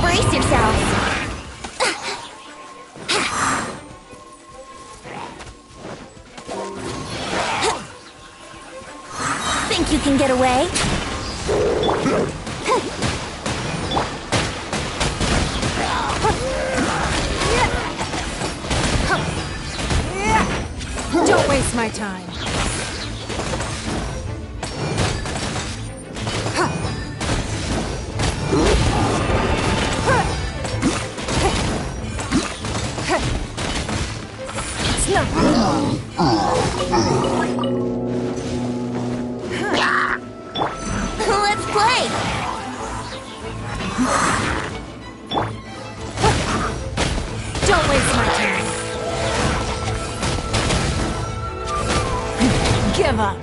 Brace yourself. Think you can get away? Don't waste my time. It's nothing. Let's play! Don't waste my time. Give up.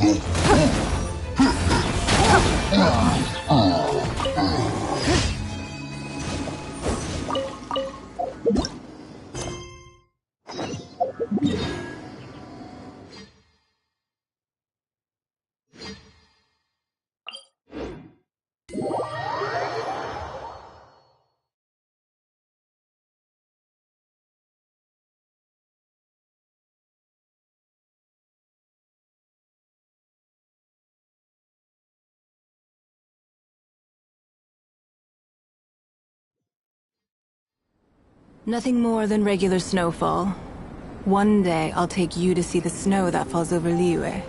Nothing more than regular snowfall. One day, I'll take you to see the snow that falls over Liyue.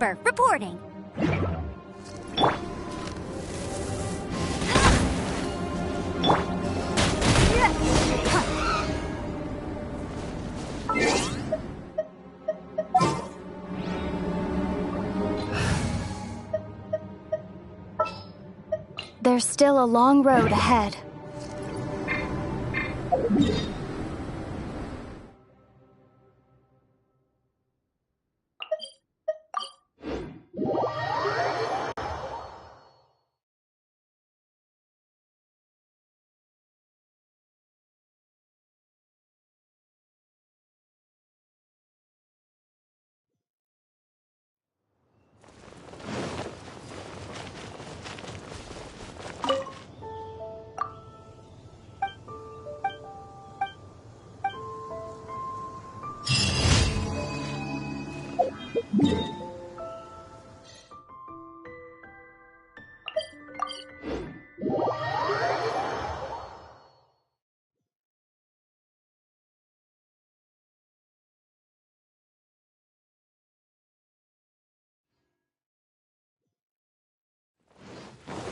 Amber, reporting. There's still a long road ahead.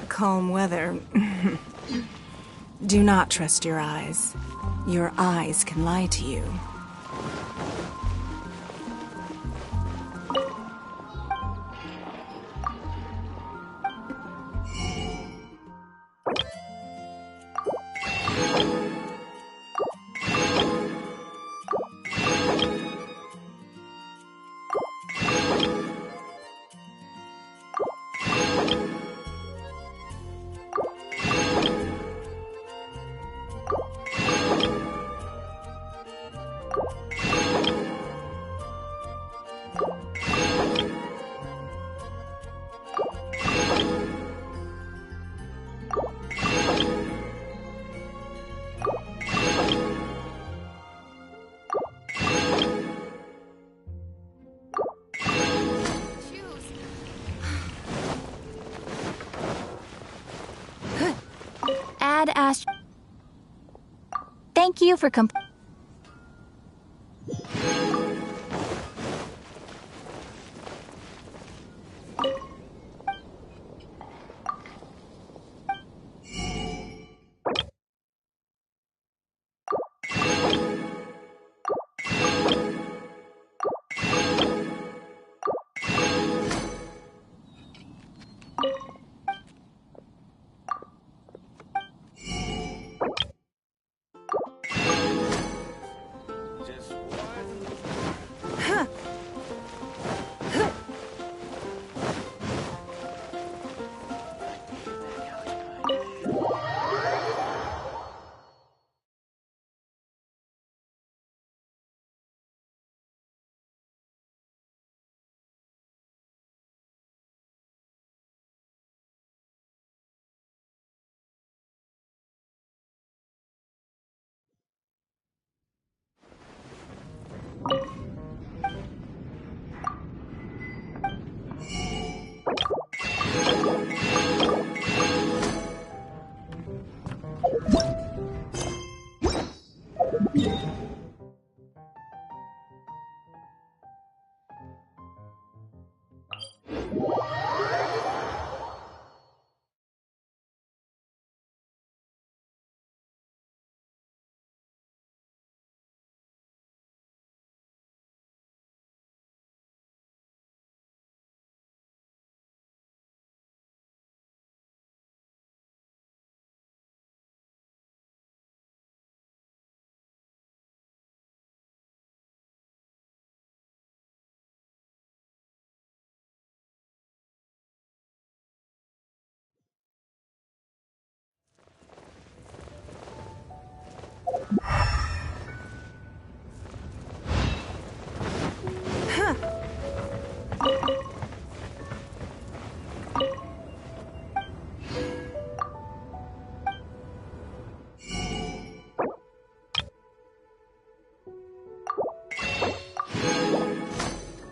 Calm weather. Do not trust your eyes. Your eyes can lie to you. Ad Ast. Thank you for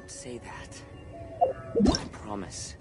Say that. I promise.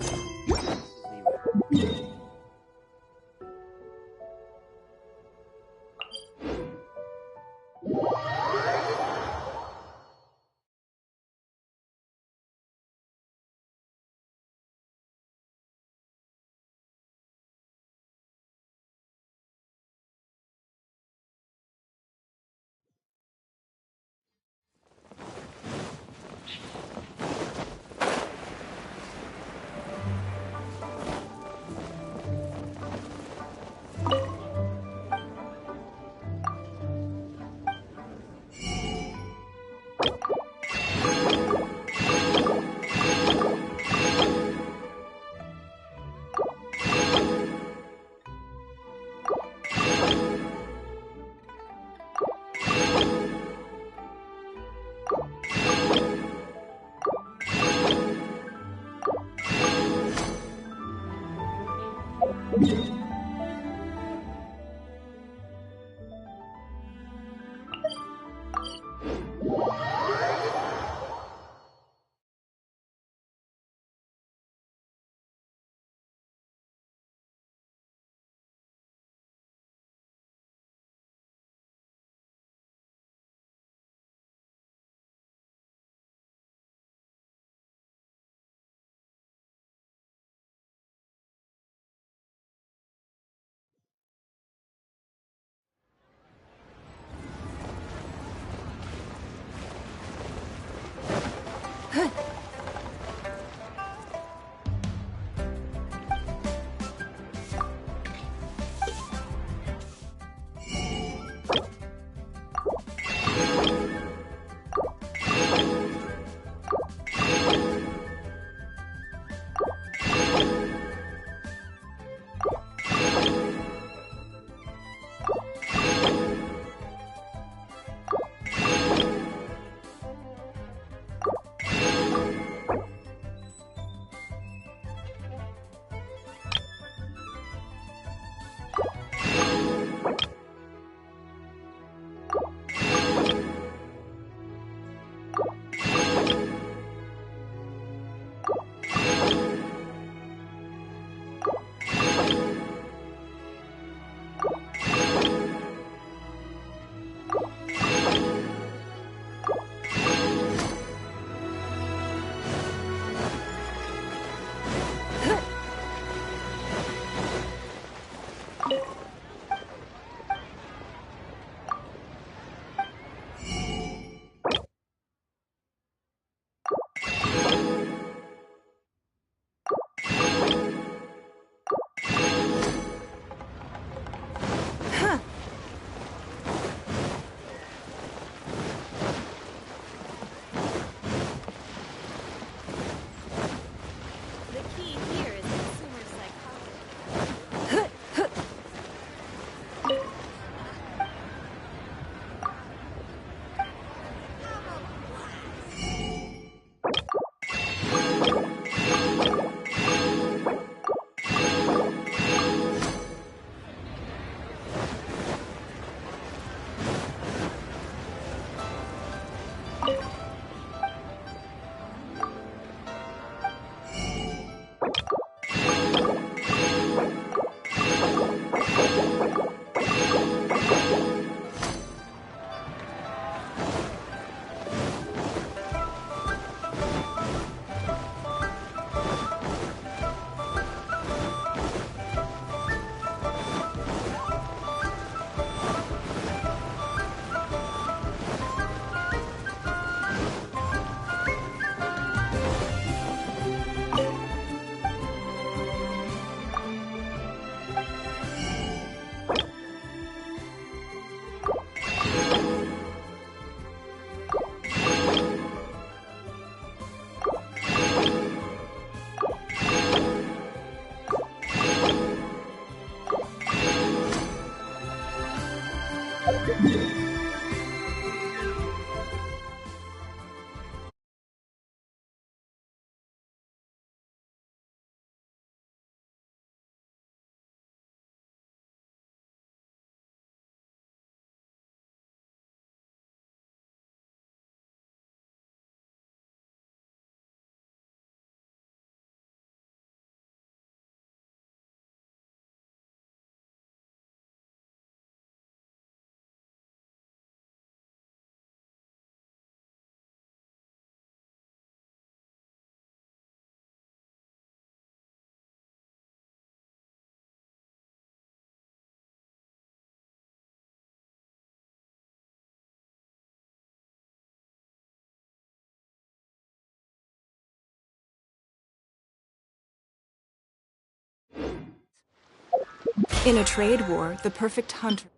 In a trade war, the perfect hunter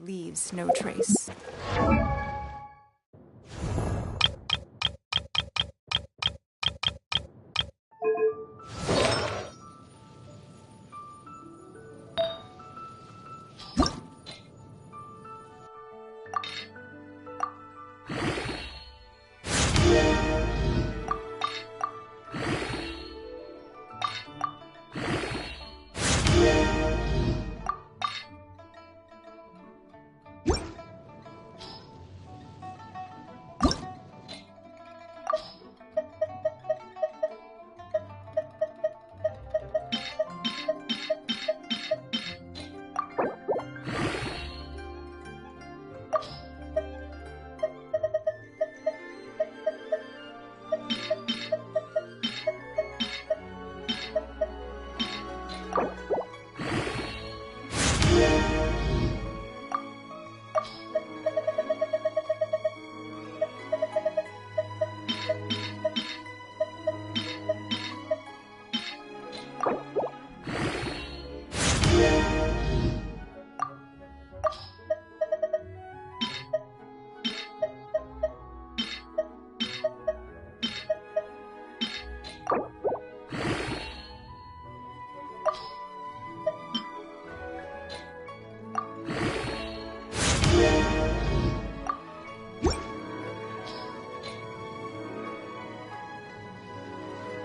leaves no trace.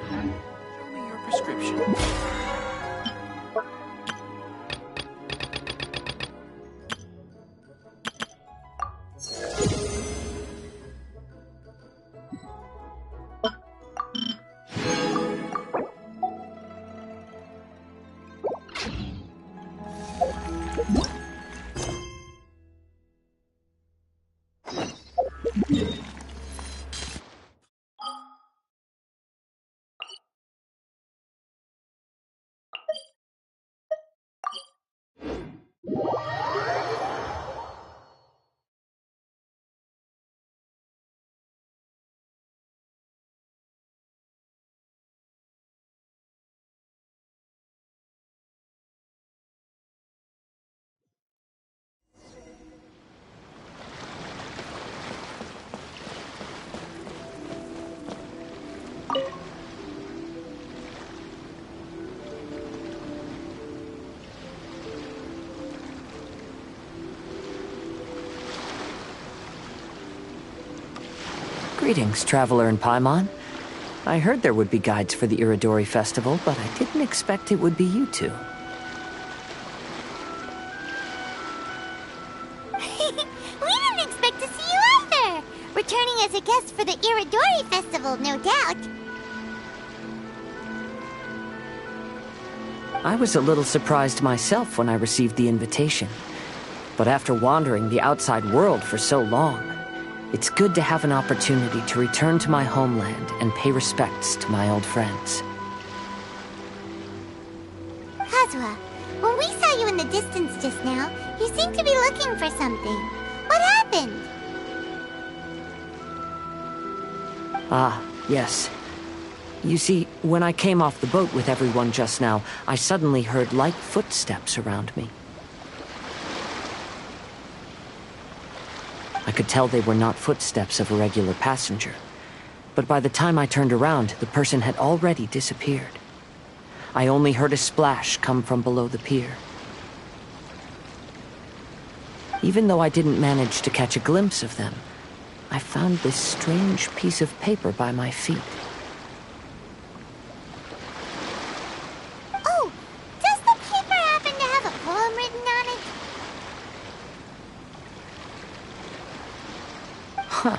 Show me your prescription. Greetings, traveler in Paimon. I heard there would be guides for the Iridori Festival, but I didn't expect it would be you two. We didn't expect to see you either! Returning as a guest for the Iridori Festival, no doubt. I was a little surprised myself when I received the invitation. But after wandering the outside world for so long, it's good to have an opportunity to return to my homeland and pay respects to my old friends. Kazuha, when we saw you in the distance just now, you seemed to be looking for something. What happened? Ah, yes. You see, when I came off the boat with everyone just now, I suddenly heard light footsteps around me. I could tell they were not footsteps of a regular passenger. But by the time I turned around, the person had already disappeared. I only heard a splash come from below the pier. Even though I didn't manage to catch a glimpse of them, I found this strange piece of paper by my feet. Oh, does the paper happen to have a poem written on it? Huh.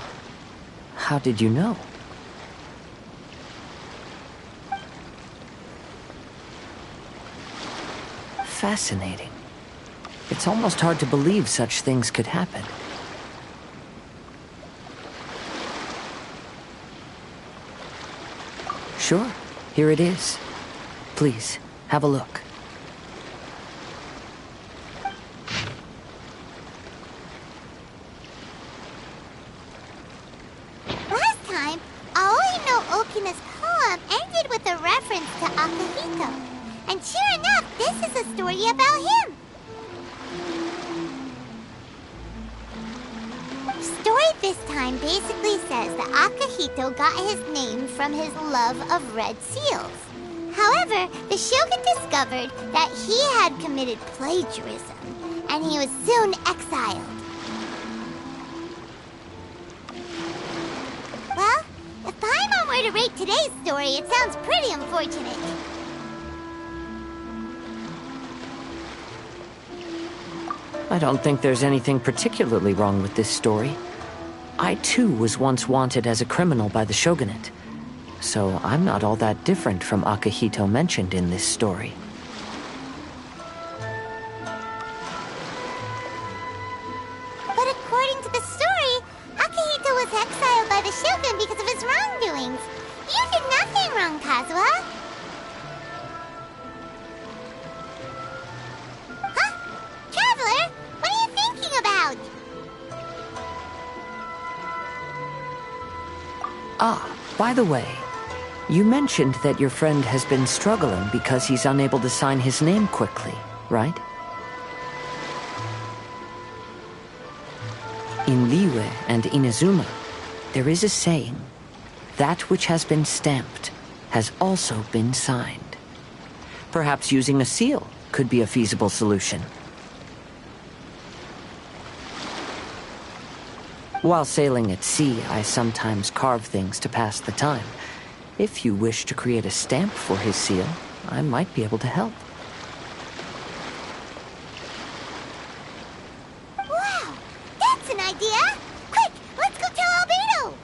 How did you know? Fascinating. It's almost hard to believe such things could happen. Sure, here it is. Please, have a look. Last time, Aoi no Okina's poem ended with a reference to Akihito. And sure enough, this is a story about him. Story this time basically says that Akihito got his name from his love of red seals. However, the shogun discovered that he had committed plagiarism, and he was soon exiled. Well, if Paimon were to rate today's story, it sounds pretty unfortunate. I don't think there's anything particularly wrong with this story. I too was once wanted as a criminal by the shogunate, so I'm not all that different from Akihito mentioned in this story. But according to the story, Akihito was exiled by the shogun because of his wrongdoings. You did nothing wrong, Kazuha. Huh? Traveler, what are you thinking about? Ah, by the way, you mentioned that your friend has been struggling because he's unable to sign his name quickly, right? In Liyue and Inazuma, there is a saying, that which has been stamped has also been signed. Perhaps using a seal could be a feasible solution. While sailing at sea, I sometimes carve things to pass the time. If you wish to create a stamp for his seal, I might be able to help. Wow, that's an idea! Quick, let's go tell Albedo!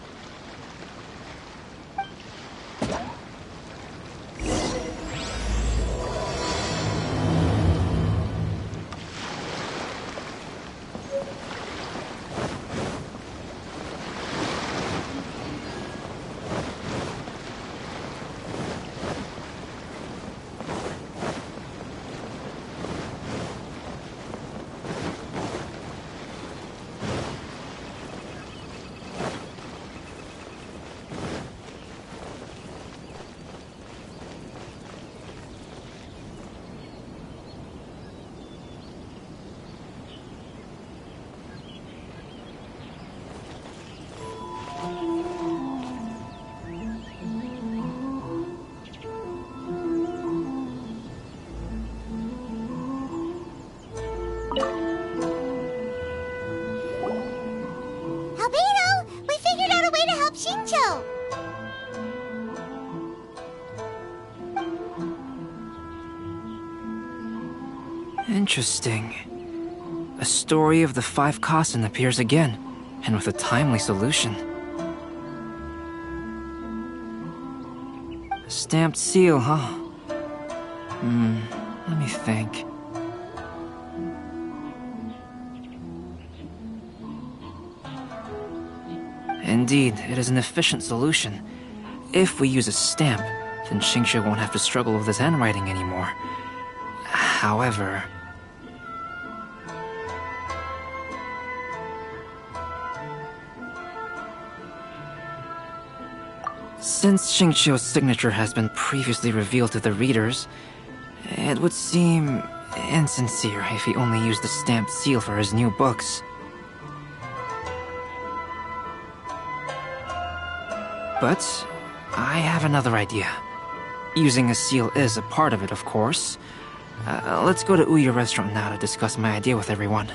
Albedo, we figured out a way to help Shincho! Interesting. A story of the 5 Kasen appears again, and with a timely solution. A stamped seal, huh? Let me think. Indeed, it is an efficient solution. If we use a stamp, then Xingqiu won't have to struggle with his handwriting anymore. However... since Xingqiu's signature has been previously revealed to the readers, it would seem insincere if he only used the stamped seal for his new books. But I have another idea. Using a seal is a part of it, of course. Let's go to Uyu Restaurant now to discuss my idea with everyone.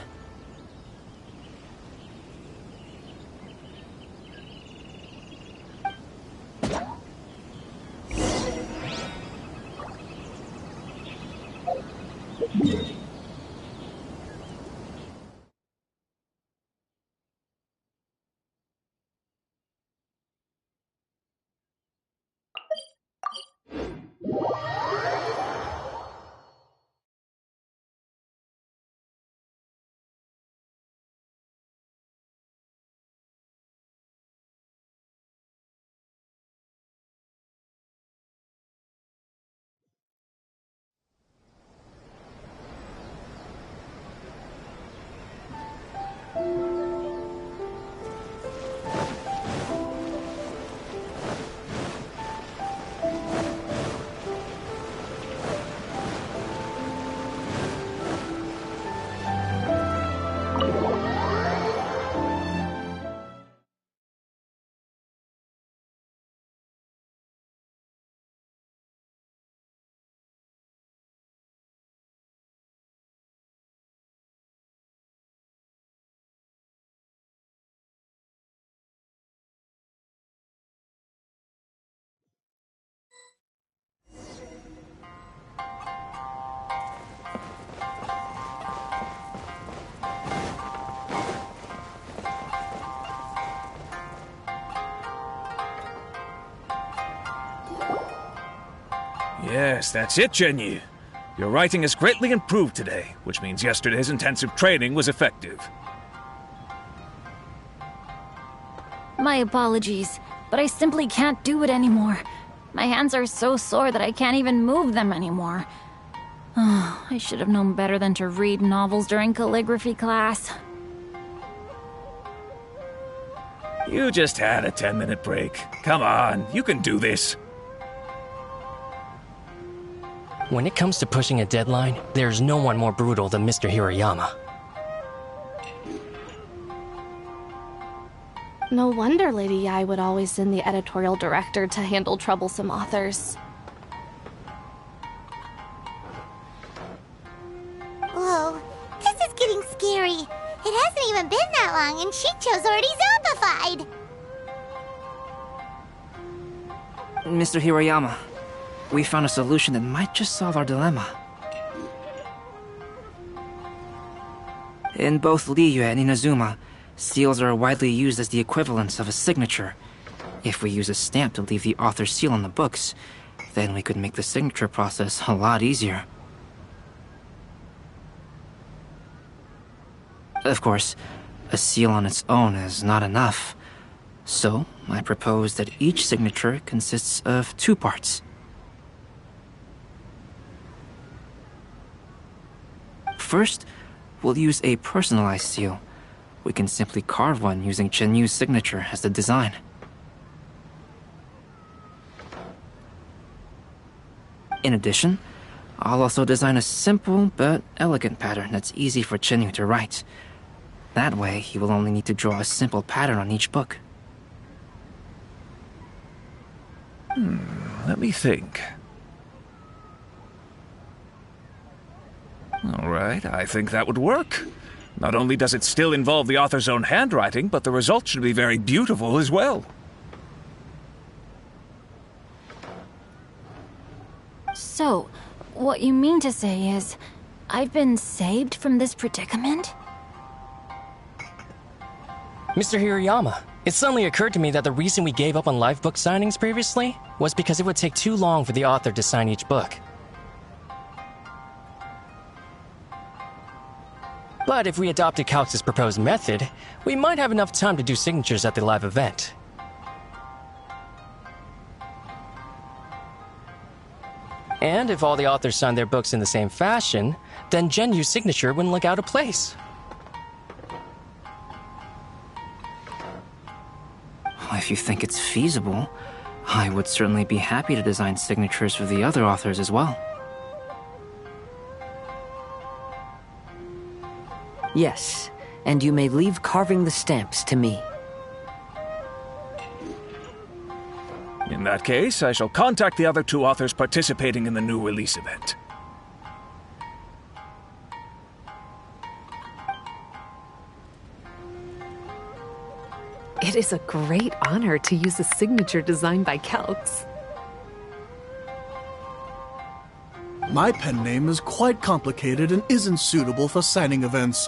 Yes, that's it, Zhenyu. Your writing has greatly improved today, which means yesterday's intensive training was effective. My apologies, but I simply can't do it anymore. My hands are so sore that I can't even move them anymore. Oh, I should have known better than to read novels during calligraphy class. You just had a 10-minute break. Come on, you can do this. When it comes to pushing a deadline, there's no one more brutal than Mr. Hirayama. No wonder Lady Yai would always send the editorial director to handle troublesome authors. Whoa, this is getting scary. It hasn't even been that long and Shincho's already zombified. Mr. Hiroyama, we found a solution that might just solve our dilemma. In both Liyue and Inazuma, seals are widely used as the equivalents of a signature. If we use a stamp to leave the author's seal on the books, then we could make the signature process a lot easier. Of course, a seal on its own is not enough. So, I propose that each signature consists of 2 parts. First, we'll use a personalized seal. We can simply carve one using Chenyu's signature as the design. In addition, I'll also design a simple but elegant pattern that's easy for Chenyu to write. That way, he will only need to draw a simple pattern on each book. Let me think. Alright, I think that would work. Not only does it still involve the author's own handwriting, but the result should be very beautiful as well. So, what you mean to say is, I've been saved from this predicament? Mr. Hiroyama, it suddenly occurred to me that the reason we gave up on live book signings previously was because it would take too long for the author to sign each book. But if we adopted Calx's proposed method, we might have enough time to do signatures at the live event. And if all the authors signed their books in the same fashion, then Genyu's signature wouldn't look out of place. If you think it's feasible, I would certainly be happy to design signatures for the other authors as well. Yes, and you may leave carving the stamps to me. In that case, I shall contact the other 2 authors participating in the new release event. It is a great honor to use a signature designed by Calx. My pen name is quite complicated and isn't suitable for signing events.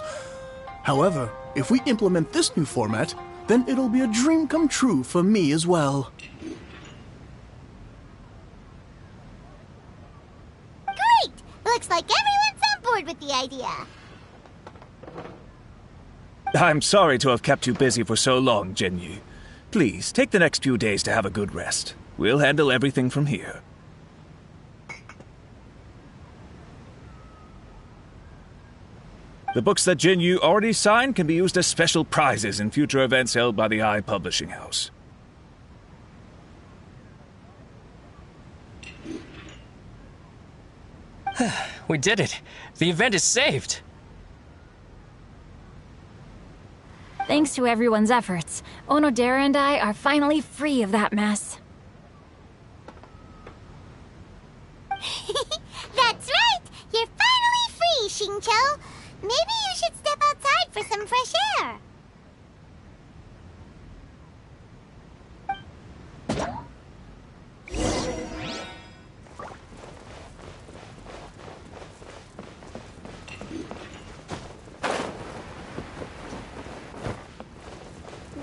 However, if we implement this new format, then it'll be a dream come true for me as well. Great! Looks like everyone's on board with the idea. I'm sorry to have kept you busy for so long, Genyu. Please, take the next few days to have a good rest. We'll handle everything from here. The books that Genyu already signed can be used as special prizes in future events held by the I Publishing House. We did it! The event is saved! Thanks to everyone's efforts, Onodera and I are finally free of that mess. That's right! You're finally free, Xingqiu! Maybe you should step outside for some fresh air.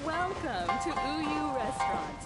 Welcome to Uyu Restaurant.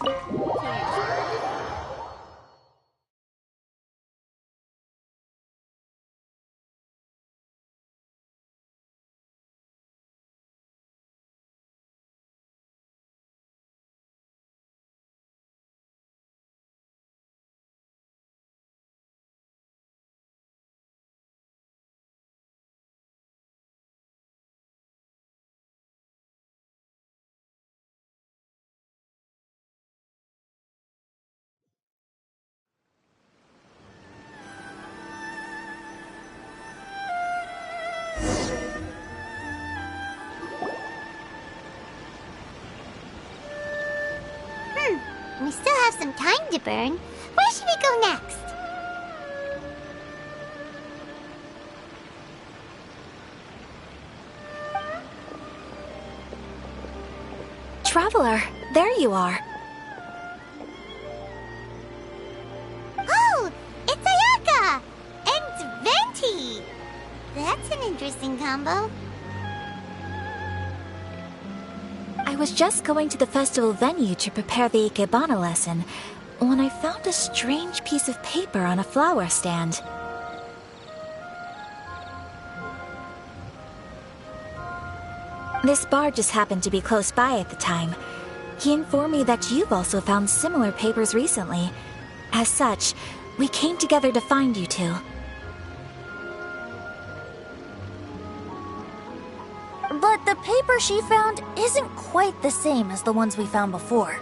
We still have some time to burn. Where should we go next? Traveler, there you are. That's an interesting combo. I was just going to the festival venue to prepare the Ikebana lesson when I found a strange piece of paper on a flower stand. This bard just happened to be close by at the time. He informed me that you've also found similar papers recently. As such, we came together to find you two. But the paper she found isn't quite the same as the ones we found before.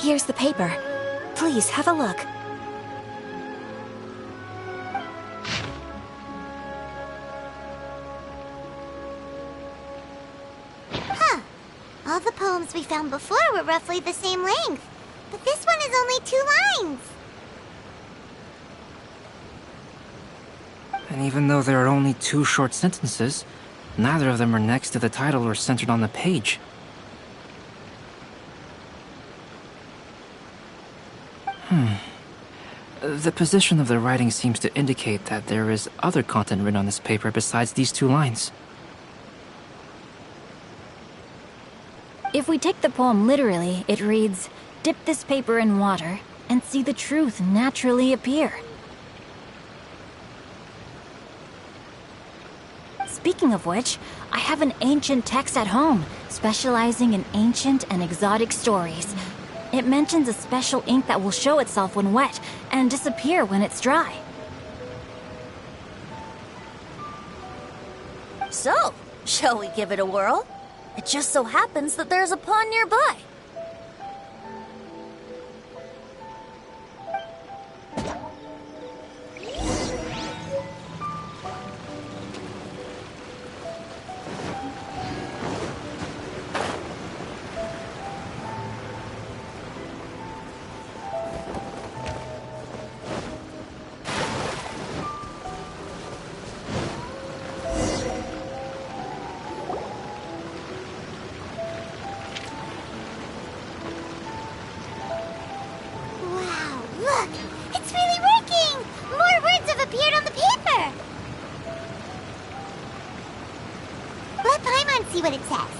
Here's the paper. Please, have a look. Huh. All the poems we found before were roughly the same length, but this one is only 2 lines. And even though there are only 2 short sentences, neither of them are next to the title or centered on the page. The position of the writing seems to indicate that there is other content written on this paper besides these 2 lines. If we take the poem literally, it reads, "Dip this paper in water and see the truth naturally appear." Speaking of which, I have an ancient text at home, specializing in ancient and exotic stories. It mentions a special ink that will show itself when wet and disappear when it's dry. So, shall we give it a whirl? It just so happens that there's a pond nearby. Look! It's really working! More words have appeared on the paper! Let Paimon see what it says.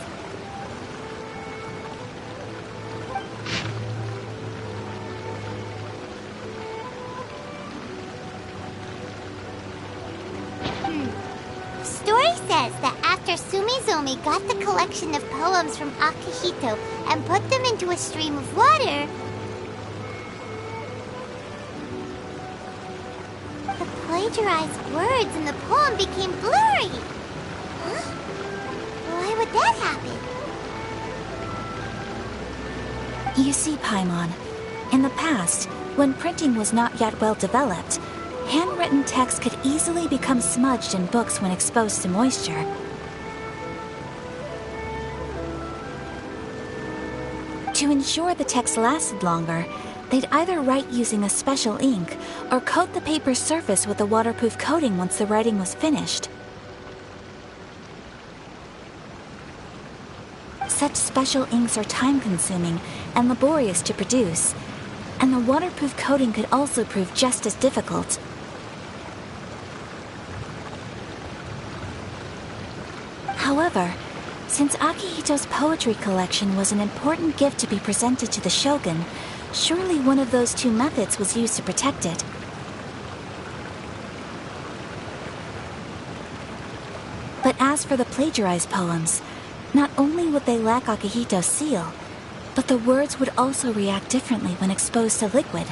Story says that after Sumizomi got the collection of poems from Akihito and put them into a stream of water, the plagiarized words in the poem became blurry. Huh? Why would that happen? You see, Paimon, in the past, when printing was not yet well developed, handwritten text could easily become smudged in books when exposed to moisture. To ensure the text lasted longer, they'd either write using a special ink or coat the paper's surface with a waterproof coating once the writing was finished. Such special inks are time-consuming and laborious to produce, and the waterproof coating could also prove just as difficult. However, since Akihito's poetry collection was an important gift to be presented to the Shogun, surely one of those 2 methods was used to protect it. But as for the plagiarized poems, not only would they lack Akihito's seal, but the words would also react differently when exposed to liquid.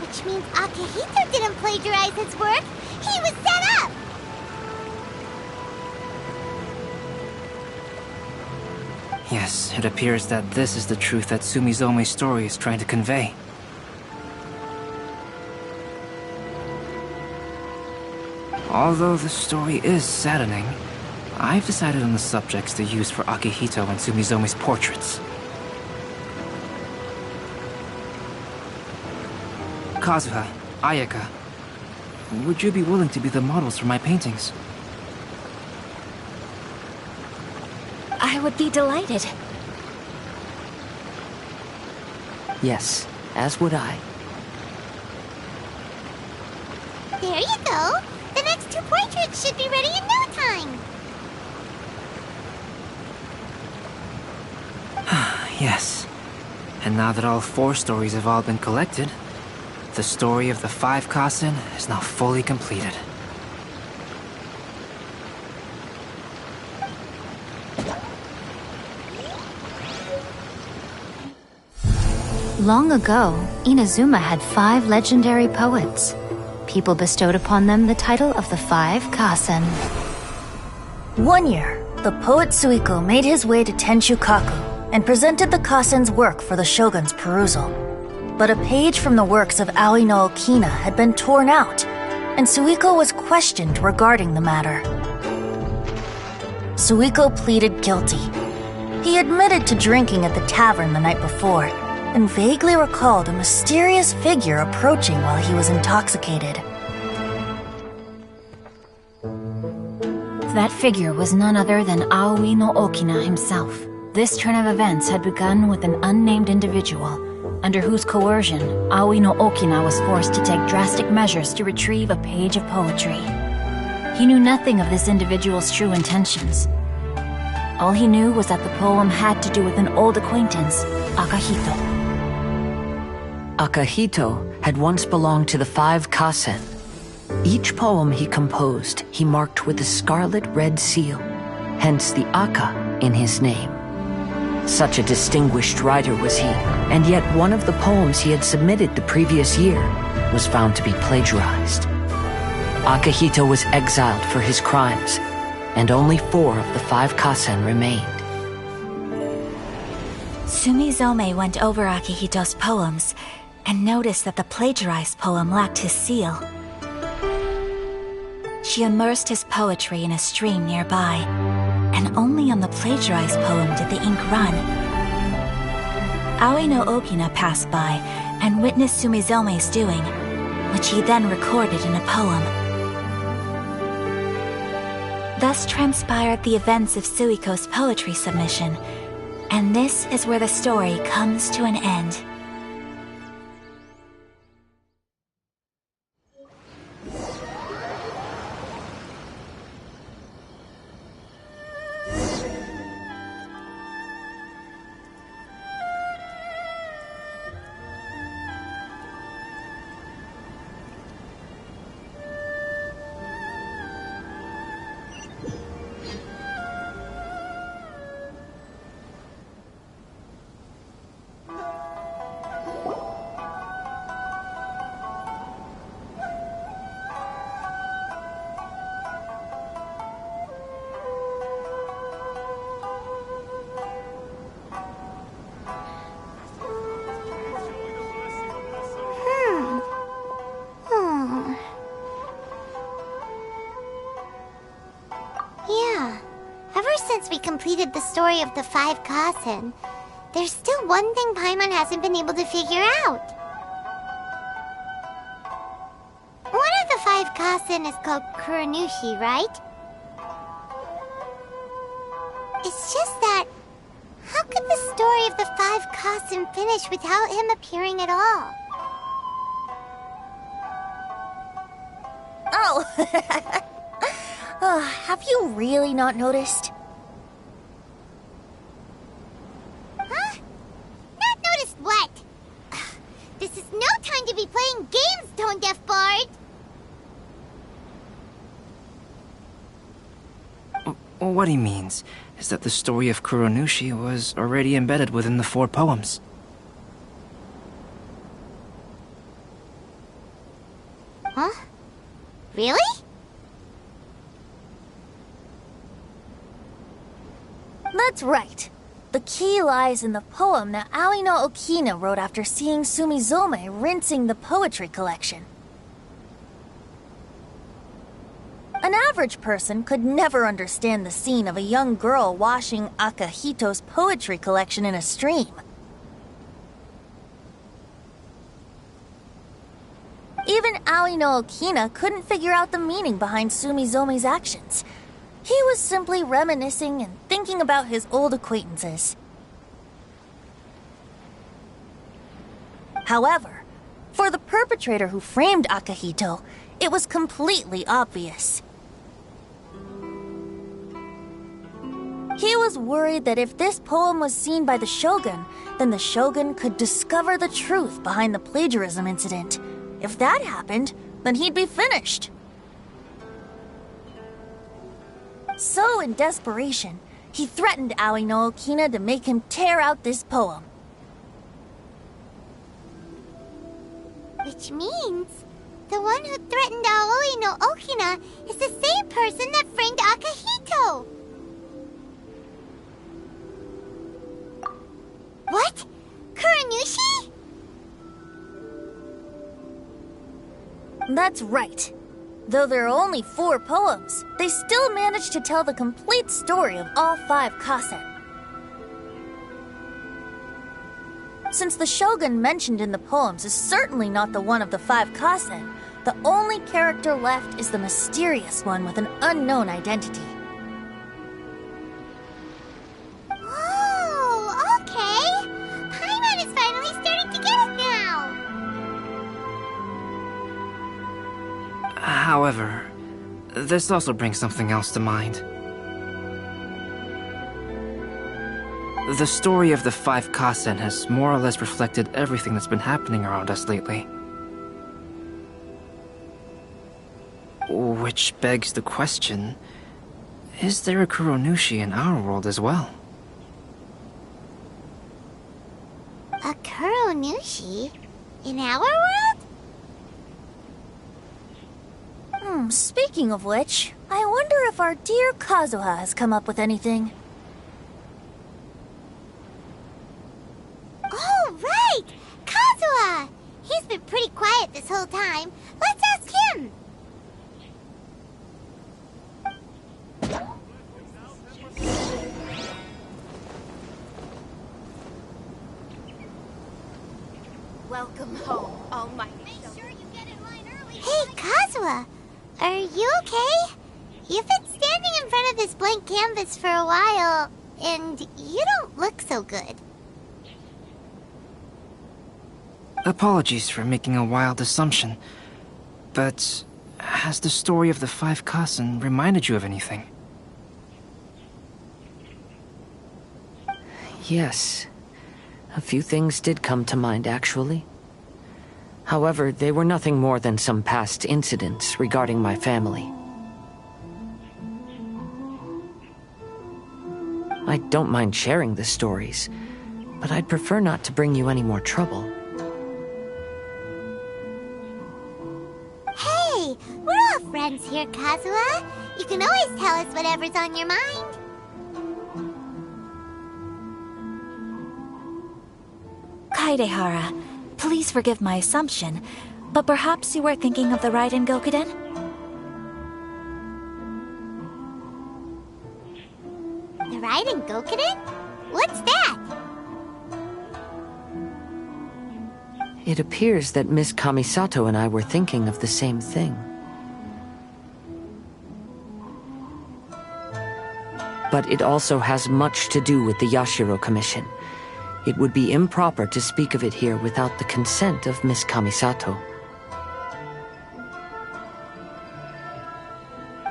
Which means Akihito didn't plagiarize his work. He was set up! Yes, it appears that this is the truth that Sumizome's story is trying to convey. Although the story is saddening, I've decided on the subjects to use for Akihito and Sumizome's portraits. Kazuha, Ayaka, would you be willing to be the models for my paintings? I would be delighted. Yes, as would I. There you go. The next 2 portraits should be ready in no time. Yes. And now that all 4 stories have all been collected, the story of the 5 Kasen is now fully completed. Long ago, Inazuma had 5 legendary poets. People bestowed upon them the title of the 5 Kasen. One year, the poet Suiko made his way to Tenshukaku and presented the Kasen's work for the shogun's perusal. But a page from the works of Aoi no Okina had been torn out, and Suiko was questioned regarding the matter. Suiko pleaded guilty. He admitted to drinking at the tavern the night before, and vaguely recalled a mysterious figure approaching while he was intoxicated. That figure was none other than Aoi no Okina himself. This turn of events had begun with an unnamed individual, under whose coercion, Aoi no Okina was forced to take drastic measures to retrieve a page of poetry. He knew nothing of this individual's true intentions. All he knew was that the poem had to do with an old acquaintance, Akahito. Akahito had once belonged to the 5 Kasen. Each poem he composed, he marked with a scarlet red seal, hence the Aka in his name. Such a distinguished writer was he, and yet one of the poems he had submitted the previous year was found to be plagiarized. Akahito was exiled for his crimes, and only 4 of the 5 Kasen remained. Sumizome went over Akihito's poems and noticed that the plagiarized poem lacked his seal. She immersed his poetry in a stream nearby, and only on the plagiarized poem did the ink run. Aoi no Okina passed by and witnessed Sumizome's doing, which he then recorded in a poem. Thus transpired the events of Suiko's poetry submission, and this is where the story comes to an end. Since we completed the story of the 5 Kasen, there's still one thing Paimon hasn't been able to figure out. One of the 5 Kasen is called Kuronushi, right? It's just that, how could the story of the 5 Kasen finish without him appearing at all? Oh, have you really not noticed? This is no time to be playing games, Tone Deaf Bard! What he means is that the story of Kuronushi was already embedded within the 4 poems. Huh? Really? That's right. The key lies in the poem that Aoi no Okina wrote after seeing Sumizome rinsing the poetry collection. An average person could never understand the scene of a young girl washing Akahito's poetry collection in a stream. Even Aoi no Okina couldn't figure out the meaning behind Sumizome's actions. He was simply reminiscing and thinking about his old acquaintances. However, for the perpetrator who framed Akihito, it was completely obvious. He was worried that if this poem was seen by the Shogun, then the Shogun could discover the truth behind the plagiarism incident. If that happened, then he'd be finished. So, in desperation, he threatened Aoi no Okina to make him tear out this poem. Which means the one who threatened Aoi no Okina is the same person that framed Akihito. What? Kuranushi? That's right. Though there are only 4 poems, they still managed to tell the complete story of all 5 kasen. Since the Shogun mentioned in the poems is certainly not the one of the 5 kasen, the only character left is the mysterious one with an unknown identity. Oh, okay. Paimon is finally starting to get it now. However, this also brings something else to mind. The story of the 5 kasen has more or less reflected everything that's been happening around us lately. Which begs the question, is there a Kuronushi in our world as well? A Kuronushi? In our world? Speaking of which, I wonder if our dear Kazuha has come up with anything. Oh, right! Kazuha! He's been pretty quiet this whole time. Let's ask him! Welcome home, almighty. Hey, Kazuha! Are you okay? You've been standing in front of this blank canvas for a while, and you don't look so good. Apologies for making a wild assumption, but has the story of the 5 kasen reminded you of anything? Yes. A few things did come to mind, actually. However, they were nothing more than some past incidents regarding my family. I don't mind sharing the stories, but I'd prefer not to bring you any more trouble. Hey, we're all friends here, Kazuha. You can always tell us whatever's on your mind. Kaidehara, please forgive my assumption, but perhaps you were thinking of the Raiden Gokuden? The Raiden Gokuden? What's that? It appears that Miss Kamisato and I were thinking of the same thing. But it also has much to do with the Yashiro Commission. It would be improper to speak of it here without the consent of Miss Kamisato.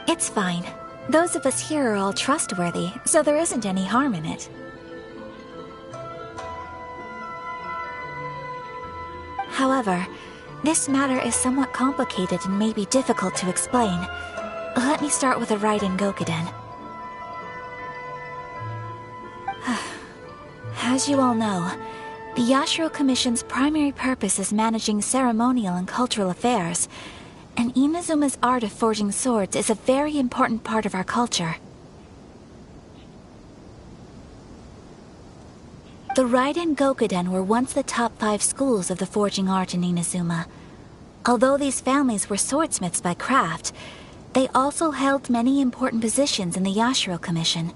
It's fine. Those of us here are all trustworthy, so there isn't any harm in it. However, this matter is somewhat complicated and may be difficult to explain. Let me start with the Raiden Gokuden. As you all know, the Yashiro Commission's primary purpose is managing ceremonial and cultural affairs, and Inazuma's art of forging swords is a very important part of our culture. The Raiden Gokuden were once the top 5 schools of the forging art in Inazuma. Although these families were swordsmiths by craft, they also held many important positions in the Yashiro Commission.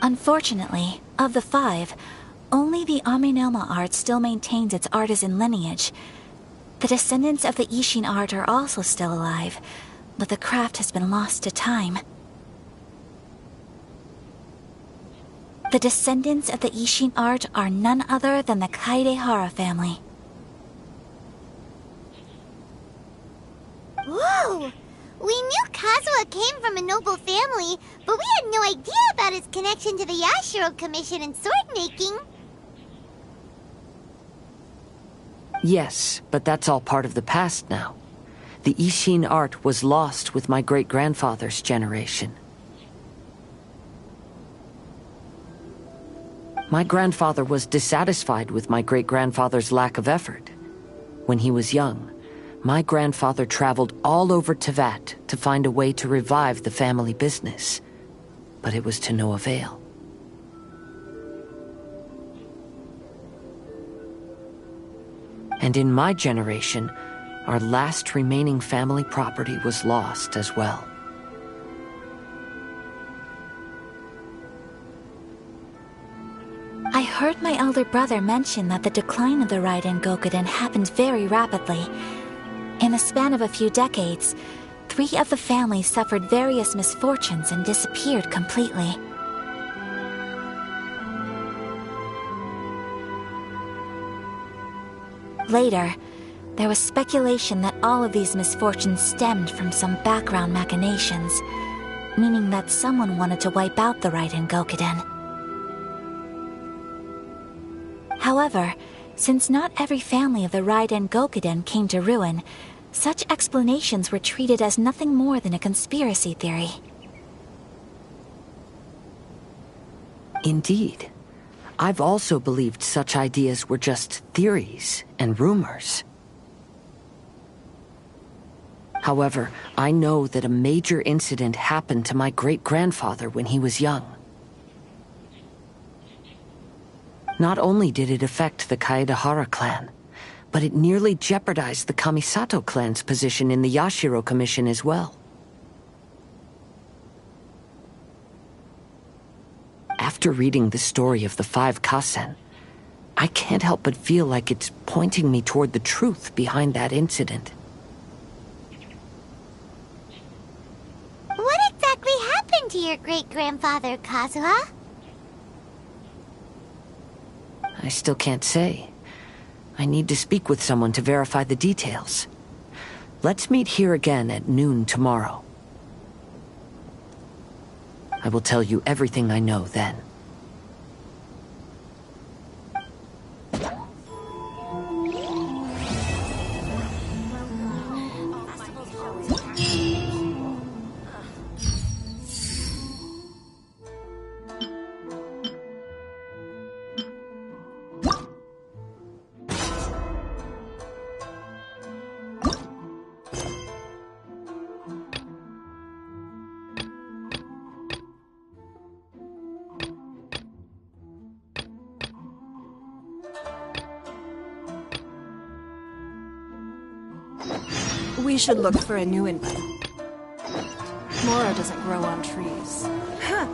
Unfortunately, of the 5, only the Amenoma art still maintains its artisan lineage. The descendants of the Ishin art are also still alive, but the craft has been lost to time. The descendants of the Ishin art are none other than the Kaedehara family. Whoa! We knew Kazuha came from a noble family, but we had no idea about his connection to the Yashiro Commission and sword-making. Yes, but that's all part of the past now. The Ishin art was lost with my great-grandfather's generation. My grandfather was dissatisfied with my great-grandfather's lack of effort. When he was young, my grandfather traveled all over Tevat to find a way to revive the family business, but it was to no avail. And in my generation, our last remaining family property was lost as well. I heard my elder brother mention that the decline of the Raiden Gokuden happened very rapidly. In the span of a few decades, 3 of the families suffered various misfortunes and disappeared completely. Later, there was speculation that all of these misfortunes stemmed from some background machinations, meaning that someone wanted to wipe out the Raiden Gokuden. However, since not every family of the Raiden Gokuden came to ruin, such explanations were treated as nothing more than a conspiracy theory. Indeed. I've also believed such ideas were just theories and rumors. However, I know that a major incident happened to my great-grandfather when he was young. Not only did it affect the Kaedehara clan, but it nearly jeopardized the Kamisato clan's position in the Yashiro Commission as well. After reading the story of the 5 Kasen, I can't help but feel like it's pointing me toward the truth behind that incident. What exactly happened to your great-grandfather, Kazuha? I still can't say. I need to speak with someone to verify the details. Let's meet here again at noon tomorrow. I will tell you everything I know then. We should look for a new input. Mora doesn't grow on trees. Huh.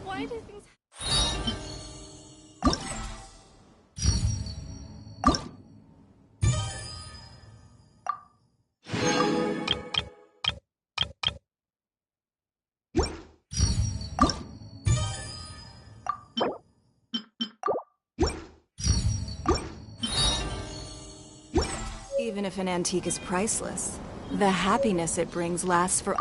Why do things... Even if an antique is priceless, the happiness it brings lasts for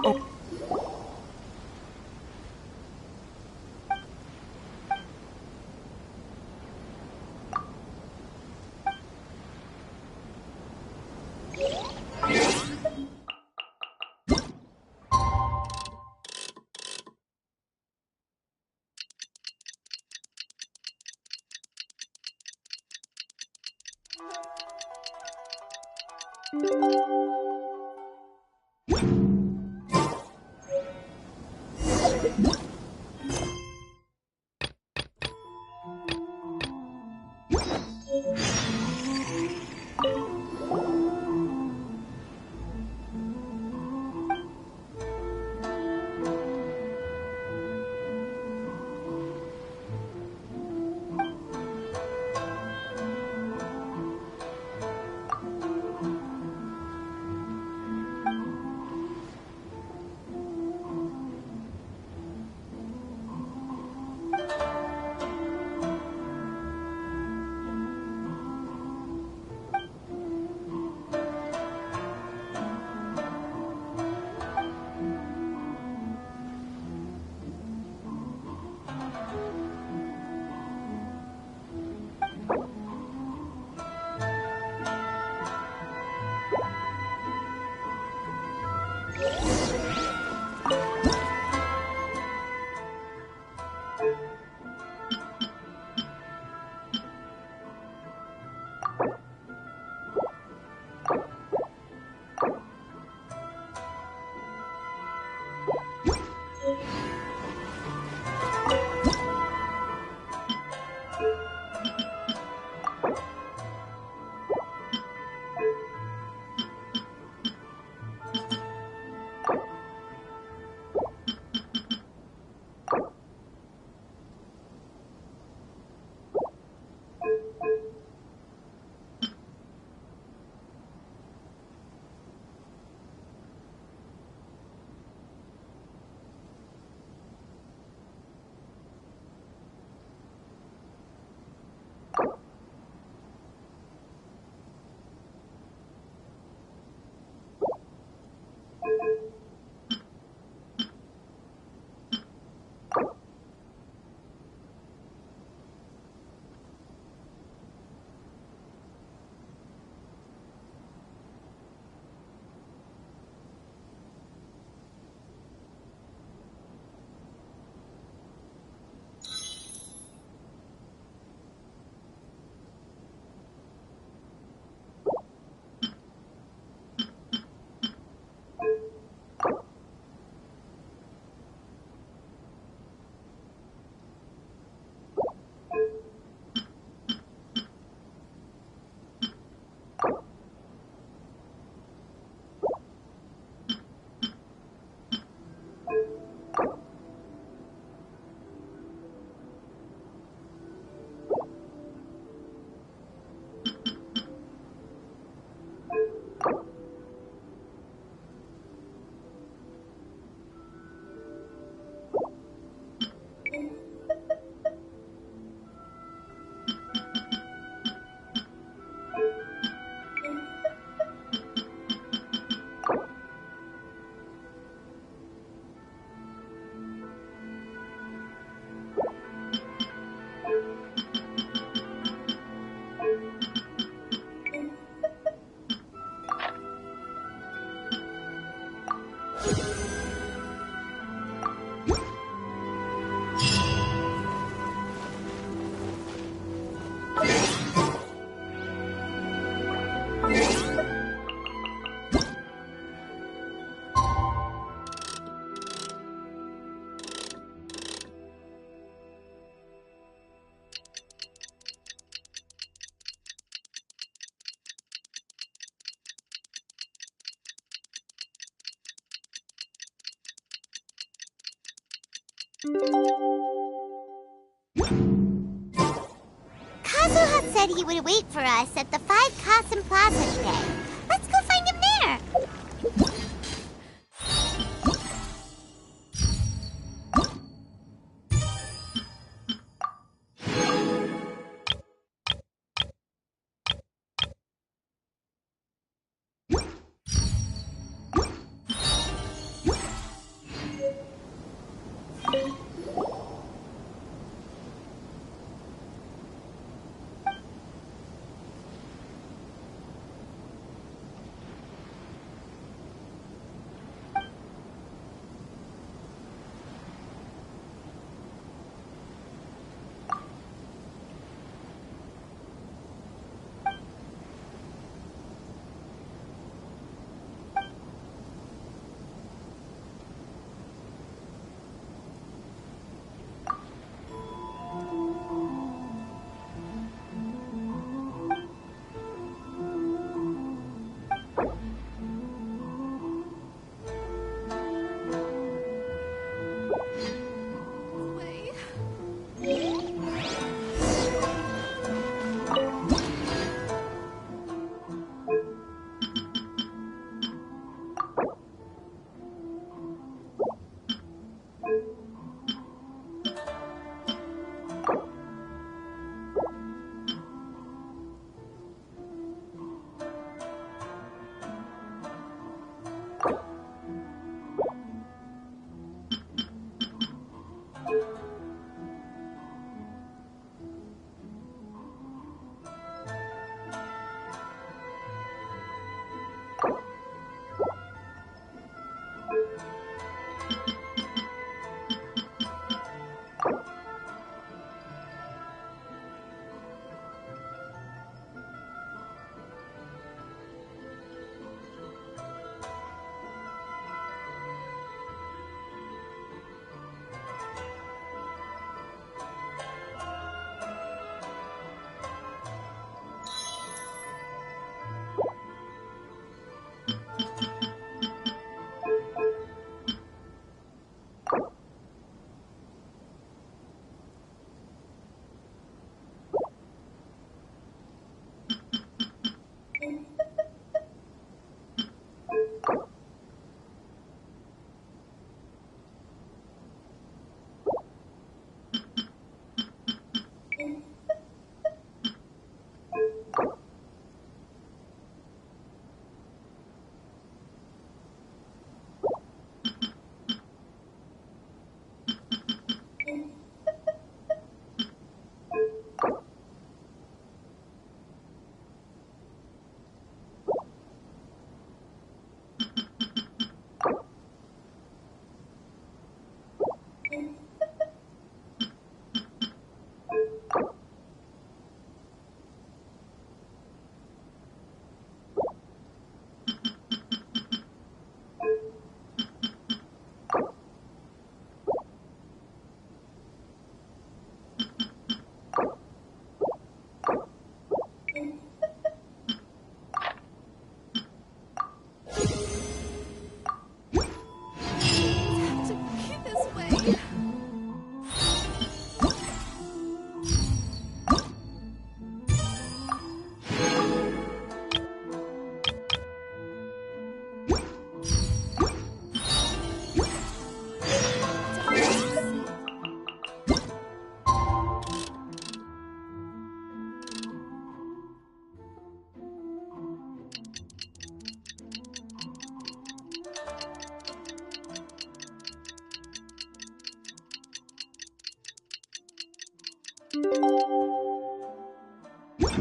said he would wait for us at the 5 Casa Plaza today. Let's go find him there.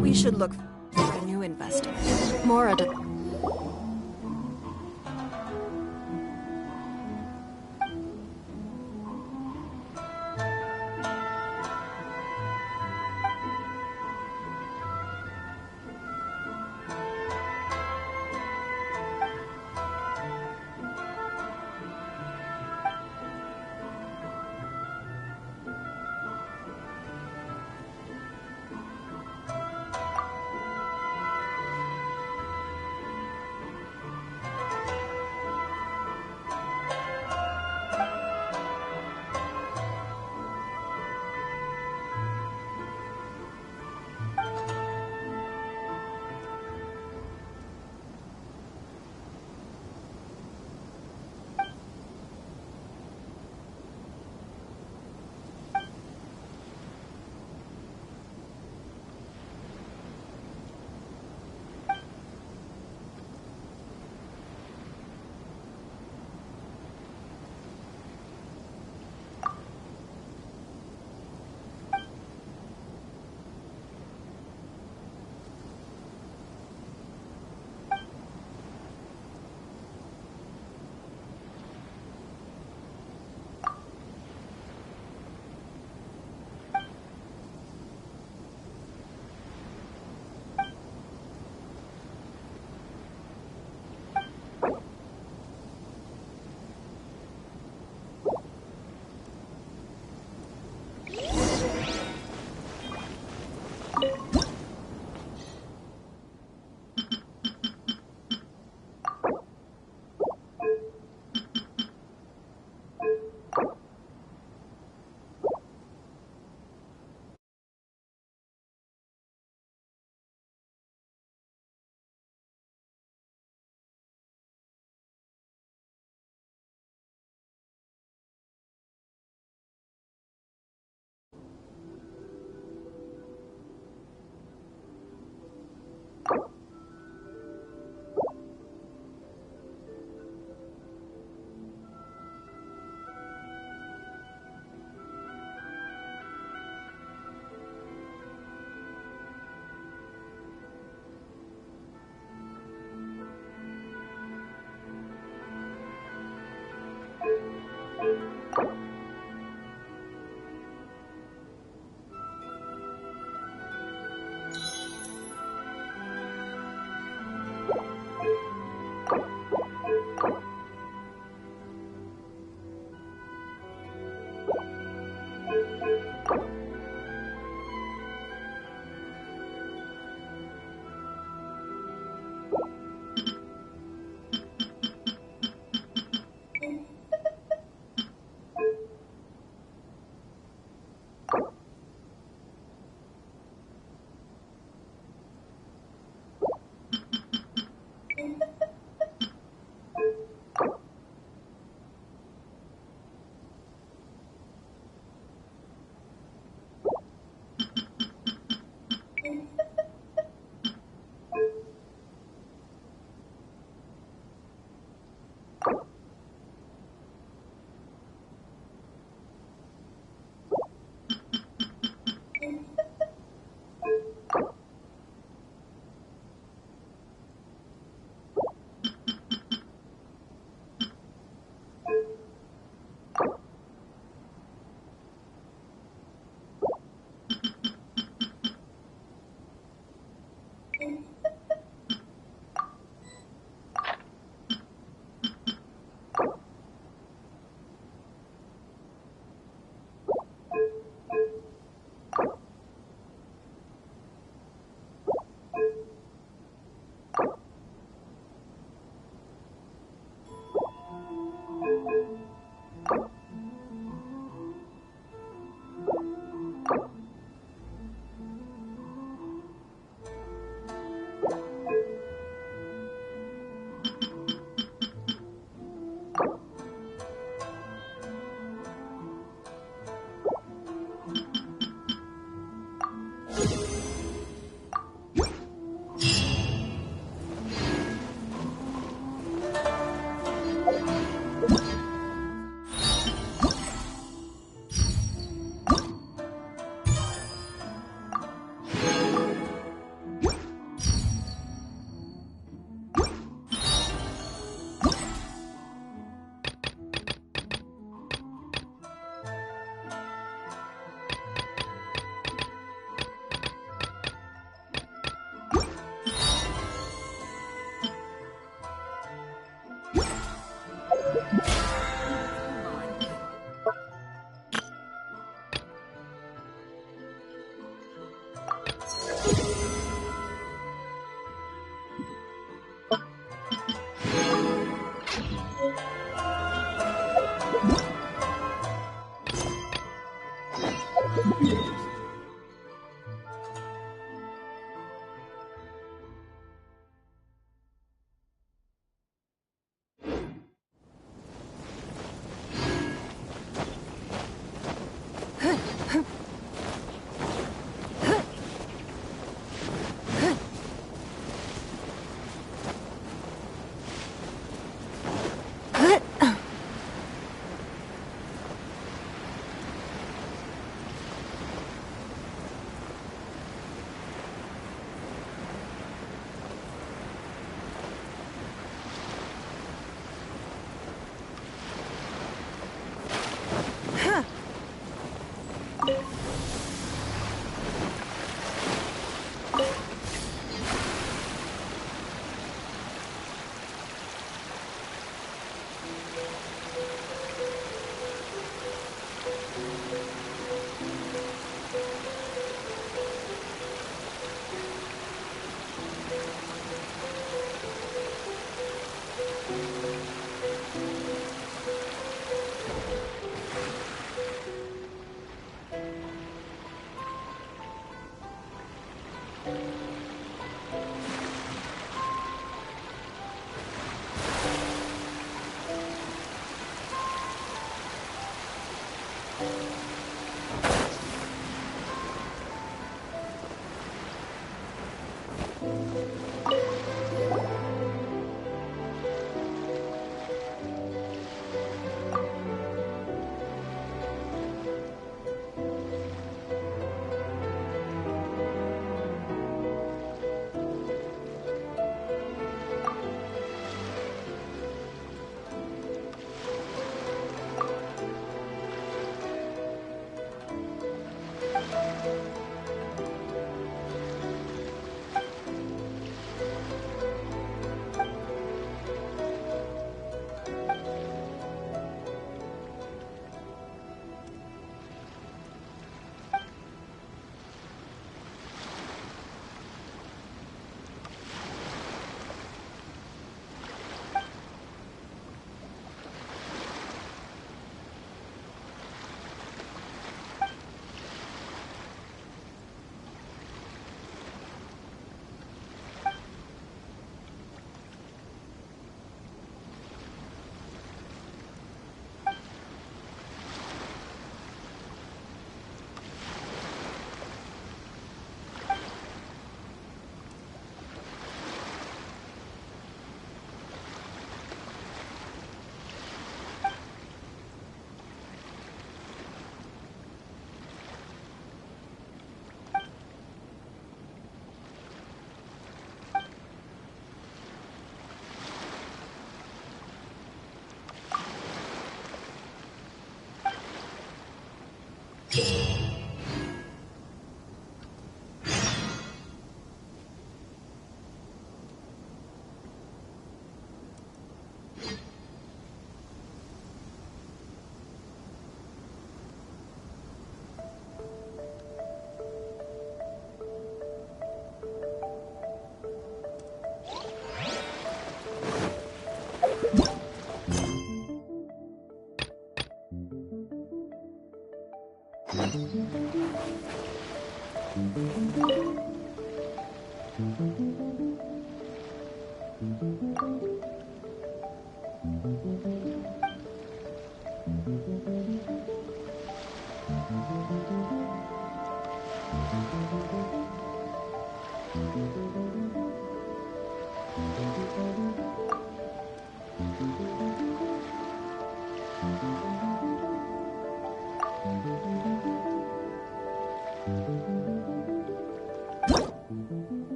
We should look for a new investor. More at a...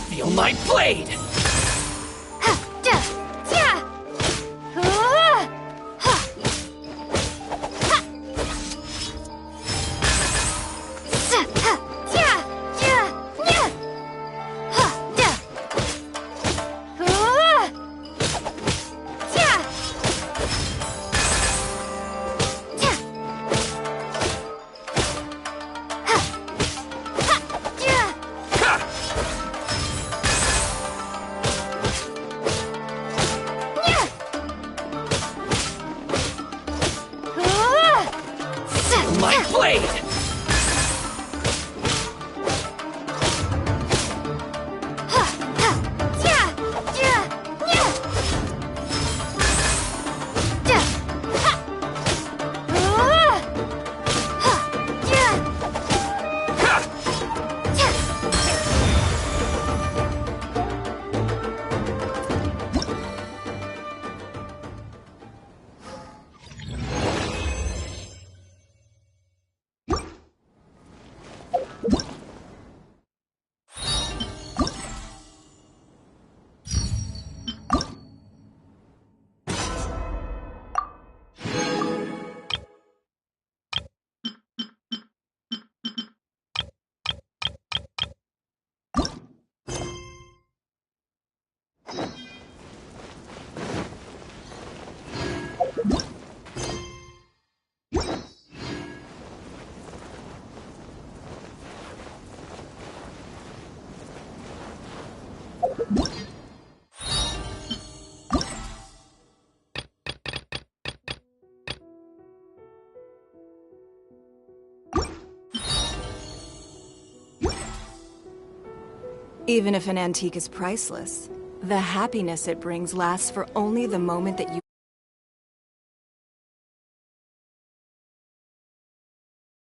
Feel my blade! My blade! Even if an antique is priceless, the happiness it brings lasts for only the moment that you